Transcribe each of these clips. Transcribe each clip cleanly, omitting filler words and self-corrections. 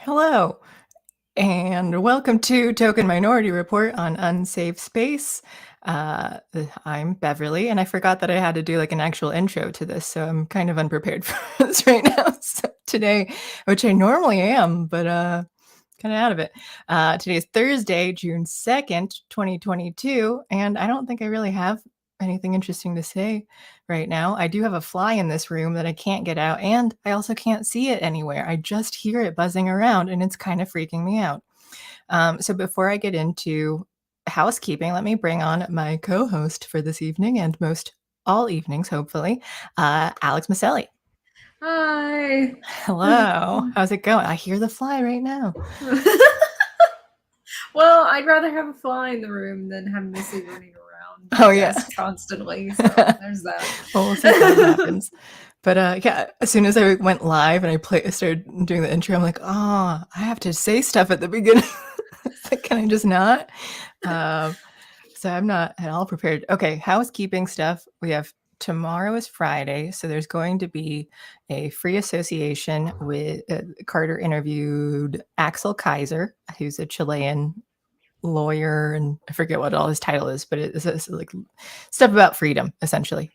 Hello, and welcome to Token Minority Report on Unsafe Space. I'm Beverly, and I forgot that I had to do like an actual intro to this, so I'm kind of unprepared for this right now. So today, which I normally am, but kind of out of it. Today is Thursday, June 2nd, 2022, and I don't think I really have anything interesting to say right now. I do have a fly in this room that I can't get out, and I also can't see it anywhere. I just hear it buzzing around, and it's kind of freaking me out. So before I get into housekeeping, let me bring on my co-host for this evening and most all evenings, hopefully, Alex Maselli. Hi. Hello. How's it going? I hear the fly right now. Well, I'd rather have a fly in the room than have Missy running around Oh, yeah. constantly. So there's that. Well, we'll see what happens. But yeah, as soon as I went live and I started doing the intro, I'm like, oh, I have to say stuff at the beginning. It's like, can I just not? So I'm not at all prepared. Okay, housekeeping stuff. We have tomorrow is Friday, so there's going to be a free association with Carter interviewed Axel Kaiser, who's a Chilean lawyer, and I forget what all his title is, but it's like stuff about freedom, essentially.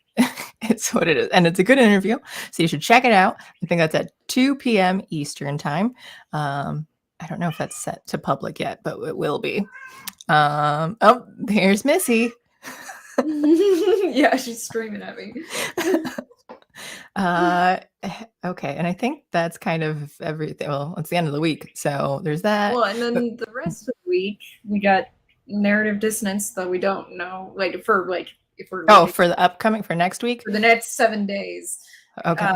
It's what it is, and it's a good interview, so you should check it out. I think that's at 2 p.m. Eastern time. I don't know if that's set to public yet, but it will be. Oh, here's Missy. Yeah, she's screaming at me. Okay, and I think that's kind of everything. Well, it's the end of the week, so there's that. Well, and then the rest of the week we got narrative dissonance that we don't know, if we're for the upcoming for next week for the next 7 days. Okay.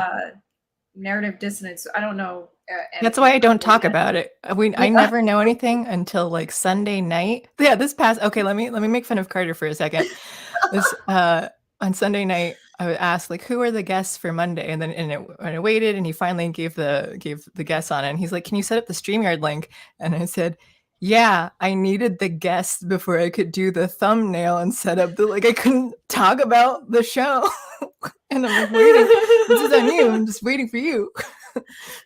Narrative dissonance. I don't know. That's why I don't talk about it. I never know anything until like Sunday night. Yeah, this past. Okay, let me make fun of Carter for a second. This on Sunday night, I asked like, who are the guests for Monday, and I waited, and he finally gave the guests on it. And he's like, can you set up the StreamYard link? And I said, yeah, I needed the guests before I could do the thumbnail and set up the I couldn't talk about the show. And I'm like, waiting. This is on you. I'm just waiting for you.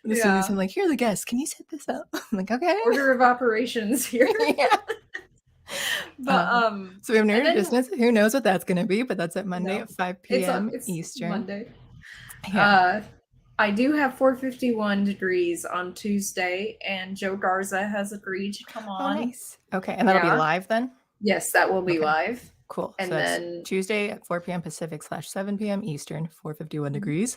And as soon as I'm like, here are the guests. Can you set this up? I'm like, okay. Order of operations here. Yeah. But so we have narrative business. Who knows what that's going to be? But that's at Monday at 5 p.m. It's Eastern. Monday. Yeah. I do have 451 degrees on Tuesday, and Joe Garza has agreed to come on. Oh, nice. Okay, and that'll be live then? Yes, that will be live. Cool. And so then Tuesday at 4 p.m. Pacific / 7 p.m. Eastern, 451 degrees.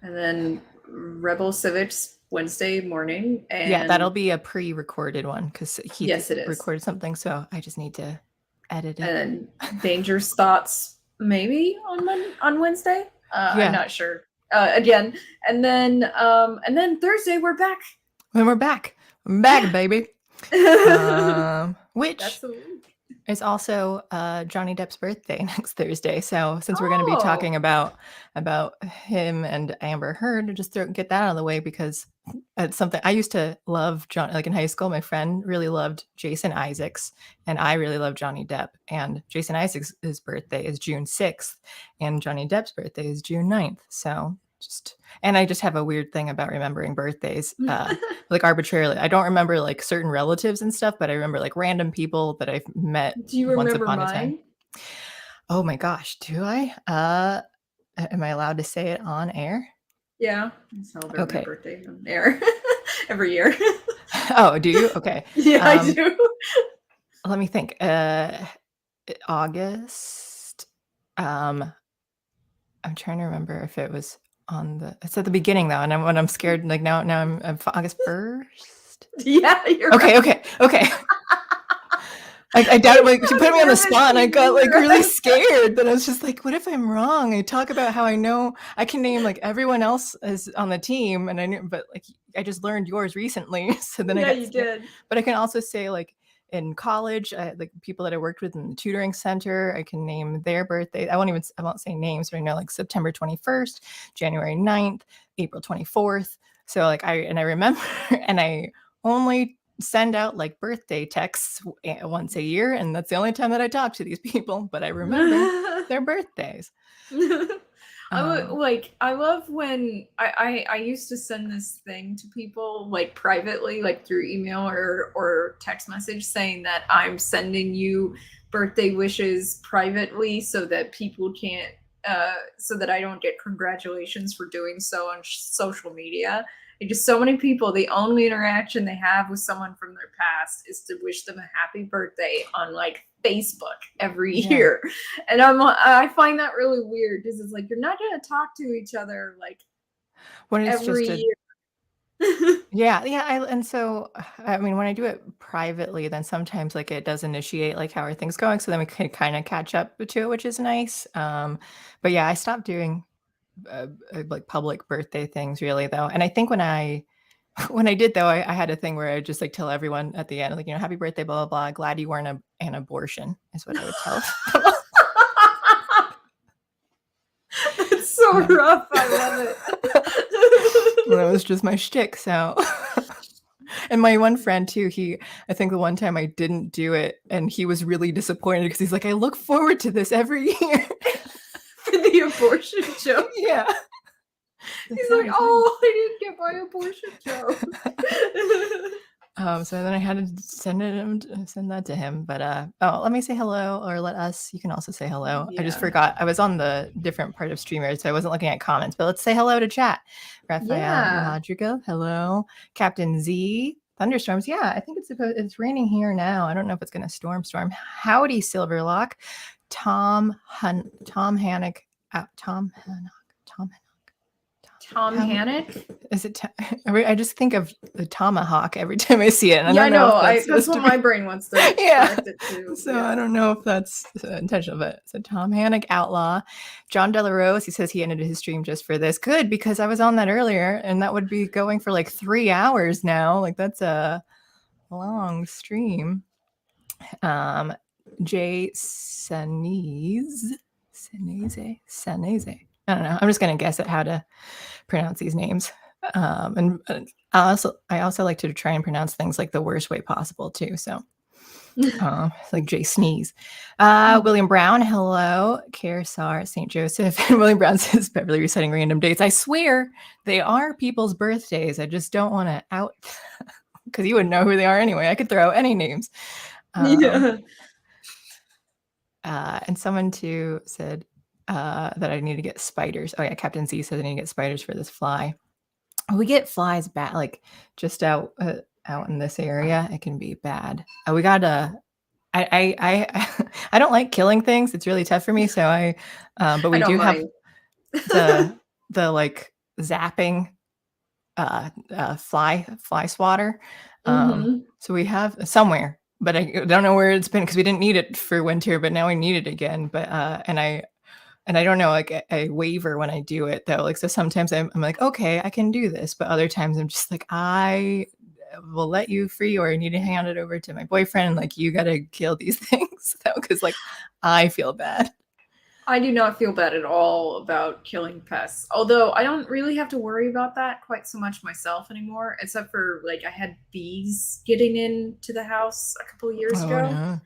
And then Rebel Civics Wednesday morning. And yeah, that'll be a pre-recorded one because he recorded something, so I just need to edit it. And Dangerous Thoughts maybe on Wednesday. I'm not sure. Again, and then Thursday we're back. When we're back, baby. Which is also Johnny Depp's birthday next Thursday. So since we're going to be talking about him and Amber Heard, just get that out of the way, because it's something I used to love. Like in high school, my friend really loved Jason Isaacs, and I really love Johnny Depp. And Jason Isaacs' birthday is June 6th, and Johnny Depp's birthday is June 9th. So and I just have a weird thing about remembering birthdays, like arbitrarily. I don't remember like certain relatives and stuff, but I remember like random people that I've met. Do you remember once upon a time. Oh my gosh, do I? Am I allowed to say it on air? Yeah, I celebrate my birthday on air every year. Oh, do you? Okay. Yeah, I do. Let me think. August. I'm trying to remember if it was it's at the beginning though, and I'm scared. Like now I'm August 1st. Yeah, you're okay. I doubt it. Like, she put me on the spot, and I got like really scared. But I was just like, what if I'm wrong? I talk about how I know I can name like everyone else is on the team, and I knew, but like I just learned yours recently, so then you did. But I can also say like in college, like people that I worked with in the tutoring center, I can name their birthday. I won't say names, but I know like September 21st, January 9th, April 24th. So like I remember, and I only send out like birthday texts once a year, and that's the only time that I talk to these people, but I remember their birthdays. I love when I used to send this thing to people like privately, like through email or text message, saying that I'm sending you birthday wishes privately so that people can't so that I don't get congratulations for doing so on social media. And just so many people, the only interaction they have with someone from their past is to wish them a happy birthday on like Facebook every year. And I find that really weird because it's like, you're not going to talk to each other like when it's every just year. Yeah. And so, I mean, when I do it privately, then sometimes like it does initiate like how are things going, so then we can kind of catch up to it, which is nice. But yeah, I stopped doing like public birthday things really though. And I think when I when I did though, I had a thing where I just like tell everyone at the end, like, happy birthday, blah blah blah. Glad you weren't an abortion is what I would tell them. It's so rough. I love it. Well, that was just my shtick. So, and my one friend too, I think the one time I didn't do it, and he was really disappointed because he's like, I look forward to this every year for the abortion joke. Yeah. He's like, oh, I didn't get my abortion joke. So then I had to send that to him. But let me say hello, or let us. You can also say hello. Yeah. I just forgot. I was on the different part of StreamYard, so I wasn't looking at comments. But let's say hello to chat. Raphael Madrigal, hello. Captain Z, thunderstorms. Yeah, I think it's raining here now. I don't know if it's going to storm. Howdy, Silverlock. Tom Hannock. Tom Hannock? Is it? I just think of the tomahawk every time I see it. And I know. That's what my brain wants to correct it to. So I don't know if that's intentional, but so Tom Hannock, Outlaw. John Delarose, he says he ended his stream just for this. Good, because I was on that earlier, and that would be going for like 3 hours now. Like that's a long stream. Jay Senese. I don't know. I'm just going to guess at how to pronounce these names. And I also like to try and pronounce things like the worst way possible too. So like Jay Sneeze. William Brown, hello. Kersar St. Joseph. And William Brown says Beverly resetting random dates. I swear they are people's birthdays. I just don't want to out because you wouldn't know who they are anyway. I could throw out any names. And someone too said that I need to get spiders. Oh yeah, Captain Z says I need to get spiders for this fly. We get flies bad, like just out in this area. It can be bad. We got I don't like killing things. It's really tough for me. So but we do have the like zapping fly swatter. So we have somewhere, but I don't know where it's been because we didn't need it for winter, but now we need it again. But and I don't know, like I waver when I do it though. Like, so sometimes I'm like, okay, I can do this. But other times I'm just like, I will let you free, or I need to hand it over to my boyfriend. And like, you got to kill these things though. Cause like, I feel bad. I do not feel bad at all about killing pests. Although I don't really have to worry about that quite so much myself anymore, except for like I had bees getting into the house a couple of years ago.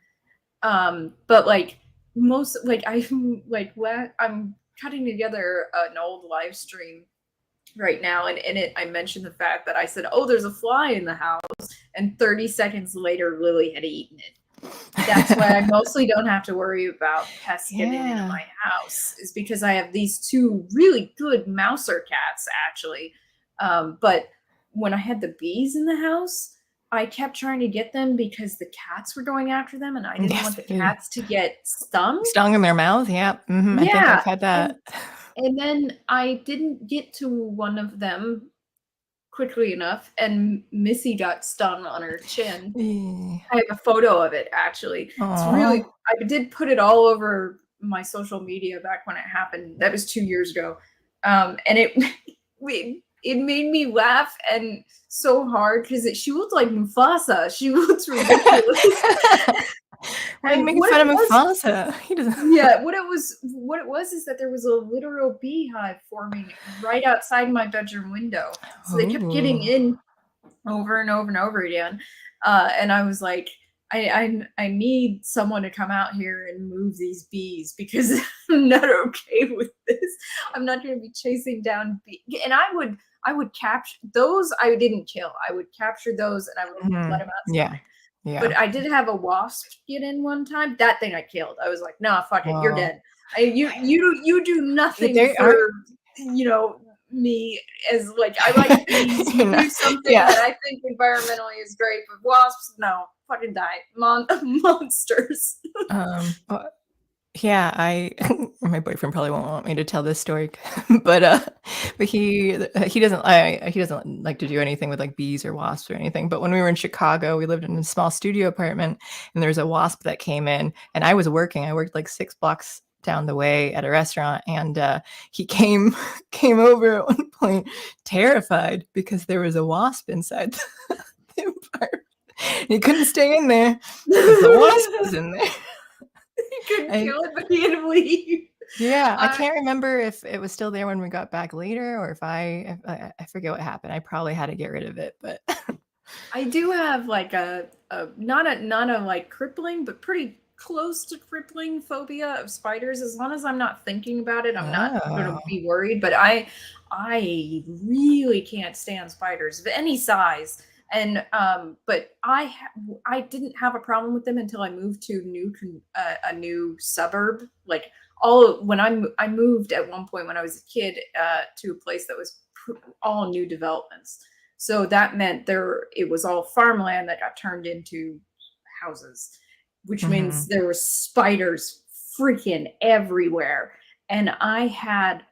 No. But like, I'm cutting together an old live stream right now, and in it I mentioned the fact that I said, oh, there's a fly in the house, and 30 seconds later Lily had eaten it. That's why I mostly don't have to worry about pests getting into my house, is because I have these two really good mouser cats actually. But when I had the bees in the house, I kept trying to get them because the cats were going after them, and I didn't want the cats to get stung in their mouth. Yeah. I think I've had that. And then I didn't get to one of them quickly enough, and Missy got stung on her chin. I have a photo of it actually. It's really, I did put it all over my social media back when it happened. That was 2 years ago. And it made me laugh and so hard because she looked like Mufasa. She looks ridiculous. Why are you making fun of Mufasa? He doesn't. Yeah, what it was is that there was a literal beehive forming right outside my bedroom window. So they kept getting in over and over and over again. And I was like, I need someone to come out here and move these bees because I'm not okay with this. I'm not going to be chasing down bees. And I would capture those. I didn't kill. I would capture those and I would let them Yeah. outside. Yeah. But I did have a wasp get in one time. That thing I killed. I was like, nah, fuck it, you're Wow. dead. You do nothing They for are. me as like I like bees. You do something Yeah. that I think environmentally is great, but wasps, no, fucking die, monsters. Yeah, my boyfriend probably won't want me to tell this story, but he doesn't like to do anything with like bees or wasps or anything. But when we were in Chicago, we lived in a small studio apartment, and there was a wasp that came in, and I was working. I worked like 6 blocks down the way at a restaurant, and he came over at one point, terrified because there was a wasp inside the apartment. He couldn't stay in there because the wasp was in there. He couldn't kill it, but he had to leave. Yeah, I can't remember if it was still there when we got back later, or if I forget what happened. I probably had to get rid of it, but I do have like a not a like crippling, but pretty close to crippling phobia of spiders. As long as I'm not thinking about it, I'm not going to be worried. But I really can't stand spiders of any size. And but I didn't have a problem with them until I moved to a new suburb. Like when I moved at one point when I was a kid to a place that was all new developments. So that meant it was all farmland that got turned into houses, which means there were spiders freaking everywhere. And I had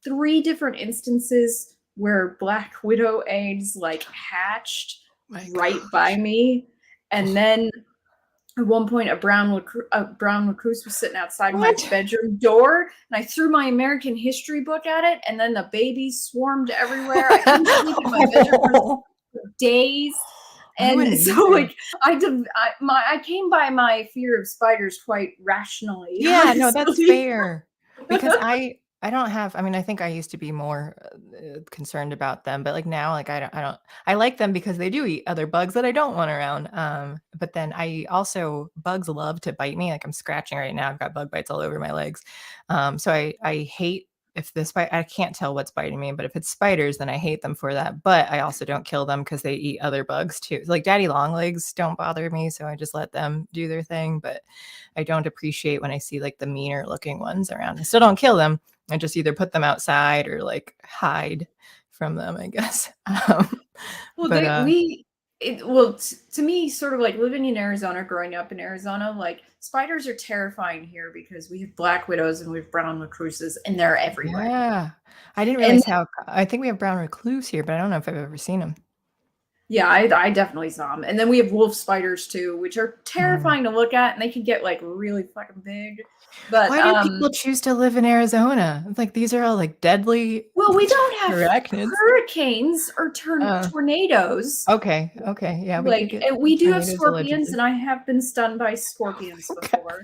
3 different instances where black widow eggs like hatched right by me. And then at one point, a brown recluse was sitting outside my bedroom door, and I threw my American history book at it, and then the babies swarmed everywhere. I couldn't sleep in my bedroom for days. And so, like, I came by my fear of spiders quite rationally. Yeah, honestly. no, that's fair. Because I don't have. I mean, I think I used to be more concerned about them, but like now, like I like them because they do eat other bugs that I don't want around. But then bugs love to bite me. Like I'm scratching right now. I've got bug bites all over my legs. So I hate if I can't tell what's biting me, but if it's spiders, then I hate them for that. But I also don't kill them because they eat other bugs too. Like daddy long legs don't bother me, so I just let them do their thing. But I don't appreciate when I see like the meaner looking ones around. I still don't kill them. I just either put them outside or like hide from them, I guess. Well, to me, sort of like living in Arizona, growing up in Arizona, like spiders are terrifying here because we have black widows and we have brown recluses, and they're everywhere. Yeah, I didn't realize I think we have brown recluse here, but I don't know if I've ever seen them. Yeah, I definitely saw them. And then we have wolf spiders too, which are terrifying to look at, and they can get like really fucking big. But why do people choose to live in Arizona? It's like these are all like deadly. Well, we don't have arachnids. Hurricanes or tornadoes. Okay, yeah. We do have scorpions, and I have been stung by scorpions before.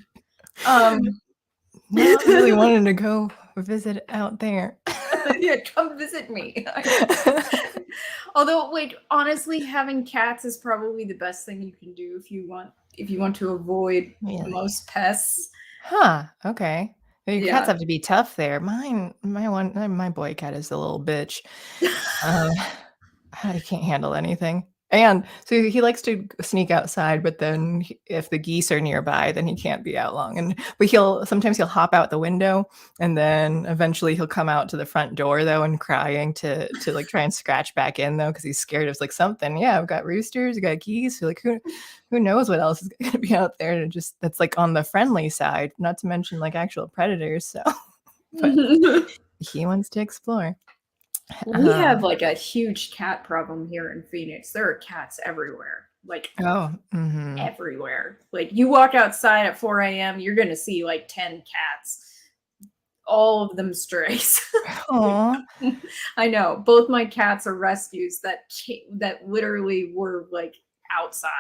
Not really wanting to go visit out there. Yeah, come visit me. Although, like, honestly, having cats is probably the best thing you can do if you want to avoid most pests. Huh. Okay. Your cats have to be tough there. My boy cat is a little bitch. I can't handle anything. And so he likes to sneak outside, but then if the geese are nearby, then he can't be out long. But sometimes he'll hop out the window, and then eventually he'll come out to the front door though and crying to like try and scratch back in though because he's scared of like something. Yeah, I've got roosters, I've got geese. So, like who knows what else is going to be out there? And that's like on the friendly side, not to mention like actual predators. So, but he wants to explore. We have like a huge cat problem here in Phoenix. There are cats everywhere, like everywhere. Like you walk outside at 4 a.m., you're going to see like 10 cats, all of them strays. I know. Both my cats are rescues that literally were like outside.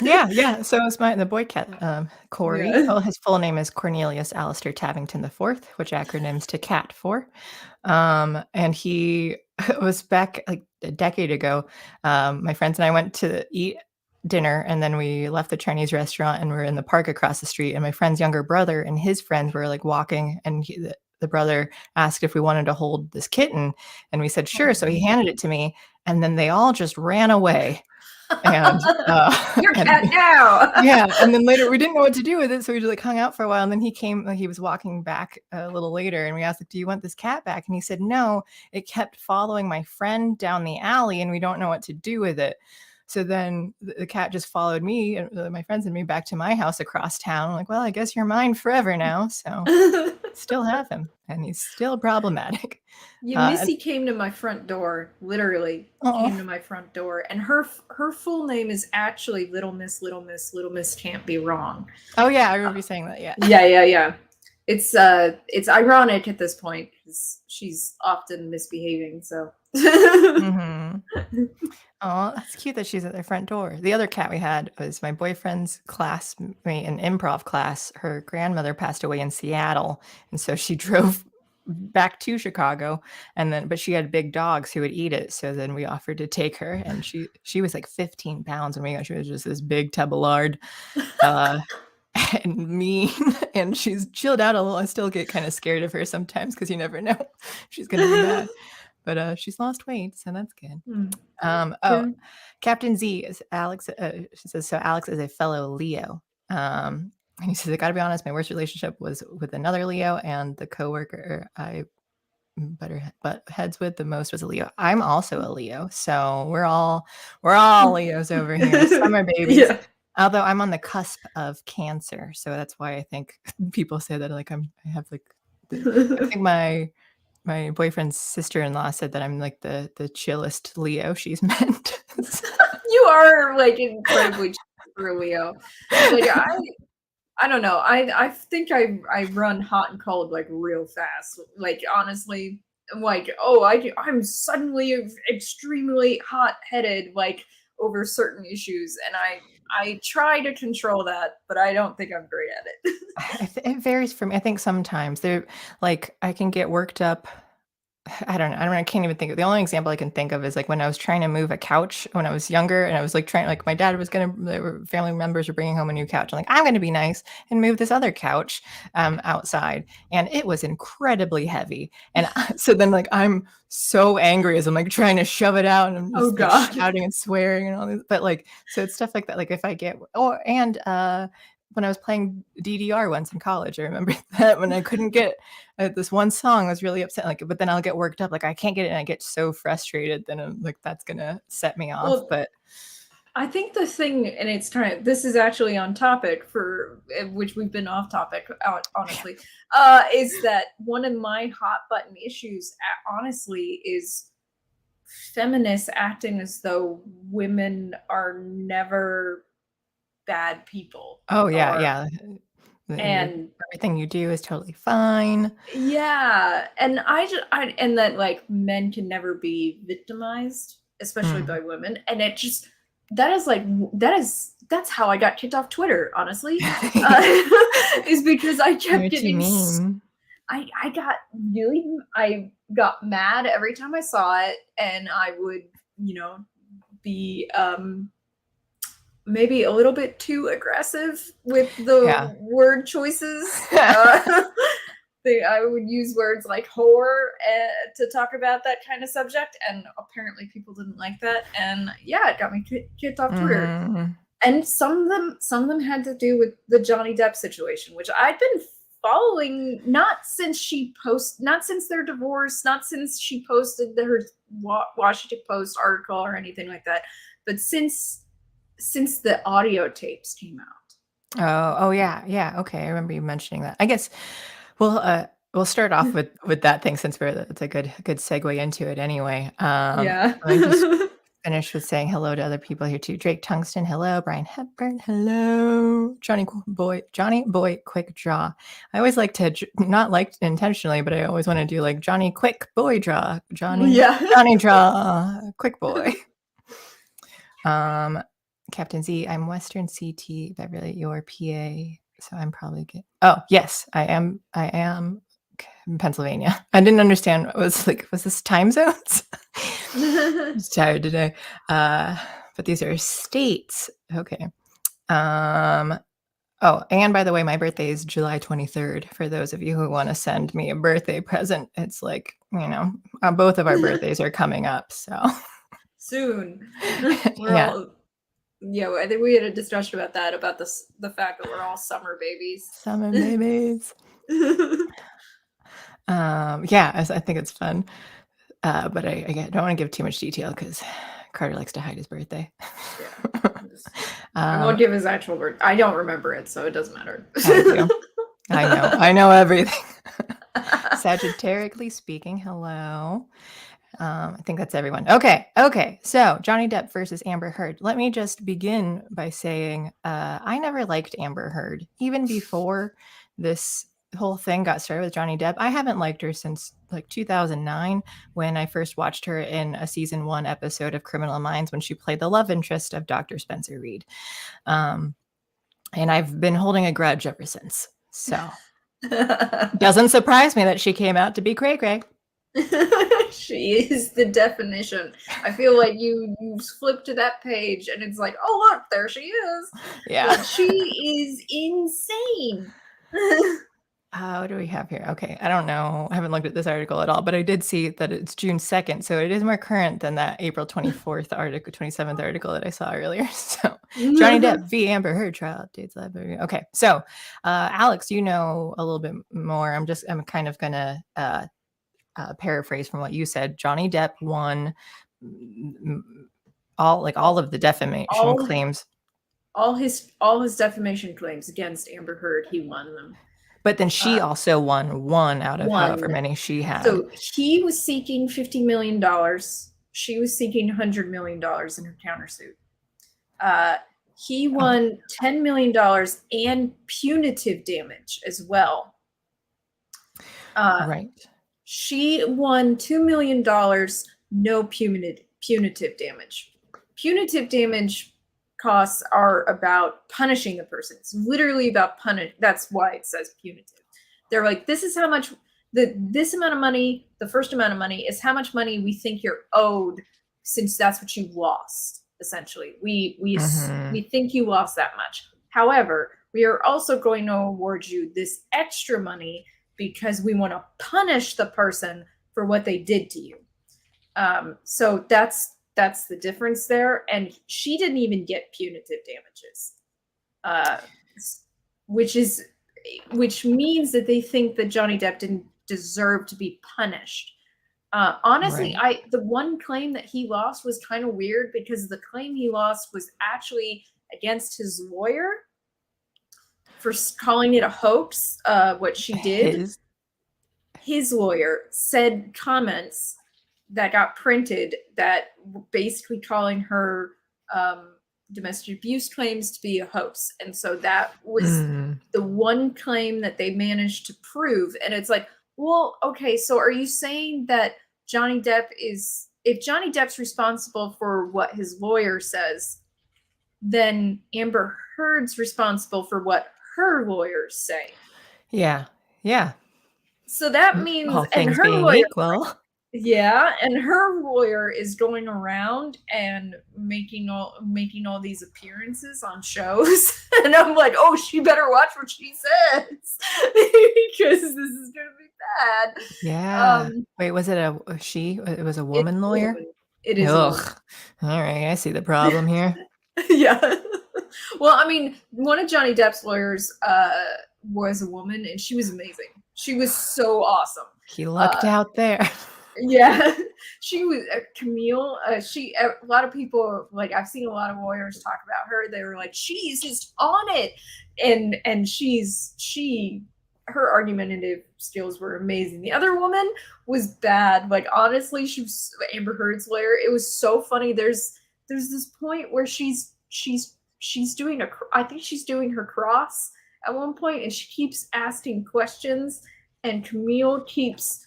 Yeah. So it's the boy cat, Corey. Yeah. Well, his full name is Cornelius Alistair Tavington IV, which acronyms to CAT for. And he was back like a decade ago. My friends and I went to eat dinner, and then we left the Chinese restaurant and we're in the park across the street, and my friend's younger brother and his friends were like walking, and the brother asked if we wanted to hold this kitten, and we said sure. So he handed it to me, and then they all just ran away. And Your and cat now. yeah, and then later we didn't know what to do with it, so we just like hung out for a while, and then he came, he was walking back a little later, and we asked like, do you want this cat back? And he said no, it kept following my friend down the alley and we don't know what to do with it. So then the cat just followed me and my friends and me back to my house across town. I'm like, well, I guess you're mine forever now. So still have him, and he's still problematic. Missy came to my front door, literally came to my front door, and her full name is actually Little Miss Can't Be Wrong. Oh yeah, I remember you saying that. Yeah. Yeah. It's ironic at this point because she's often misbehaving. So. Oh, that's cute that she's at their front door. The other cat we had was my boyfriend's classmate in improv class. Her grandmother passed away in Seattle, and so she drove back to Chicago, and then but she had big dogs who would eat it. So then we offered to take her, and she was like 15 pounds, and she was just this big tub of lard, and mean, and she's chilled out a little. I still get kind of scared of her sometimes because you never know she's gonna be mad. But she's lost weight, so that's good. Captain Z is Alex. She says, so Alex is a fellow Leo. And he says, I gotta be honest, my worst relationship was with another Leo, and the coworker I butt heads with the most was a Leo. I'm also a Leo, so we're all Leos over here. Summer babies. Yeah. Although I'm on the cusp of Cancer, so that's why I think people say that like I have like I think my boyfriend's sister-in-law said that I'm like the chillest Leo she's met. You are like incredibly chill for a Leo. Like I don't know. I think I run hot and cold like real fast. Like honestly, like I'm suddenly extremely hot-headed like over certain issues, and I try to control that, but I don't think I'm great at it. It varies for me. I think sometimes I can get worked up. I can't even think of the only example I can think of is like when I was trying to move a couch when I was younger, and I was like my dad was family members were bringing home a new couch. I'm like, I'm going to be nice and move this other couch outside. And it was incredibly heavy. And so then like, I'm so angry as I'm like trying to shove it out, and I'm just like, shouting and swearing and all this. But like, so it's stuff like that. Like if I get, when I was playing DDR once in college, I remember that when I couldn't get this one song, I was really upset. Like, but then I'll get worked up, like I can't get it, and I get so frustrated. Then I'm like, that's gonna set me off. Well, but I think the thing, and this is actually on topic for which we've been off topic, honestly, is that one of my hot button issues, honestly, is feminists acting as though women are never bad people. Oh yeah. And everything you do is totally fine. Yeah, and and that like men can never be victimized, especially by women, and it just that's how I got kicked off Twitter, honestly, is because I kept getting mean. I got mad every time I saw it, and I would be maybe a little bit too aggressive with the word choices. I would use words like whore to talk about that kind of subject, and apparently people didn't like that, and it got me kicked off Twitter. And some of them had to do with the Johnny Depp situation, which I'd been following not since their divorce, not since she posted her Washington Post article or anything like that, but since the audio tapes came out. Oh yeah. Okay, I remember you mentioning that. I guess we'll start off with that thing since it's a good segue into it anyway. I just finish with saying hello to other people here too. Drake Tungsten, hello. Brian Hepburn, hello. Johnny Boy Quick Draw. I always like to not like intentionally, but I always want to do like Johnny Quick Boy Draw. Johnny Draw Quick Boy. Captain Z, I'm Western CT, Beverly, your PA, so I'm probably good. Oh, yes, I am in Pennsylvania. I didn't understand. Was this time zones? I'm just tired today. But these are states. Okay. Oh, and by the way, my birthday is July 23rd. For those of you who want to send me a birthday present, it's like, both of our birthdays are coming up. So soon. Yeah. I think we had a discussion about that, about the fact that we're all summer babies. Summer babies. Yeah, I think it's fun. But I don't want to give too much detail because Carter likes to hide his birthday. Yeah. I won't give his actual birthday. I don't remember it, so it doesn't matter. I do. I know everything. Sagittarically speaking, hello. I think that's everyone. Okay. So Johnny Depp versus Amber Heard. Let me just begin by saying I never liked Amber Heard. Even before this whole thing got started with Johnny Depp, I haven't liked her since like 2009 when I first watched her in a season 1 episode of Criminal Minds when she played the love interest of Dr. Spencer Reed. And I've been holding a grudge ever since. So doesn't surprise me that she came out to be cray-cray. She is the definition. I feel like you flip to that page and it's like, oh look, there she is. Yeah. Like, she is insane. What do we have here? Okay, I don't know. I haven't looked at this article at all, but I did see that it's June 2nd, so it is more current than that April 24th article, 27th article that I saw earlier. So Johnny Depp v. Amber Heard trial updates. Okay, so Alex, you know a little bit more. I'm kind of gonna paraphrase from what you said. Johnny Depp won all of the defamation claims. All his defamation claims against Amber Heard, he won them. But then she also won one out of however many she had. So he was seeking $50 million. She was seeking $100 million in her countersuit. He won $10 million and punitive damage as well. Right. She won $2 million, no punitive damage. Punitive damage costs are about punishing the person. It's literally about punish. That's why it says punitive. They're like, this is how much this amount of money, the first amount of money is how much money we think you're owed, since that's what you lost. Essentially, we think you lost that much. However, we are also going to award you this extra money because we want to punish the person for what they did to you. So that's the difference there. And she didn't even get punitive damages, which means that they think that Johnny Depp didn't deserve to be punished. Honestly, right. The one claim that he lost was kind of weird because the claim he lost was actually against his lawyer for calling it a hoax. What she did, his lawyer said comments that got printed that were basically calling her domestic abuse claims to be a hoax. And so that was the one claim that they managed to prove. And it's like, well, okay, so are you saying that if Johnny Depp's responsible for what his lawyer says, then Amber Heard's responsible for what her lawyers say? Yeah. So that means, all things being equal. Yeah, and her lawyer is going around and making all these appearances on shows, and I'm like, oh, she better watch what she says because this is gonna be bad. Yeah. Wait, was it a she? It was a woman lawyer. It is. Ugh. All right, I see the problem here. Yeah. Well, I mean, one of Johnny Depp's lawyers was a woman, and she was amazing. She was so awesome. He lucked out there. Yeah, she was Camille. A lot of people, like, I've seen a lot of lawyers talk about her. They were like, she's just on it, and her argumentative skills were amazing. The other woman was bad. Like, honestly, she was Amber Heard's lawyer. It was so funny. There's this point where she's doing I think she's doing her cross at one point, and she keeps asking questions, and Camille keeps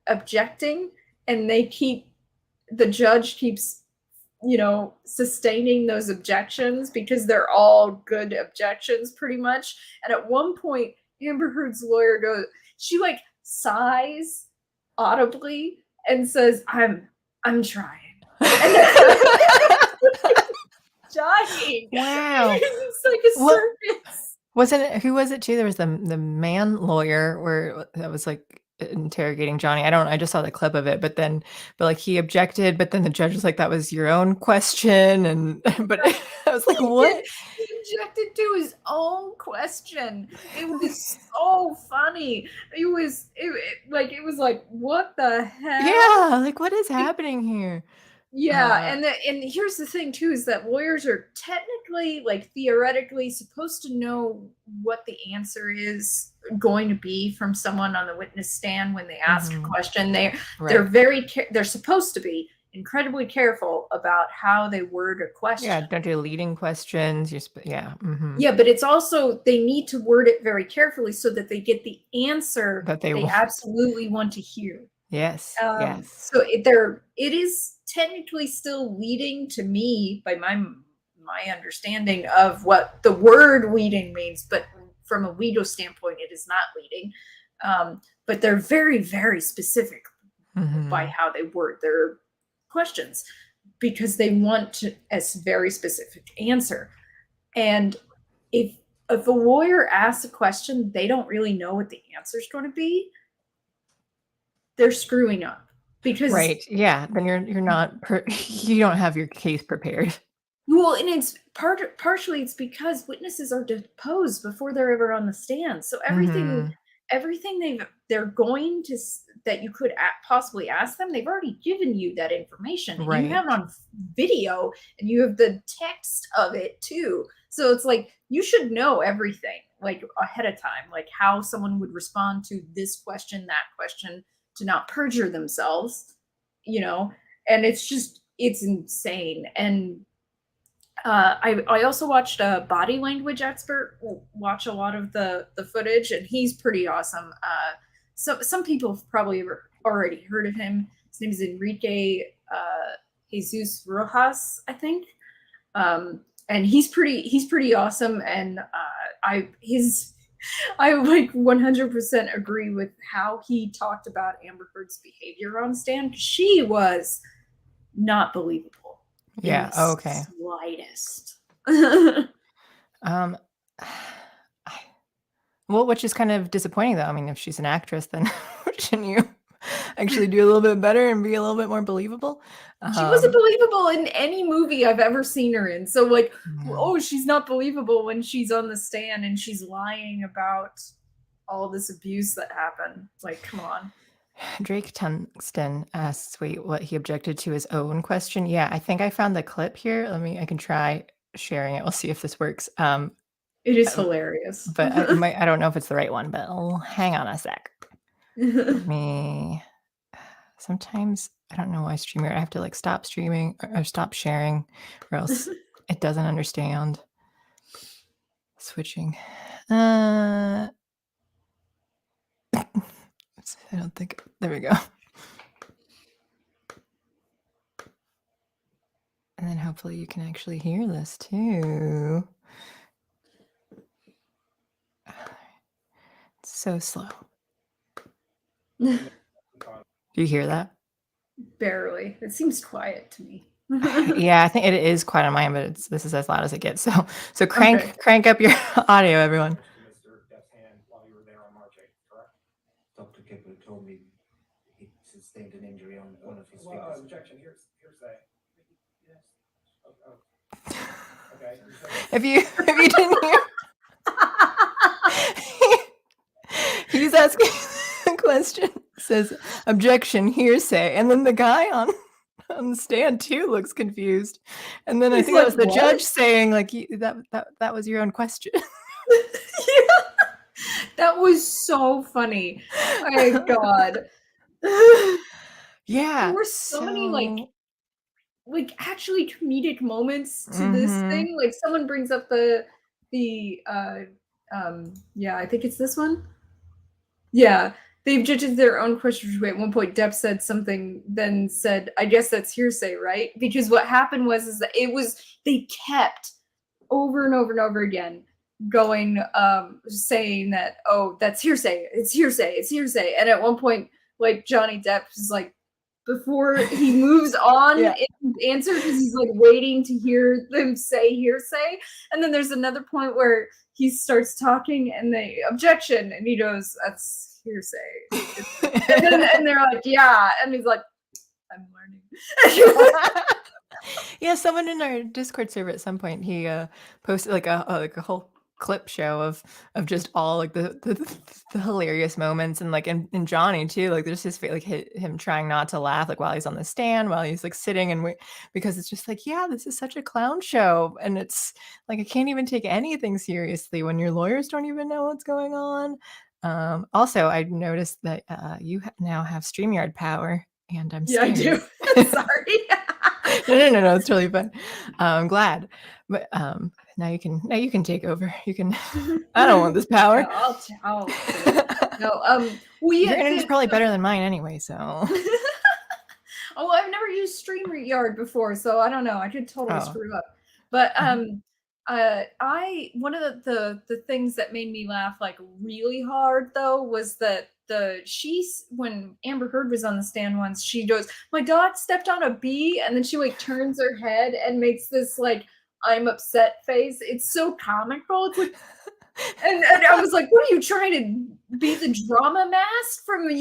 objecting, and the judge keeps sustaining those objections because they're all good objections pretty much. And at one point, Amber Heard's lawyer she like sighs audibly and says, I'm trying. dying. Wow. It's like a What circus. wasn't it? Who was it too? There was the man lawyer where that was like interrogating Johnny. I just saw the clip of it, but like he objected, but then the judge was like, "That was your own question," and but I was like, "What?" He objected to his own question. It was so funny. It was like, what the hell? Yeah, like what is happening here? Yeah, and here's the thing too, is that lawyers are technically, like theoretically, supposed to know what the answer is going to be from someone on the witness stand when they ask a question. They're they're supposed to be incredibly careful about how they word a question. Yeah, don't do leading questions. Yeah, but it's also they need to word it very carefully so that they get the answer that they absolutely want to hear. Yes. Yes. So it is technically still leading, to me, by my understanding of what the word leading means, but from a legal standpoint, it is not leading. But they're very, very specific by how they word their questions because they want a very specific answer. And if a lawyer asks a question, they don't really know what the answer is going to be, they're screwing up. Because yeah, then you're not you don't have your case prepared. Well, and it's partially it's because witnesses are deposed before they're ever on the stand. So everything they're going to that you could possibly ask them, they've already given you that information. And you have it on video and you have the text of it too. So it's like you should know everything like ahead of time, like how someone would respond to this question, that question, to not perjure themselves, and it's insane. And I also watched a body language expert watch a lot of the footage, and he's pretty awesome. Some people have probably already heard of him. His name is Enrique Jesus Rojas, I think. And he's pretty awesome. And I like 100% agree with how he talked about Amber Heard's behavior on stand. She was not believable. Yeah. Okay. Slightest. Well, which is kind of disappointing, though. I mean, if she's an actress, then shouldn't you actually do a little bit better and be a little bit more believable? She wasn't believable in any movie I've ever seen her in. So, like, she's not believable when she's on the stand and she's lying about all this abuse that happened. Like, come on. Drake Tungsten asks, wait, what he objected to his own question? Yeah, I think I found the clip here. I can try sharing it. We'll see if this works. It is hilarious. But I don't know if it's the right one, but hang on a sec. Sometimes I don't know why I have to like stop streaming or stop sharing or else it doesn't understand. Switching. I don't think, there we go. And then hopefully you can actually hear this too. It's so slow. Do you hear that? Barely. It seems quiet to me. Yeah, I think it is quiet on my end, but this is as loud as it gets. So crank up your audio, everyone. Mr. Depp's hand while you were there on March 8th, correct? Dr. Kipper told me he sustained an injury on one of his fingers. Objection. Hearsay. Yes. Okay. If you didn't hear, he's asking a question. Says objection, hearsay, and then the guy on the stand too looks confused. And then I think that was the judge saying like that was your own question. Yeah. That was so funny. Oh my God. Yeah. There were so many like actually comedic moments to this thing. Like someone brings up the I think it's this one. Yeah. They objected to their own questions. At one point, Depp said something, then said, I guess that's hearsay, right? Because what happened was that they kept over and over and over again going, saying that, oh, that's hearsay. It's hearsay. It's hearsay. And at one point, like Johnny Depp was like, before he moves on Yeah. in his answer because he's like waiting to hear them say hearsay. And then there's another point where he starts talking and they objection and he goes, "That's hearsay." and they're like, "Yeah," and he's like, "I'm learning." Yeah, someone in our Discord server at some point, he posted like a whole clip show of just all like the hilarious moments, and like in Johnny too, like there's just like him trying not to laugh like while he's on the stand, while he's like sitting and wait, because it's just like, yeah, this is such a clown show, and it's like I can't even take anything seriously when your lawyers don't even know what's going on. Also, I noticed that you now have StreamYard power, and I'm Yeah, I scared. do. Sorry. No, it's totally fine. I'm glad, but now you can take over. You can. I don't want this power. No, I'll no. Your internet's probably better than mine anyway. So. Oh, I've never used StreamYard before, so I don't know. I could totally screw up. But one of the things that made me laugh like really hard though was that when Amber Heard was on the stand once, she goes, "My dog stepped on a bee," and then she like turns her head and makes this like I'm upset face. It's so comical. It's like, and I was like, "What are you trying to be the drama mask from the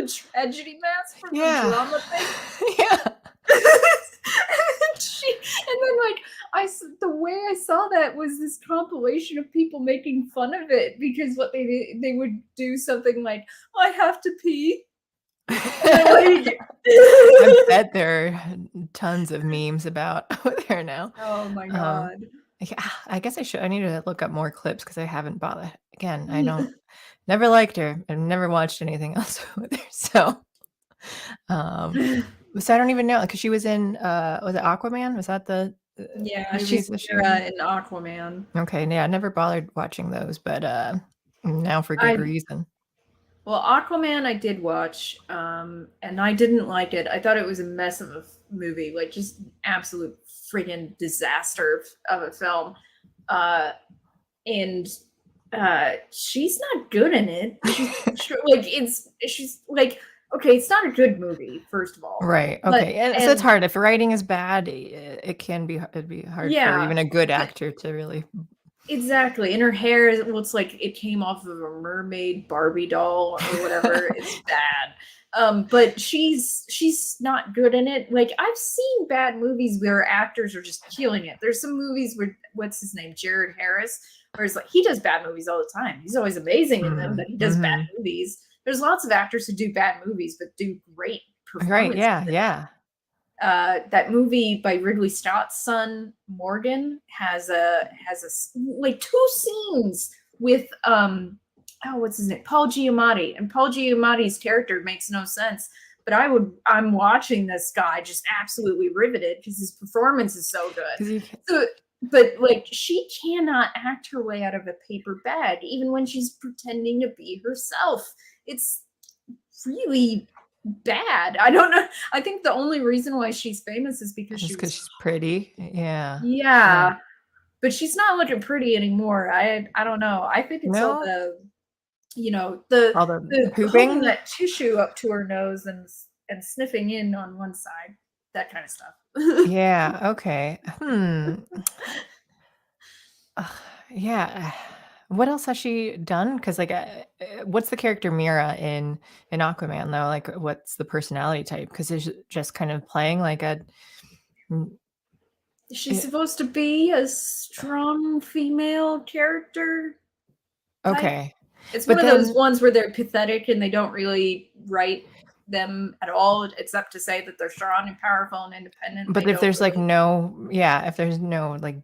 tragedy mask from the drama thing?" Yeah. And then like the way I saw that was this compilation of people making fun of it because what they would do something like, "I have to pee." Like, I bet there are tons of memes about there now. oh my god. Yeah, I guess I need to look up more clips because I haven't bothered. Again, I don't never liked her. I've never watched anything else with her. So I don't even know because she was in was it Aquaman? Was that the Yeah, movies she's that she in Aquaman. Okay, yeah, I never bothered watching those, but now for good reason. Well, Aquaman I did watch, and I didn't like it. I thought it was a mess of a movie, like just absolute freaking disaster of a film. And she's not good in it. She's like, okay, it's not a good movie, first of all. Right. Okay. And so it's hard. If writing is bad, it'd be hard for even a good actor to really. Exactly. And her hair looks like it came off of a mermaid Barbie doll or whatever. It's bad. But she's not good in it. Like I've seen bad movies where actors are just killing it. There's some movies where what's his name? Jared Harris, where it's like he does bad movies all the time. He's always amazing in them, but he does bad movies. There's lots of actors who do bad movies but do great performances. Right, yeah. That movie by Ridley Scott's son Morgan has like two scenes with what's his name, Paul Giamatti, and Paul Giamatti's character makes no sense, but I'm watching this guy just absolutely riveted because his performance is so good. But like she cannot act her way out of a paper bag even when she's pretending to be herself. It's really bad. I don't know. I think the only reason why she's famous is because she's pretty. Yeah. But she's not looking pretty anymore. I don't know. I think it's all the holding that tissue up to her nose and sniffing in on one side, that kind of stuff. Yeah. Okay. Yeah. What else has she done? Because like, what's the character Mira in Aquaman though? Like, what's the personality type? Because it's just kind of playing like a. She's supposed to be a strong female character. Okay. It's one of those ones where they're pathetic and they don't really write them at all, except to say that they're strong and powerful and independent. But if there's like if there's no like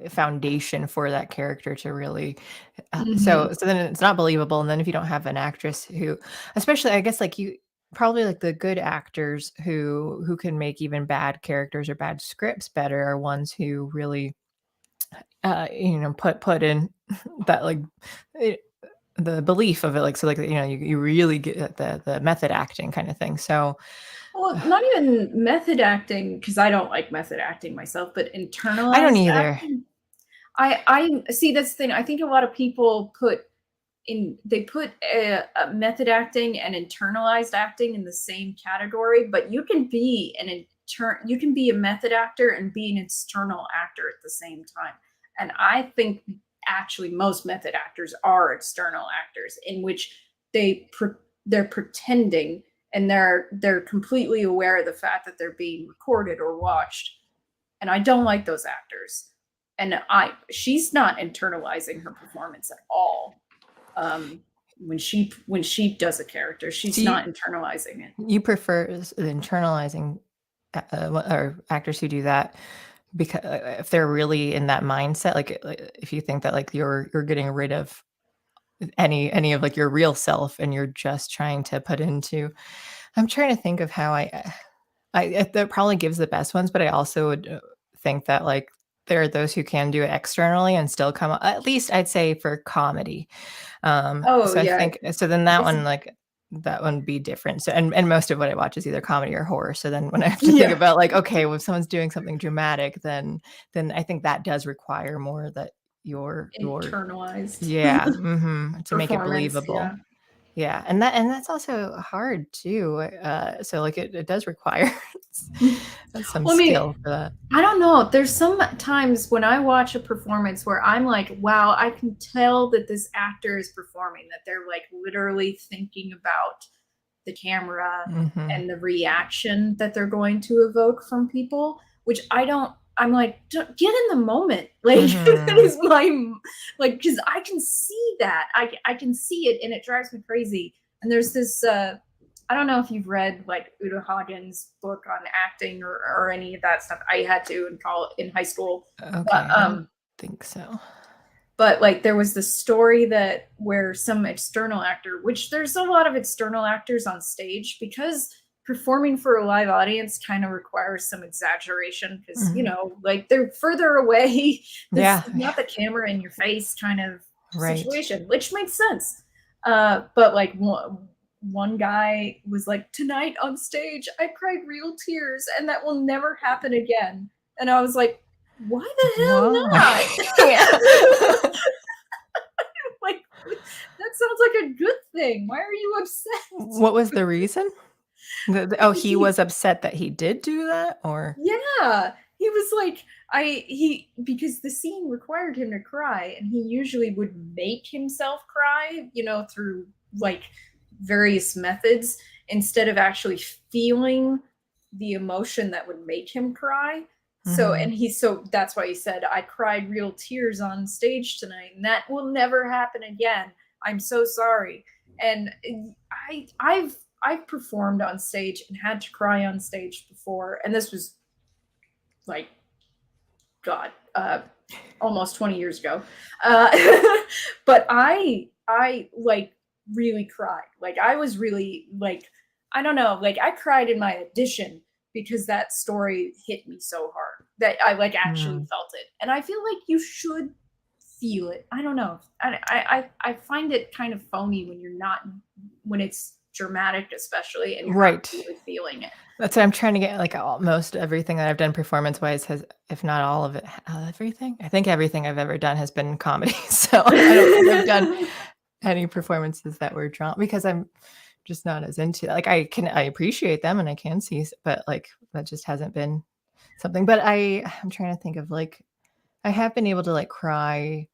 foundation for that character to really so then it's not believable. And then if you don't have an actress who, especially I guess like you probably like the good actors who can make even bad characters or bad scripts better are ones who really put in that like the belief of it, like so like you really get the method acting kind of thing. So well, not even method acting, because I don't like method acting myself, but internalized I don't either. acting, I see that's the thing. I think a lot of people put they put a method acting and internalized acting in the same category, but you can be you can be a method actor and be an external actor at the same time. And I think actually most method actors are external actors, in which they're pretending, and they're completely aware of the fact that they're being recorded or watched. And I don't like those actors. And she's not internalizing her performance at all. When she does a character, she's not internalizing it. You prefer internalizing or actors who do that because if they're really in that mindset, like if you think that like you're getting rid of any of like your real self and you're just trying to put into. I'm trying to think of how that probably gives the best ones, but I also would think that like there are those who can do it externally and still come up, at least I'd say for comedy. So I think so then that one like that one be different. So and most of what I watch is either comedy or horror. So then when I have to think about like, okay, well, if someone's doing something dramatic, then I think that does require more that you're internalized. To make it believable. Yeah. And that's also hard too. So like it does require some skill for that. I don't know. There's some times when I watch a performance where I'm like, wow, I can tell that this actor is performing, that they're like literally thinking about the camera and the reaction that they're going to evoke from people, which I'm like, get in the moment. Like that is my, like, because I can see that. I can see it and it drives me crazy. And there's this, I don't know if you've read like Uta Hagen's book on acting or any of that stuff. I had to in high school. Okay, I don't think so. But like there was the story where some external actor, which there's a lot of external actors on stage, because performing for a live audience kind of requires some exaggeration because like they're further away. Not the camera in your face kind of situation, which makes sense. But like one guy was like, tonight on stage I cried real tears and that will never happen again. And I was like, why the hell not? Like that sounds like a good thing. Why are you upset? What was the reason? He was upset that he did do that, or he was like, because the scene required him to cry, and he usually would make himself cry, through like various methods instead of actually feeling the emotion that would make him cry. So that's why he said, I cried real tears on stage tonight, and that will never happen again. I'm so sorry. And I've performed on stage and had to cry on stage before, and this was like, God, almost 20 years ago. But I like really cried. Like I was really like, I don't know, like I cried in my audition because that story hit me so hard that I like actually felt it. And I feel like you should feel it. I don't know. I find it kind of phony when it's dramatic, especially, and you're not really feeling it. That's what I'm trying to get. Like most everything that I've done performance-wise has, if not all of it, everything. I think everything I've ever done has been comedy. So I don't think I've done any performances that were drama because I'm just not as into that. Like I appreciate them and I can see, but like that just hasn't been something. But I'm trying to think of like I have been able to like cry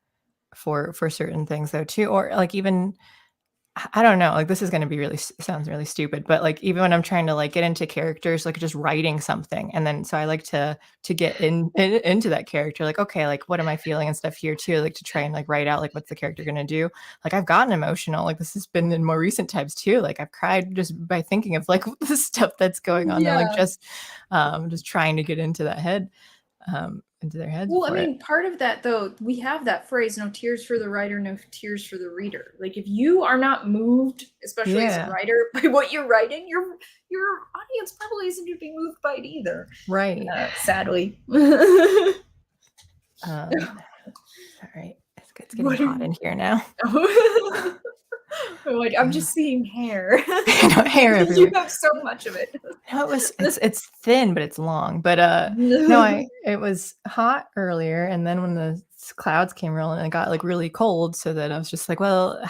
for certain things though too, or like even I don't know, like this is going to be sounds really stupid, but like even when I'm trying to like get into characters, like just writing something, and then so I like to get into that character, like okay, like what am I feeling and stuff here too, like to try and like write out like what's the character going to do. Like I've gotten emotional, like this has been in more recent times too. Like I've cried just by thinking of like the stuff that's going on, and like just trying to get into that head. Into their heads. Well, I mean, part of that though, we have that phrase, no tears for the writer, no tears for the reader. Like if you are not moved, especially as a writer, by what you're writing, your audience probably isn't going to be moved by it either. Right. Sadly. All right. It's getting hot in here now. Like I'm just seeing hair. Hair everywhere. You have so much of it. No, it's thin, but it's long. But it was hot earlier, and then when the clouds came rolling and it got like really cold, so that I was just like, well,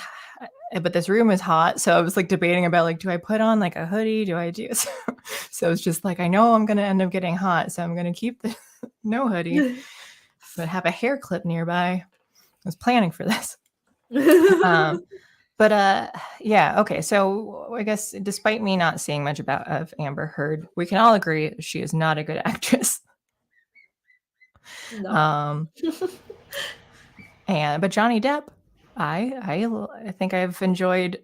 but this room is hot, so I was like debating about like, do I put on like a hoodie? Do I do so it's just like, I know I'm gonna end up getting hot, so I'm gonna keep the no hoodie, but have a hair clip nearby. I was planning for this. But yeah, okay. So I guess despite me not seeing much of Amber Heard, we can all agree she is not a good actress. No. But Johnny Depp, I think I've enjoyed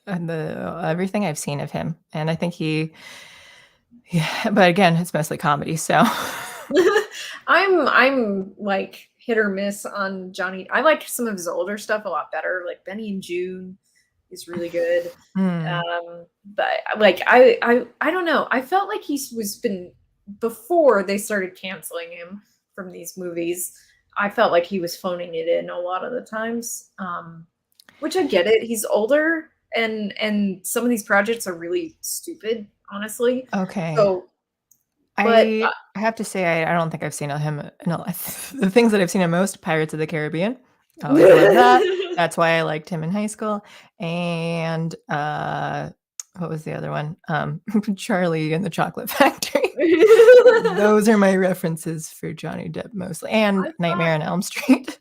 everything I've seen of him, and I think yeah. But again, it's mostly comedy, so. I'm like hit or miss on Johnny. I like some of his older stuff a lot better. Like Benny and June is really good. But like I don't know. I felt like he was been before they started canceling him from these movies. I felt like he was phoning it in a lot of the times. Which I get it. He's older and some of these projects are really stupid, honestly. Okay. So I have to say, I don't think I've seen him. No, the things that I've seen him most, Pirates of the Caribbean. Oh, I love that. That's why I liked him in high school. And what was the other one? Charlie and the Chocolate Factory. Those are my references for Johnny Depp mostly, and Nightmare on Elm Street.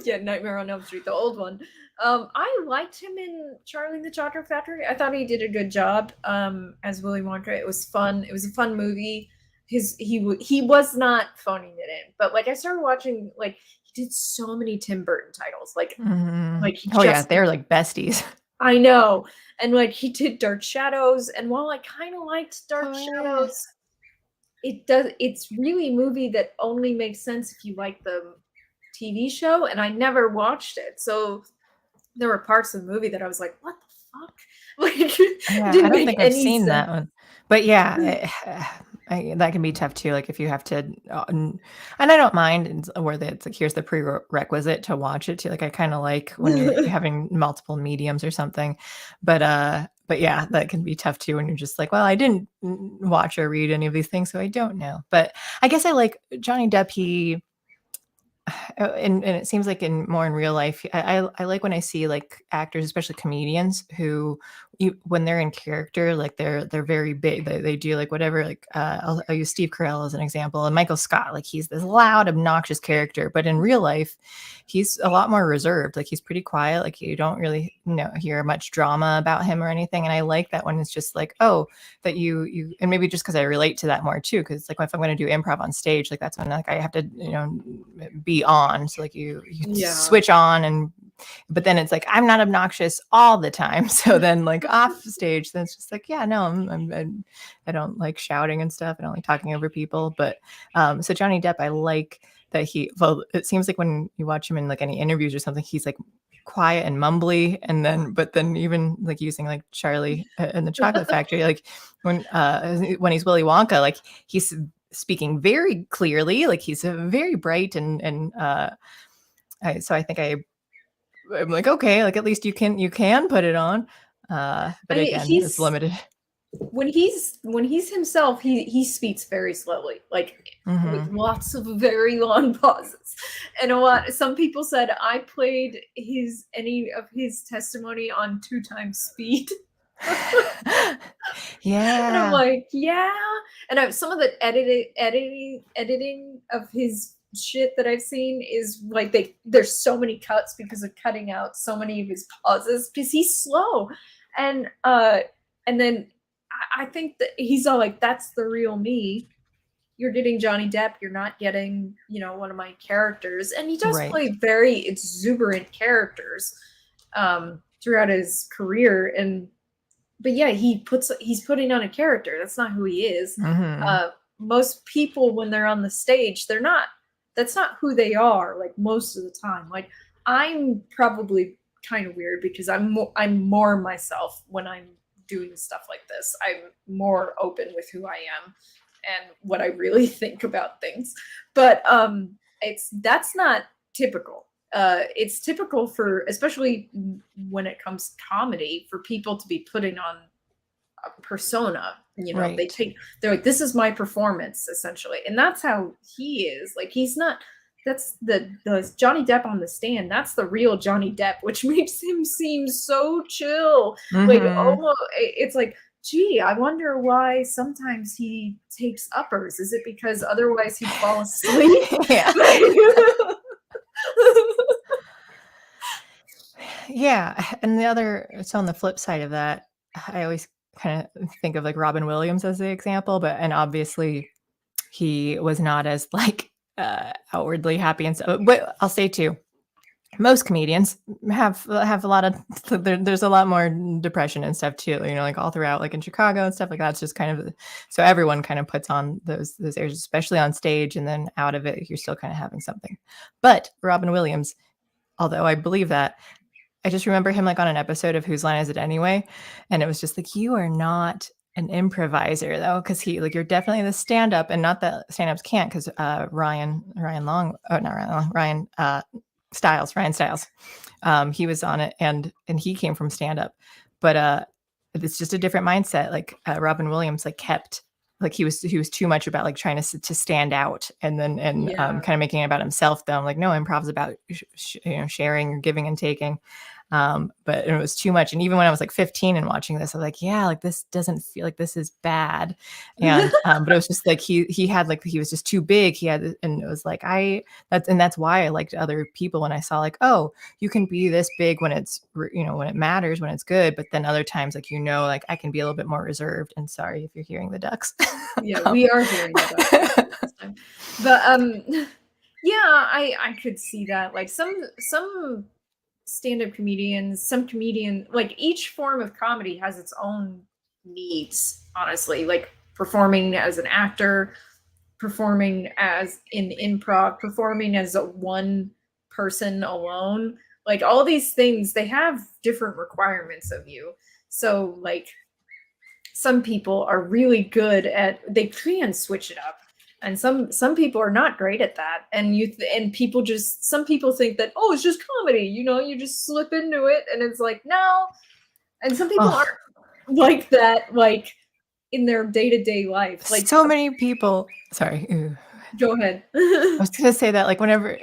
Yeah, Nightmare on Elm Street, the old one. I liked him in Charlie and the Chocolate Factory. I thought he did a good job as Willy Wonka. It was fun. It was a fun movie. He was not phoning it in, but like I started watching, like he did so many Tim Burton titles, like yeah, they're like besties. I know, and like he did Dark Shadows, and while I kind of liked Dark Shadows, it's really a movie that only makes sense if you like the TV show, and I never watched it, so there were parts of the movie that I was like, what the fuck? Like, I don't think I've seen that one, but yeah, that can be tough too. Like if you have to, and I don't mind where it's like, here's the prerequisite to watch it too. Like I kind of like when you're having multiple mediums or something, but yeah, that can be tough too when you're just like, well, I didn't watch or read any of these things, so I don't know. But I guess I like Johnny Depp. And it seems like in real life, I like when I see like actors, especially comedians, who when they're in character, like they're very big. They do like whatever. Like I'll use Steve Carell as an example, and Michael Scott. Like he's this loud, obnoxious character, but in real life, he's a lot more reserved. Like he's pretty quiet. Like you don't really hear much drama about him or anything. And I like that when it's just like, oh, that you and maybe just because I relate to that more too, because like if I'm going to do improv on stage, like that's when like I have to be on, so like you switch on, but then it's like I'm not obnoxious all the time, so then like off stage then it's just like, yeah, no, I don't like shouting and stuff. I don't like talking over people. But so Johnny Depp, I like that it seems like when you watch him in like any interviews or something, he's like quiet and mumbly, but then even like using like Charlie and the Chocolate Factory, like when he's Willy Wonka, like he's speaking very clearly, like he's very bright and so I think I'm like, okay, like at least you can put it on, but again, it's limited. When he's himself, he speaks very slowly, like with lots of very long pauses. And some people said I played any of his testimony on 2 times speed. Yeah, and I'm like, yeah. And some of the editing of his shit that I've seen is like there's so many cuts because of cutting out so many of his pauses because he's slow, and then I think that he's all like, that's the real me. You're getting Johnny Depp. You're not getting, one of my characters. And he does play very exuberant characters throughout his career. But yeah, he's putting on a character. That's not who he is. Most people, when they're on the stage, that's not who they are, like most of the time. Like I'm probably kind of weird because I'm more myself when I'm doing stuff like this. I'm more open with who I am and what I really think about things. But that's not typical. It's typical for, especially when it comes to comedy, for people to be putting on a persona. They're like, this is my performance, essentially. And that's how he is. Like he's not that's the Johnny Depp on the stand. That's the real Johnny Depp, which makes him seem so chill. Like almost, it's like, gee, I wonder why sometimes he takes uppers. Is it because otherwise he'd fall asleep? Yeah. Yeah. And so on the flip side of that, I always kind of think of like Robin Williams as the example, and obviously he was not as like outwardly happy and stuff. But I'll say too, most comedians have a lot of there's a lot more depression and stuff too, like all throughout, like in Chicago and stuff like that. It's just kind of, so everyone kind of puts on those airs, especially on stage, and then out of it you're still kind of having something. But Robin Williams, although I believe that, I just remember him like on an episode of Whose Line Is It Anyway? And it was just like, you are not an improviser though, because you're definitely the stand-up, and not that stand-ups can't, because Ryan Stiles, he was on it, and he came from stand-up, but it's just a different mindset. Like Robin Williams like kept, like he was too much about like trying to stand out, and then kind of making it about himself though. I'm like, no, improv's about sharing or giving and taking. But it was too much. And even when I was like 15 and watching this, I was like, yeah, like this doesn't feel like, this is bad. And but it was just like he had like, he was just too big. And it was like that's why I liked other people, when I saw like, oh, you can be this big when it's when it matters, when it's good, but then other times like like I can be a little bit more reserved. And sorry if you're hearing the ducks. Yeah, we are hearing the ducks. But yeah, I could see that. Like some stand-up comedians, like each form of comedy has its own needs, honestly, like performing as an actor, performing as in improv, performing as a one person alone, like all these things, they have different requirements of you. So like some people are really good at, they can switch it up, and some people are not great at that, and some people think that, oh, it's just comedy, you just slip into it, and it's like, no. And some people aren't like that, like in their day-to-day life. Like so many people, sorry, go ahead. I was gonna say that like whenever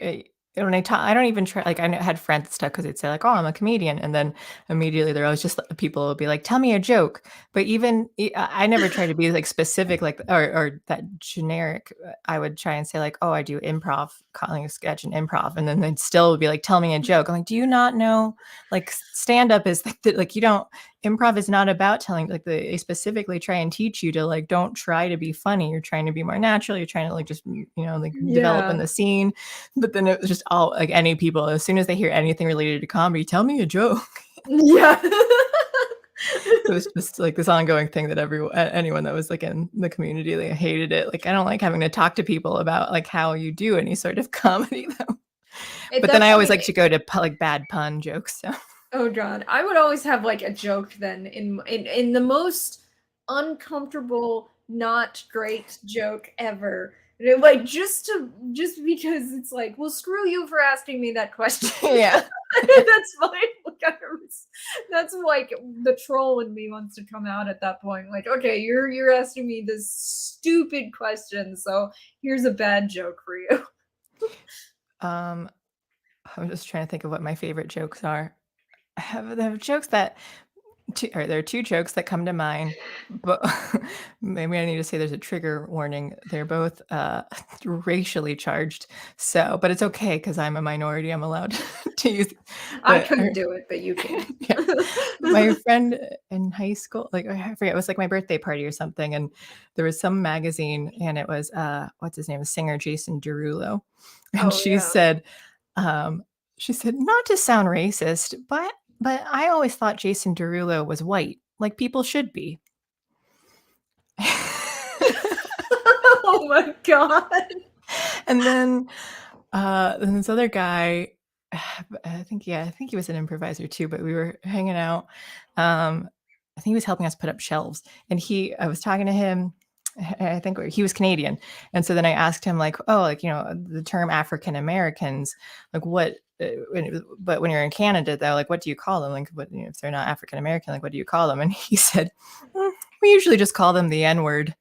when I talk, I don't even try. Like I had friends and stuff, because they'd say like, "Oh, I'm a comedian," and then immediately they're always just, people would be like, "Tell me a joke." But even I never try to be like specific, like or that generic. I would try and say like, "Oh, I do improv, calling a sketch and improv," and then they'd still be like, "Tell me a joke." I'm like, "Do you not know? Like stand up is like you don't." Improv is not about telling, like they specifically try and teach you to like, don't try to be funny. You're trying to be more natural. You're trying to like just, like develop in the scene. But then it was just all like, any people, as soon as they hear anything related to comedy, tell me a joke. Yeah. It was just like this ongoing thing that anyone that was like in the community, they hated it. Like, I don't like having to talk to people about like how you do any sort of comedy though. But then I always like to go to like bad pun jokes. So. Oh God, I would always have like a joke then in the most uncomfortable, not great joke ever. And like just because it's like, well, screw you for asking me that question. Yeah. That's fine. That's like the troll in me wants to come out at that point. Like, okay, you're asking me this stupid question, so here's a bad joke for you. I'm just trying to think of what my favorite jokes are. I have jokes that there are two jokes that come to mind, but maybe I need to say there's a trigger warning. They're both racially charged, but it's okay because I'm a minority. I'm allowed to use. I couldn't do it, but you can. Yeah. My friend in high school, like I forget, it was like my birthday party or something, and there was some magazine, and it was what's his name, a singer, Jason Derulo, and she said, not to sound racist, but I always thought Jason Derulo was white, like people should be. Oh my God. And then this other guy, I think he was an improviser too, but we were hanging out. I think he was helping us put up shelves, and I was talking to him. I think he was Canadian. And so then I asked him like, oh, like, the term African Americans, like what, but when you're in Canada though, like, what do you call them? Like, what, if they're not African American, like, what do you call them? And he said, we usually just call them the N-word.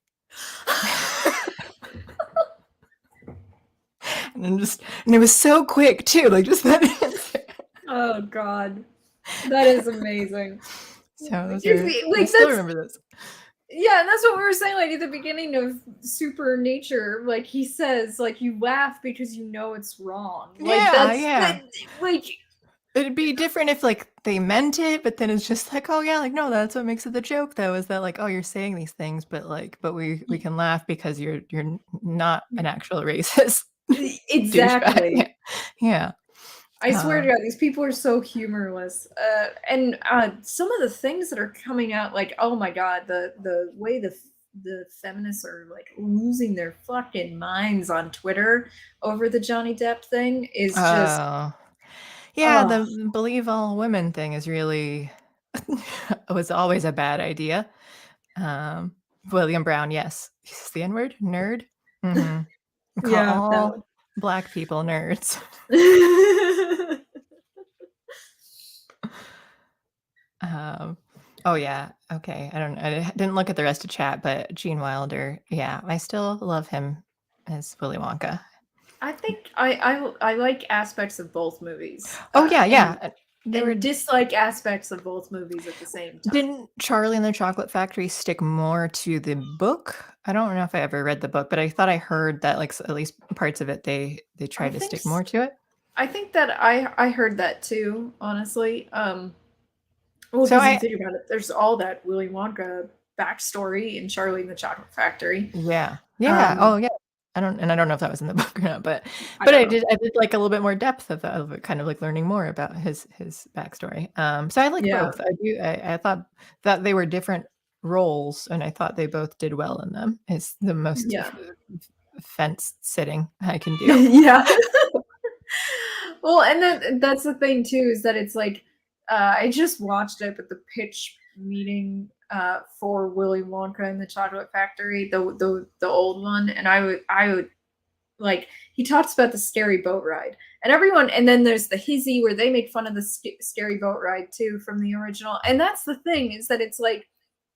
and it was so quick too, like just that answer. Oh God, that is amazing. So those You are, see, I like still that's remember those. yeah, and that's what we were saying like at the beginning of Supernature. Like he says, like you laugh because you know it's wrong. Like Yeah, that's yeah. like It'd be different if like they meant it, but then it's just like, oh yeah, like no, that's what makes it the joke though, is that like, oh, you're saying these things, but like, but we can laugh because you're not an actual racist douchebag. exactly. Yeah. I swear to God, these people are so humorless. And some of the things that are coming out, like, oh my God, the way the feminists are like losing their fucking minds on Twitter over the Johnny Depp thing is just yeah, oh, the believe all women thing is really was always a bad idea. William Brown, yes. He's the N-word? Nerd? Mm-hmm. Call yeah, that all Black people nerds. one. Oh yeah, okay. I didn't look at the rest of chat, but Gene Wilder, yeah, I still love him as Willy Wonka. I think I like aspects of both movies. Oh yeah. They were dislike aspects of both movies at the same time. Didn't Charlie and the Chocolate Factory stick more to the book? I don't know if I ever read the book, but I thought I heard that like at least parts of it they tried to stick more to it. I think that I heard that too, honestly. Well, So because you think about it, there's all that Willy Wonka backstory in Charlie and the Chocolate Factory. Yeah. Oh yeah. I don't know if that was in the book or not, but I did like a little bit more depth of it, kind of like learning more about his backstory. So I like both. I thought that they were different roles, and I thought they both did well in them. It's the most fence sitting I can do. Yeah. Well, and that's the thing too, is that it's like I just watched it, but the pitch meeting for Willy Wonka and the Chocolate Factory, the old one, and I would like he talks about the scary boat ride, and everyone, and then there's the hizzy where they make fun of the scary boat ride too from the original, and that's the thing, is that it's like,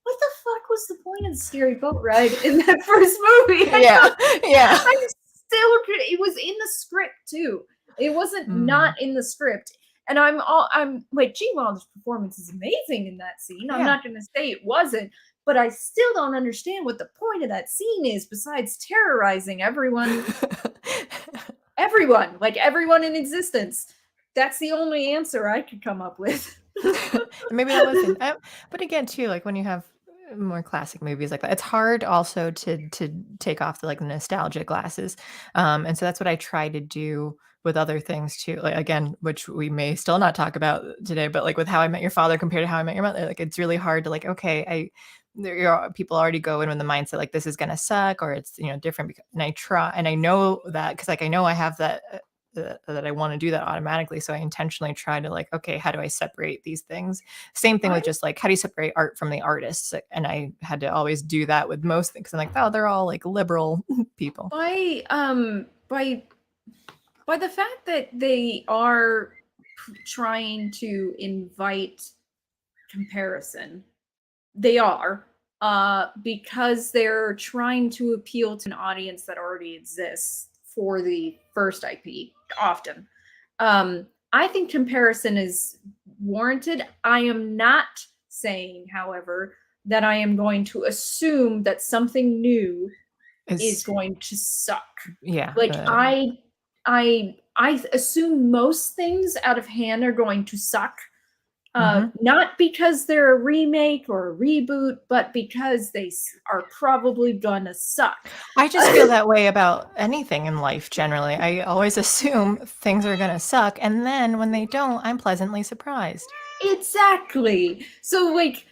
what the fuck was the point of the scary boat ride in that first movie? Yeah. I'm still, it was in the script too. It wasn't not in the script. And I'm like, Gene Wilder's performance is amazing in that scene. I'm not going to say it wasn't, but I still don't understand what the point of that scene is besides terrorizing everyone. Everyone, like everyone in existence. That's the only answer I could come up with. Maybe that wasn't. But again, too, like when you have more classic movies like that, it's hard also to take off the like nostalgia glasses. And so that's what I try to do with other things too, like again, which we may still not talk about today, but like with How I Met Your Father compared to How I Met Your Mother, like it's really hard to like, okay, people already go in with the mindset like this is gonna suck, or it's different, and I try, and I know that because like I know I have that that I want to do that automatically, so I intentionally try to like, okay, how do I separate these things? Same thing with just like, how do you separate art from the artists? And I had to always do that with most things. I'm like, oh, they're all like liberal people. By the fact that they are trying to invite comparison, they are, because they're trying to appeal to an audience that already exists for the first IP often. I think comparison is warranted. I am not saying, however, that I am going to assume that something new is going to suck. Yeah. Like I assume most things out of hand are going to suck. Not because they're a remake or a reboot, but because they are probably gonna suck. I just feel that way about anything in life generally. I always assume things are gonna suck, and then when they don't, I'm pleasantly surprised. Exactly. So like,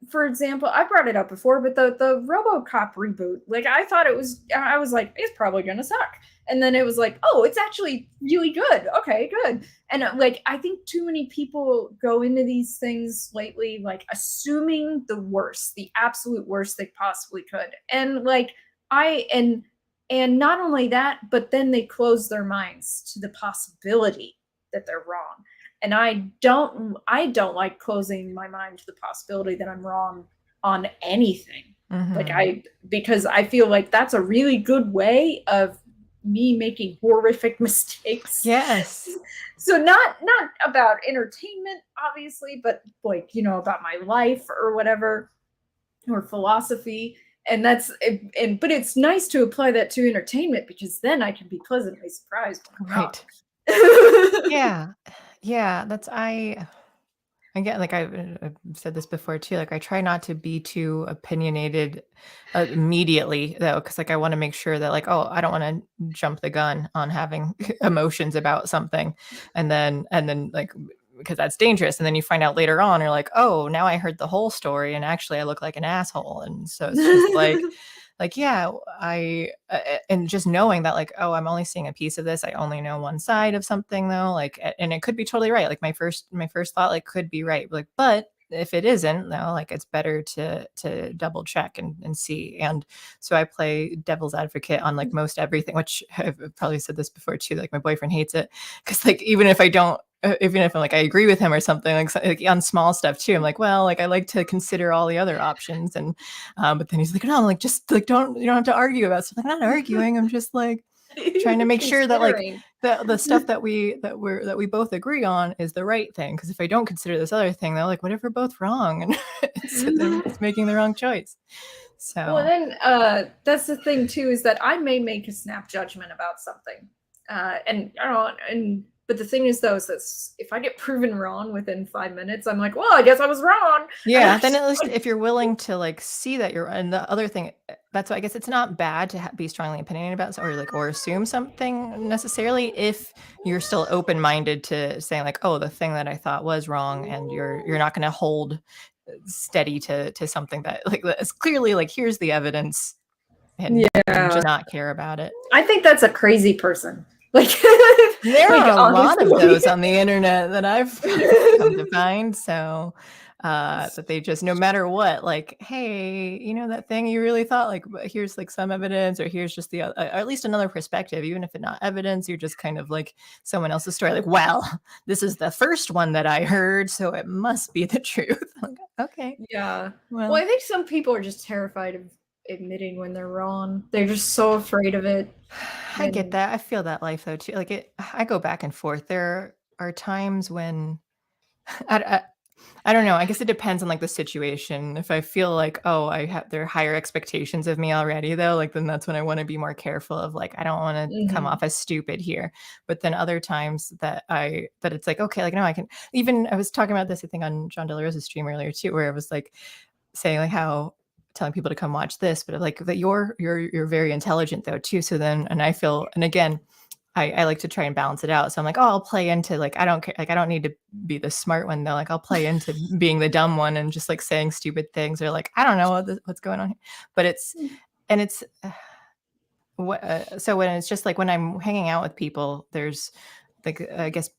for example, I brought it up before, but the RoboCop reboot, like I was like, it's probably gonna suck. And then it was like, oh, it's actually really good. Okay, good. And like, I think too many people go into these things lately, like assuming the worst, the absolute worst they possibly could. And like, and not only that, but then they close their minds to the possibility that they're wrong. And I don't like closing my mind to the possibility that I'm wrong on anything. Like because I feel like that's a really good way of me making horrific mistakes. Yes. So not about entertainment, obviously, but like, about my life or whatever, or philosophy. And but it's nice to apply that to entertainment, because then I can be pleasantly surprised when I'm Right. wrong. Yeah. That's again, like I've said this before too, like I try not to be too opinionated immediately though, because like I want to make sure that like, oh, I don't want to jump the gun on having emotions about something, and then like, because that's dangerous, and then you find out later on, you're like, oh, now I heard the whole story, and actually I look like an asshole, and so it's just like yeah, and just knowing that like, oh, I'm only seeing a piece of this, I only know one side of something though, like, and it could be totally right, like my first thought like could be right, like, but if it isn't though, like it's better to double check and see. And so I play devil's advocate on like most everything, which I've probably said this before too, like my boyfriend hates it, because like even if I'm like I agree with him or something, like on small stuff too, I'm like, well, like I like to consider all the other options, and but then he's like, no, like just like you don't have to argue about something. I'm not arguing, I'm just like trying to make sure that like the stuff that we both agree on is the right thing, because if I don't consider this other thing, they're like, what if we're both wrong, and it's making the wrong choice. So well, then that's the thing too, is that I may make a snap judgment about something, and I don't know, but the thing is though, is that if I get proven wrong within 5 minutes, I'm like, well, I guess I was wrong. Yeah, then at least if you're willing to like see that you're, and the other thing, that's why I guess it's not bad to be strongly opinionated about or assume something necessarily, if you're still open-minded to saying like, oh, the thing that I thought was wrong, and you're not going to hold steady to something that like is clearly like, here's the evidence, and just not care about it. I think that's a crazy person. Like there like, are a lot of honestly. those on the internet that I've come to find. So that they just, no matter what, like, hey, that thing you really thought, like, here's like some evidence, or here's just or at least another perspective, even if it's not evidence, you're just kind of like someone else's story, like, well, this is the first one that I heard, so it must be the truth. Like, okay. Yeah. Well, I think some people are just terrified of admitting when they're wrong. They're just so afraid of it. I get that. I feel that life though too. Like I go back and forth. There are times when I don't know. I guess it depends on like the situation. If I feel like, oh, there are higher expectations of me already though, like then that's when I want to be more careful of like, I don't want to come off as stupid here. But then other times that it's like, okay, like, no, I can. Even I was talking about this, I think on John De La Rosa's stream earlier too, where I was like saying like how telling people to come watch this, but like that you're very intelligent though too. So then, and I feel, and again, I like to try and balance it out. So I'm like, oh, I'll play into like, I don't care. Like, I don't need to be the smart one though. Like I'll play into being the dumb one and just like saying stupid things, or like, I don't know what's going on here. But it's so when it's just like when I'm hanging out with people, there's like, I guess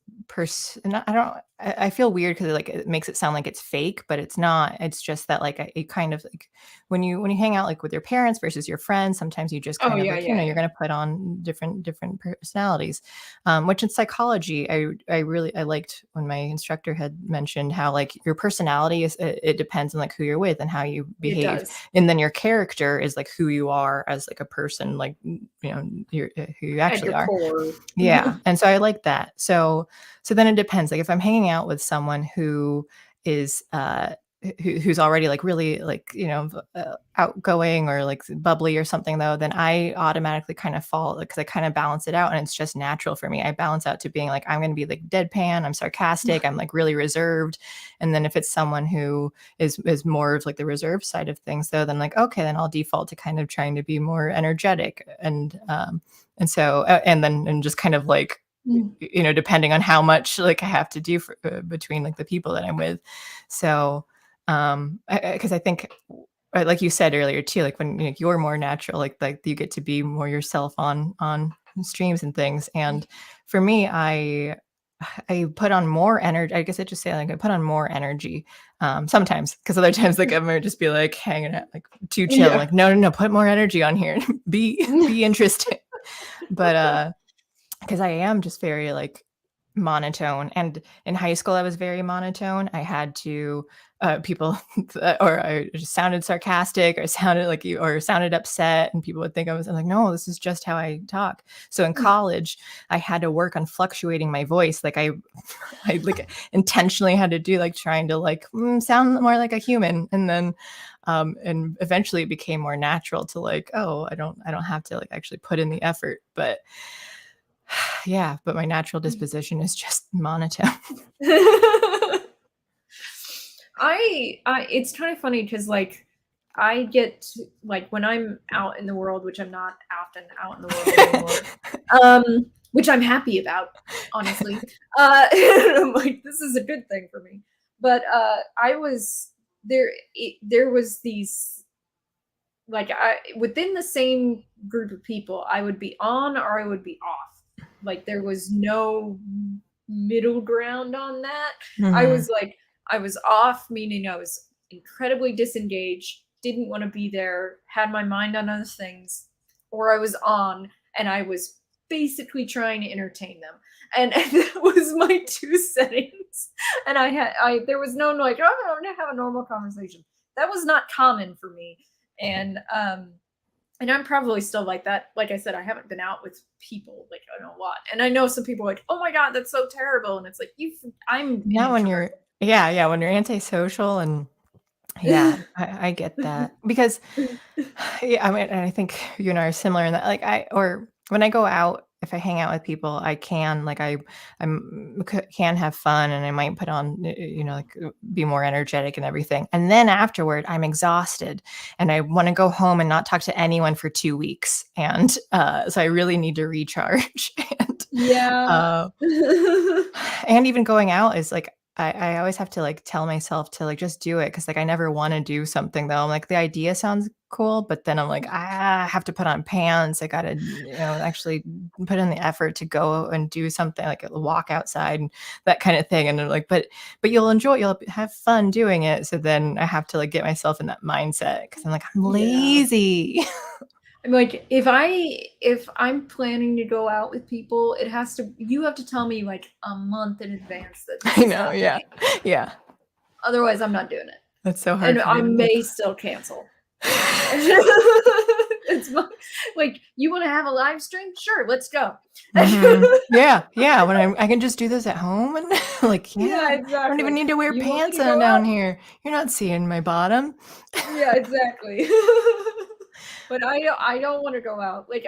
I feel weird because like it makes it sound like it's fake, but it's not. It's just that like it kind of like when you hang out like with your parents versus your friends, sometimes you just kind of like, you're going to put on different personalities. Which in psychology, I liked when my instructor had mentioned how like your personality is, it depends on like who you're with and how you behave, and then your character is like who you are as like a person, like who you actually are. Yeah, and so I like that. So then it depends. Like if I'm hanging out with someone who is who's already like really like outgoing or like bubbly or something though, then I automatically kind of fall, because I kind of balance it out, and it's just natural for me. I balance out to being like, I'm going to be like deadpan, I'm sarcastic, I'm like really reserved. And then if it's someone who is more of like the reserved side of things though, then like, okay, then I'll default to kind of trying to be more energetic, and so and just kind of like depending on how much like I have to do for, between like the people that I'm with. So because I think like you said earlier too, like when you're more natural, like you get to be more yourself on streams and things. And for me, I put on more energy. I guess I just say like I put on more energy sometimes, because other times like I'm gonna just be like hanging out like too chill. Like no, put more energy on here. be interesting. But because I am just very like monotone. And in high school, I was very monotone. I had to, people, or I just sounded sarcastic or sounded like you, or sounded upset. And people would think I'm like, no, this is just how I talk. So in college, I had to work on fluctuating my voice. Like I like intentionally had to do like trying to like sound more like a human. And then, and eventually it became more natural to like, oh, I don't have to like actually put in the effort. But yeah, but my natural disposition is just monotone. It's kind of funny because like I get like when I'm out in the world, which I'm not often out in the world anymore, which I'm happy about, honestly. I'm like, this is a good thing for me. But I was there. There was these like within the same group of people, I would be on or I would be off. Like there was no middle ground on that. I was like, I was off, meaning I was incredibly disengaged, didn't want to be there, had my mind on other things, or I was on and I was basically trying to entertain them. And that was my two settings. And there was no like, oh, I'm gonna have a normal conversation. That was not common for me. And I'm probably still like that. Like I said, I haven't been out with people like I don't know what. And I know some people are like, oh my God, that's so terrible. And it's like I'm now when you're when you're antisocial and I get that because I mean I think you and I are similar in that like or when I go out, if I hang out with people, I can like can have fun and I might put on like be more energetic and everything. And then afterward, I'm exhausted and I want to go home and not talk to anyone for 2 weeks. And so I really need to recharge. And even going out is like I always have to like tell myself to like just do it because like I never want to do something though. I'm like the idea sounds cool, but then I'm like I have to put on pants. I gotta actually put in the effort to go and do something like a walk outside and that kind of thing. And I'm like, but you'll enjoy it. You'll have fun doing it. So then I have to like get myself in that mindset because I'm like I'm lazy. I'm like, if I'm planning to go out with people, you have to tell me like a month in advance that this is happening. Yeah. Otherwise, I'm not doing it. That's so hard. And I may still cancel. It's like, you want to have a live stream? Sure, let's go. Yeah. When I can just do this at home and like, exactly. I don't even need to wear pants on down here. You're not seeing my bottom. Yeah, exactly. But I don't want to go out. Like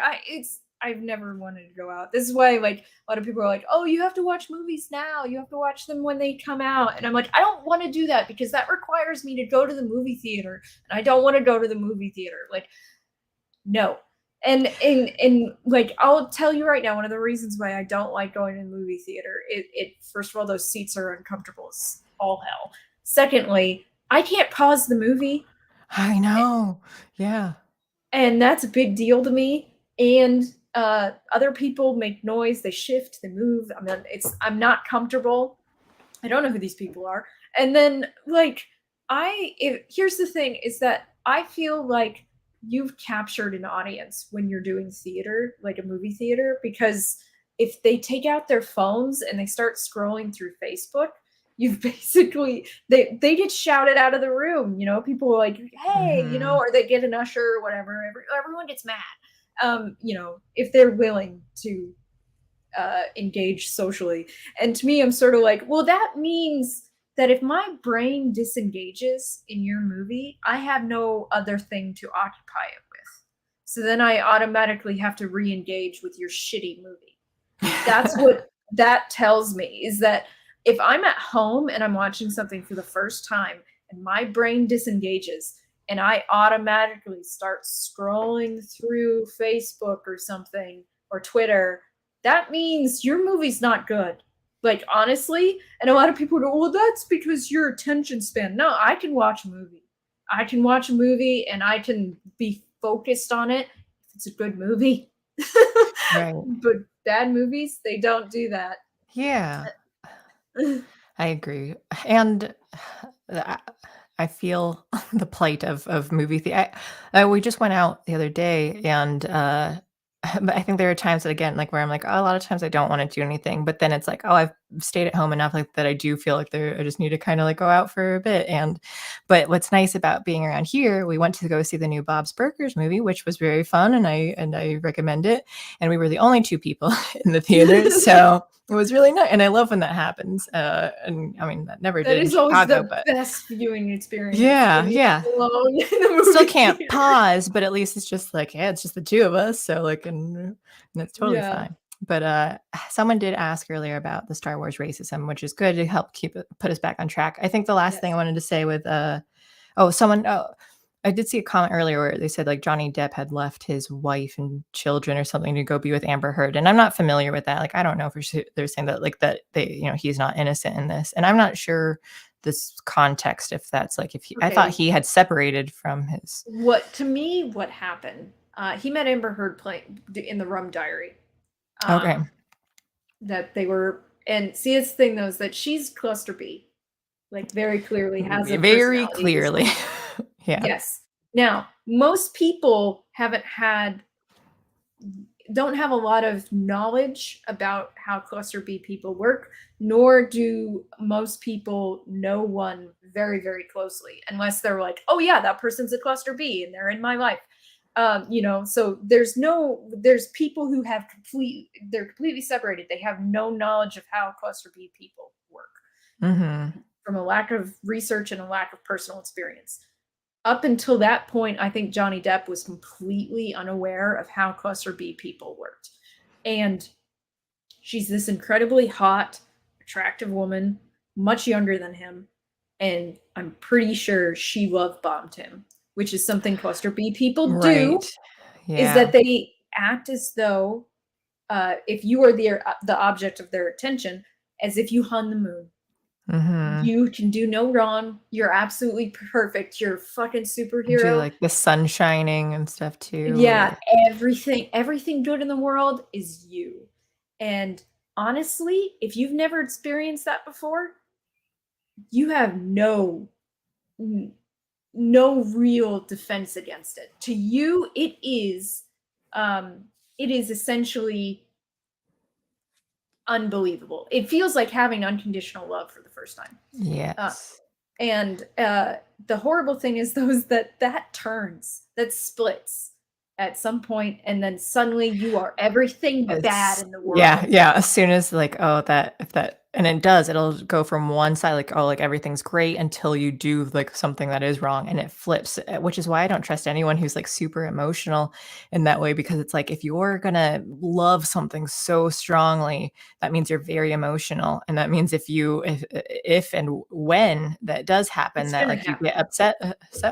I've never wanted to go out. This is why like a lot of people are like, oh, you have to watch movies now. You have to watch them when they come out. And I'm like, I don't want to do that because that requires me to go to the movie theater. And I don't want to go to the movie theater. Like, no. And like I'll tell you right now, one of the reasons why I don't like going to the movie theater, it first of all, those seats are uncomfortable as all hell. Secondly, I can't pause the movie. I know. Yeah. And that's a big deal to me. And other people make noise, they shift, they move. I mean, I'm not comfortable. I don't know who these people are. And then like here's the thing is that I feel like you've captured an audience when you're doing theater, like a movie theater, because if they take out their phones and they start scrolling through Facebook, you've basically they get shouted out of the room. People are like, hey, or they get an usher or whatever. Everyone gets mad. If they're willing to engage socially. And to me, I'm sort of like, well, that means that if my brain disengages in your movie, I have no other thing to occupy it with. So then I automatically have to re-engage with your shitty movie. That's what that tells me, is that if I'm at home and I'm watching something for the first time and my brain disengages and I automatically start scrolling through Facebook or something or Twitter, that means your movie's not good. Like, honestly, and a lot of people go, well, that's because your attention span. No, I can watch a movie. I can watch a movie and I can be focused on it if it's a good movie. Right. But bad movies, they don't do that. Yeah. I agree. And I feel the plight of movie theater. We just went out the other day and but I think there are times that, again, like, where I'm like, "Oh, a lot of times I don't wanna do anything," but then it's like, "Oh, I've stayed at home enough, like, that I do feel like I just need to kinda, like, go out for a bit," but what's nice about being around here, we went to go see the new Bob's Burgers movie, which was very fun, and I recommend it, and we were the only 2 people in the theater, so it was really nice, and I love when that happens, and, I mean, that never That did in is always Chicago, the but best viewing experience yeah, when you're yeah. alone in the movie Still can't theater. pause, but at least it's just like, yeah, it's just the 2 of us, so, like, and it's totally Yeah. fine. But, someone did ask earlier about the Star Wars racism, which is good to help put us back on track. I think the last thing I Yes. wanted to say with, I did see a comment earlier where they said, like, Johnny Depp had left his wife and children or something to go be with Amber Heard, and I'm not familiar with that, like, I don't know if they're saying that, like, that he's not innocent in this, and I'm not sure this context, if that's, like, if I thought Okay. he had separated from his. What happened? He met Amber Heard in the Rum Diary. Okay. That they were, and see, his thing though is that she's cluster B, like very clearly has a Very personality clearly. disorder. Yeah. Yes. Now, most people don't have a lot of knowledge about how cluster B people work, nor do most people know one very, very closely, unless they're like, oh yeah, that person's a cluster B and they're in my life. So there's people who they're completely separated. They have no knowledge of how cluster B people work from a lack of research and a lack of personal experience. Up until that point, I think Johnny Depp was completely unaware of how cluster B people worked. And she's this incredibly hot, attractive woman, much younger than him. And I'm pretty sure she love bombed him, which is something cluster B people do, Right. is Yeah. that they act as though, if you are the object of their attention, as if you hung the moon. You can do no wrong. You're absolutely perfect. You're a fucking Do, superhero. like, the sun shining and stuff too, Yeah, or everything good in the world is you. And honestly, if you've never experienced that before, you have no real defense against it. To you, it is essentially unbelievable. It feels like having unconditional love for the first time. yes. And the horrible thing is that splits at some point, and then suddenly you are everything bad in the world. Yeah, as soon as, like, oh, and it does, it'll go from one side, like, oh, like, everything's great until you do, like, something that is wrong, and it flips, which is why I don't trust anyone who's, like, super emotional in that way, because it's like, if you're gonna love something so strongly, that means you're very emotional, and that means if and when that does happen, It's that, gonna like, you happen. get upset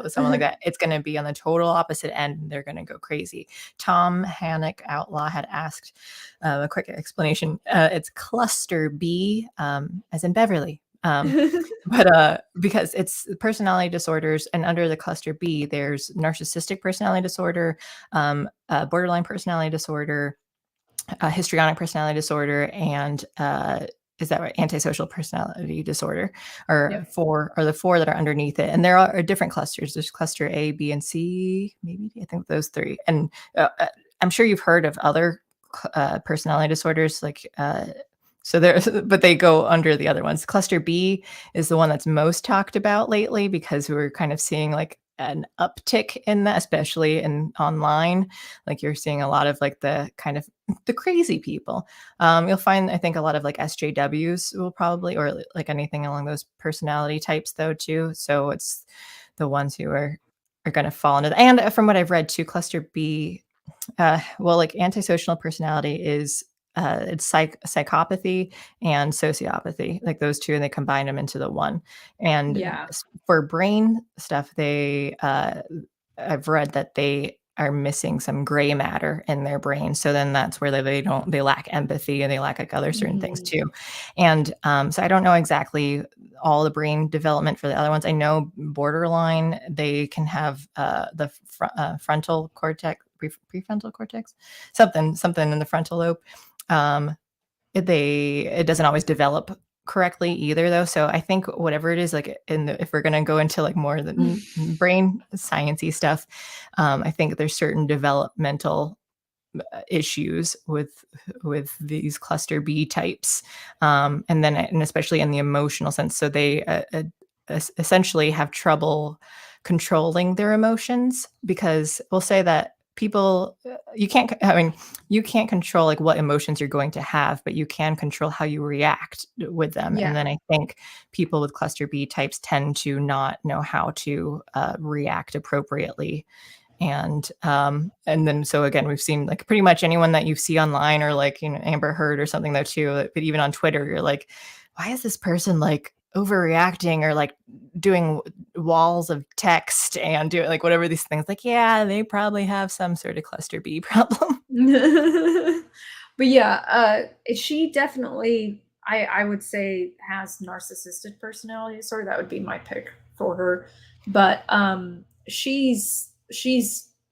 with someone like that, it's gonna be on the total opposite end, and they're gonna go crazy. Tom Hannock Outlaw had asked a quick explanation. It's cluster B, as in Beverly. But because it's personality disorders, and under the cluster B, there's narcissistic personality disorder, borderline personality disorder, histrionic personality disorder, and is that right? Antisocial personality disorder, or Yep. the four that are underneath it. And there are different clusters. There's cluster A, B, and C, maybe. I think those 3. And I'm sure you've heard of other personality disorders, like so there, but they go under the other ones. Cluster B is the one that's most talked about lately, because we're kind of seeing, like, an uptick in that, especially in online. Like, you're seeing a lot of, like, the kind of the crazy people. You'll find, I think, a lot of, like, SJWs will probably, or like anything along those personality types though too. So it's the ones who are going to fall into and from what I've read too, cluster B, well, like, antisocial personality is it's psychopathy and sociopathy, like those 2, and they combine them into the one. And Yeah. for brain stuff, I've read that they are missing some gray matter in their brain. So then that's where they lack empathy, and they lack, like, other certain things too. And so I don't know exactly all the brain development for the other ones. I know borderline, they can have the frontal cortex, prefrontal cortex, something in the frontal lobe. It doesn't always develop correctly either though. So I think whatever it is, like, if we're going to go into, like, more of the brain sciencey stuff, I think there's certain developmental issues with these cluster B types, and especially in the emotional sense. So they essentially have trouble controlling their emotions, because we'll say that people you can't I mean you can't control like what emotions you're going to have, but you can control how you react with them. Yeah. And then I think people with cluster B types tend to not know how to react appropriately. And then so again, we've seen like pretty much anyone that you see online, or like, Amber Heard or something though too, but even on Twitter, you're like, why is this person like overreacting, or like doing walls of text and doing like whatever these things, like, yeah, they probably have some sort of cluster B problem. But yeah, she definitely, I would say, has narcissistic personality disorder. That would be my pick for her. But she's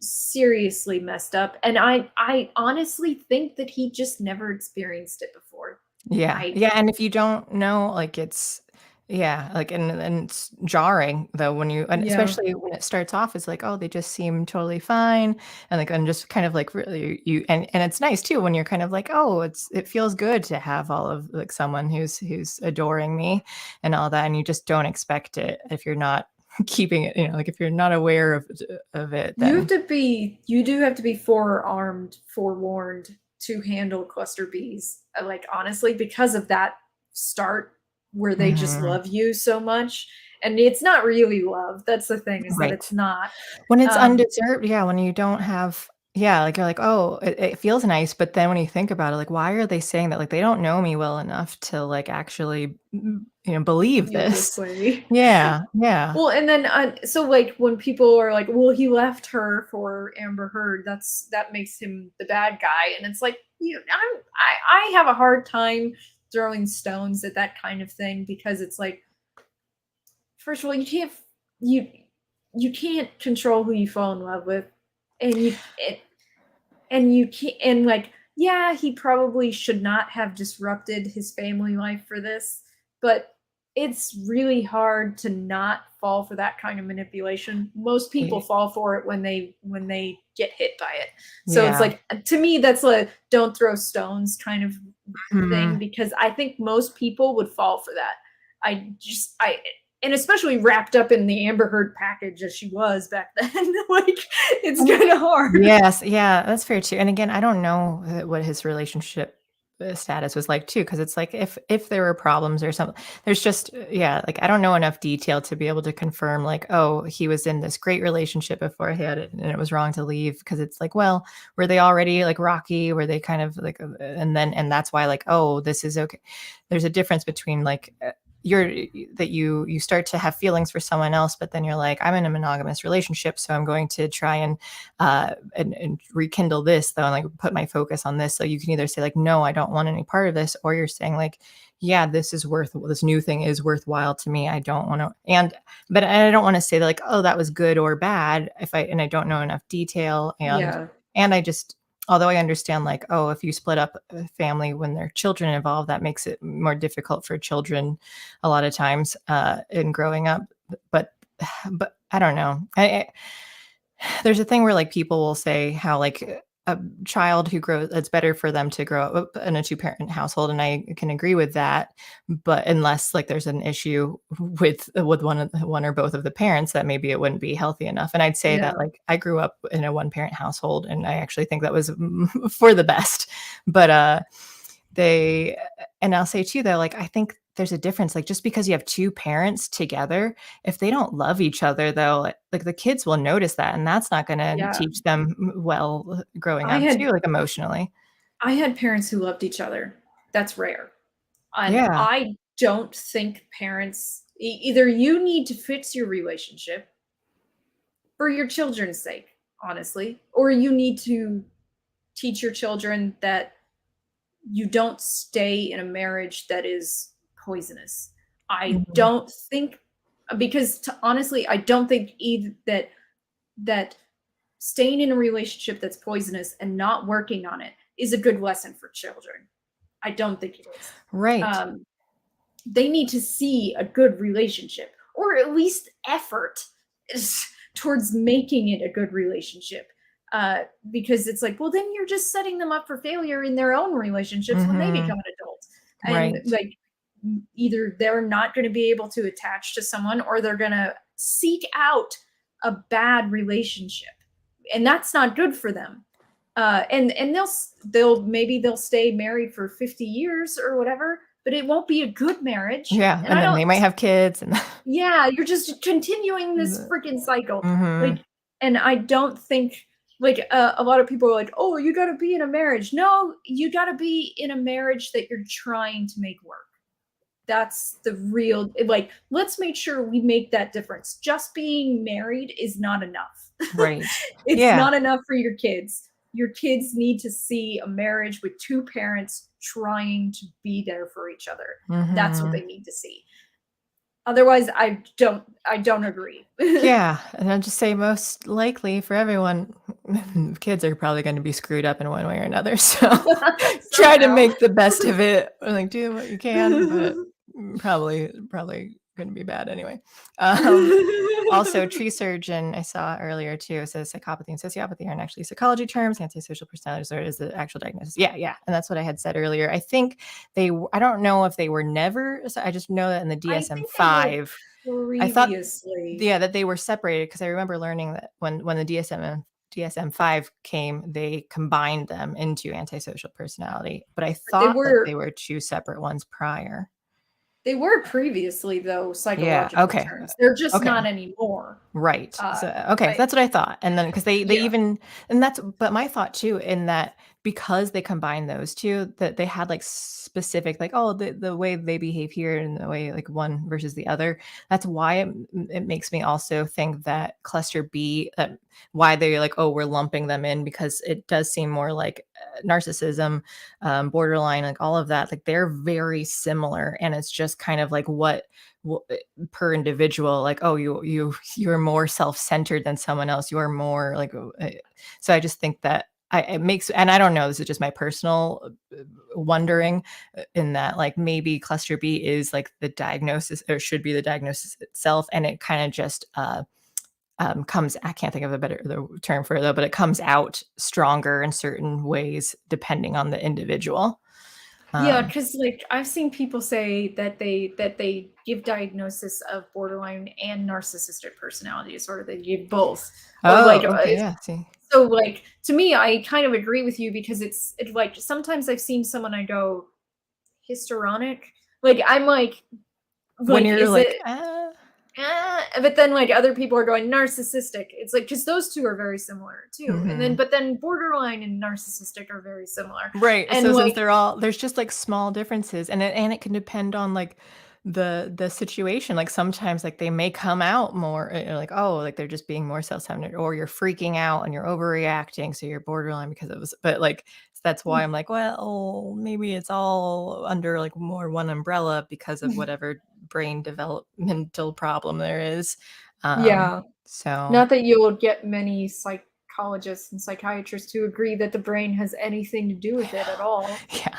seriously messed up, and I honestly think that he just never experienced it before. Yeah. I Yeah, and if you don't know, like, it's yeah, like, and it's jarring though when you, and Yeah. especially when it starts off as like, "Oh, they just seem totally fine," and, like, and just kind of, like, really and it's nice too when you're kind of like, "Oh, it feels good to have all of, like, someone who's adoring me," and all that, and you just don't expect it if you're not keeping it, like, if you're not aware of it, then you do have to be forewarned to handle cluster Bs. Like, honestly, because of that start where they just Mhm. love you so much. And it's not really love. That's the thing, is that Right. it's not. When it's Um, undeserved, yeah, when you don't have, yeah, like, you're like, "Oh, it feels nice," but then when you think about it, like, why are they saying that? Like, they don't know me well enough to, like, actually, believe feel this this. way. Yeah, yeah. Well, and then so like when people are like, "Well, he left her for Amber Heard. That makes him the bad guy." And it's like, I have a hard time throwing stones at that kind of thing, because it's like, first of all, you you can't control who you fall in love with, and you can't, and like, yeah, he probably should not have disrupted his family life for this, but it's really hard to not fall for that kind of manipulation. Most people Ye fall for it when they get hit by it. So it's yeah. like, to me, that's a don't throw stones kind of thing, Mhm. because I think most people would fall for that. I and especially wrapped up in the Amber Heard package as she was back then, like, it's And kind of hard. yes, yeah, that's fair too. And again, I don't know what his relationship status was like too, because it's like if there were problems or something, there's just yeah, like I don't know enough detail to be able to confirm like, oh, he was in this great relationship before he had it, and it was wrong to leave, because it's like, well, were they already like rocky? Were they kind of like, and that's why like, oh, this is okay. There's a difference between like you're that you start to have feelings for someone else, but then you're like, I'm in a monogamous relationship, so I'm going to try and rekindle this though, and like put my focus on this. So you can either say like, no, I don't want any part of this, or you're saying like, yeah, this new thing is worthwhile to me. I don't want to, but I don't want to say that like, oh, that was good or bad if I don't know enough detail. and Yeah. and I just, although I understand like, oh, if you split up a family when there are children involved, that makes it more difficult for children a lot of times in growing up. But but I don't know. There's a thing where like people will say how like a child who grows, it's better for them to grow up in a two-parent household, and I can agree with that. But unless like there's an issue with one or both of the parents, that maybe it wouldn't be healthy enough. And I'd say that Yeah. like I grew up in a one-parent household, and I actually think that was for the best. But they and I'll say too though, like I think there's a difference. Like just because you have two parents together, if they don't love each other though, like the kids will notice that, and that's not gonna Yeah. teach them well growing I up had too, like emotionally. I had parents who loved each other. That's rare. And Yeah. I don't think parents, either you need to fix your relationship for your children's sake, honestly, or you need to teach your children that you don't stay in a marriage that is poisonous. I Mhm. don't think, because honestly, I don't think either that staying in a relationship that's poisonous and not working on it is a good lesson for children. I don't think it is. Right. Um, they need to see a good relationship, or at least effort towards making it a good relationship. because it's like, well, then you're just setting them up for failure in their own relationships when they become an adult. And Right. like, either they're not going to be able to attach to someone, or they're going to seek out a bad relationship, and that's not good for them. And they'll stay married for 50 years or whatever, but it won't be a good marriage. Yeah, and then they might have kids, and yeah, you're just continuing this freaking cycle. Mhm. Like, and I don't think, like, a lot of people are like, oh, you got to be in a marriage. No, you got to be in a marriage that you're trying to make work. That's the real, like, let's make sure we make that difference. Just being married is not enough. Right. It's Yeah. not enough for your kids. Your kids need to see a marriage with two parents trying to be there for each other. That's what Mhm. they need to see. Otherwise, I don't agree. Yeah, and I'll just say most likely for everyone, kids are probably going to be screwed up in one way or another. So try to Somehow. make the best of it, or like do what you can, but probably going to be bad anyway. Also, tree surgeon I saw earlier too says psychopathy and sociopathy aren't actually psychology terms. Antisocial personality disorder is the actual diagnosis. Yeah, and that's what I had said earlier. I think I don't know if they were never. So I just know that in the DSM-5, I thought, previously, that they were separated, because I remember learning that when the DSM-5 came, they combined them into antisocial personality. But I thought that they were two separate ones prior. They were previously, though, psychological okay. terms. They're just not anymore. Right. So, okay, right. that's what I thought. And then because they Yeah. even, and that's, but my thought too, in that because they combined those two, that they had like specific, like, oh, the way they behave here and the way like one versus the other. That's why it makes me also think that cluster B, why they're like, oh, we're lumping them in, because it does seem more like narcissism, borderline, like all of that, like they're very similar. And it's just kind of like what per individual, like, oh, you're more self-centered than someone else, you're more like, so I just think that it makes, and I don't know, this is just my personal wondering, in that like maybe cluster B is like the diagnosis, or should be the diagnosis itself, and it kind of just comes, I can't think of the term for it though, but it comes out stronger in certain ways depending on the individual. Yeah, because like I've seen people say that they give diagnosis of borderline and narcissistic personality disorder. They give both. Okay, yeah. See, so like, to me, I kind of agree with you, because it's like sometimes I've seen someone, I go, histrionic. Like I'm like when you're like, but then like other people are going narcissistic. It's like, because those two are very similar too. And then borderline and narcissistic are very similar. Right. And so like, since there's just like small differences, and it can depend on like the situation. Like sometimes like they may come out more like, oh, like they're just being more self-centered, or you're freaking out and you're overreacting, so you're borderline because it was, but like that's why I'm like, well, maybe it's all under like more one umbrella because of whatever brain developmental problem there is. yeah. So Not that you'll get many psychologists and psychiatrists to agree that the brain has anything to do with it at all. Yeah,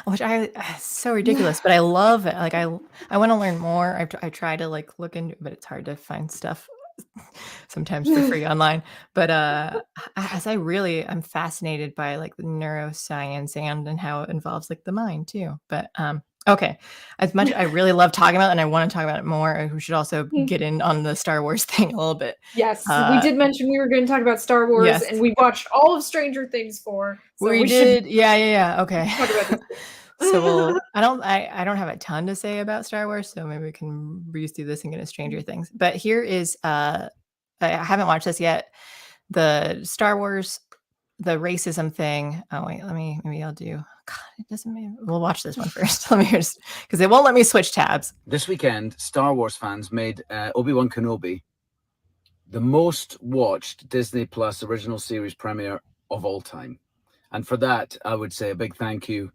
which it's so ridiculous, but I love it. Like I want to learn more. I try to like look into it, but it's hard to find stuff sometimes for free online. But as I'm fascinated by like the neuroscience and how it involves like the mind too. But okay, as much I really love talking about it and I want to talk about it more, we should also get in on the Star Wars thing a little bit. Yes, we did mention we were going to talk about Star Wars, yes. and we watched all of Stranger Things 4. So we did. Yeah. Okay. Talk about this. So I don't have a ton to say about Star Wars, so maybe we can breeze through this and get into Stranger Things. But here is I haven't watched this yet. The Star Wars, the racism thing. Oh wait, maybe I'll do. God, it doesn't. We'll watch this one first. Let me just, because it won't let me switch tabs. This weekend, Star Wars fans made Obi-Wan Kenobi the most watched Disney Plus original series premiere of all time. And for that, I would say a big thank you.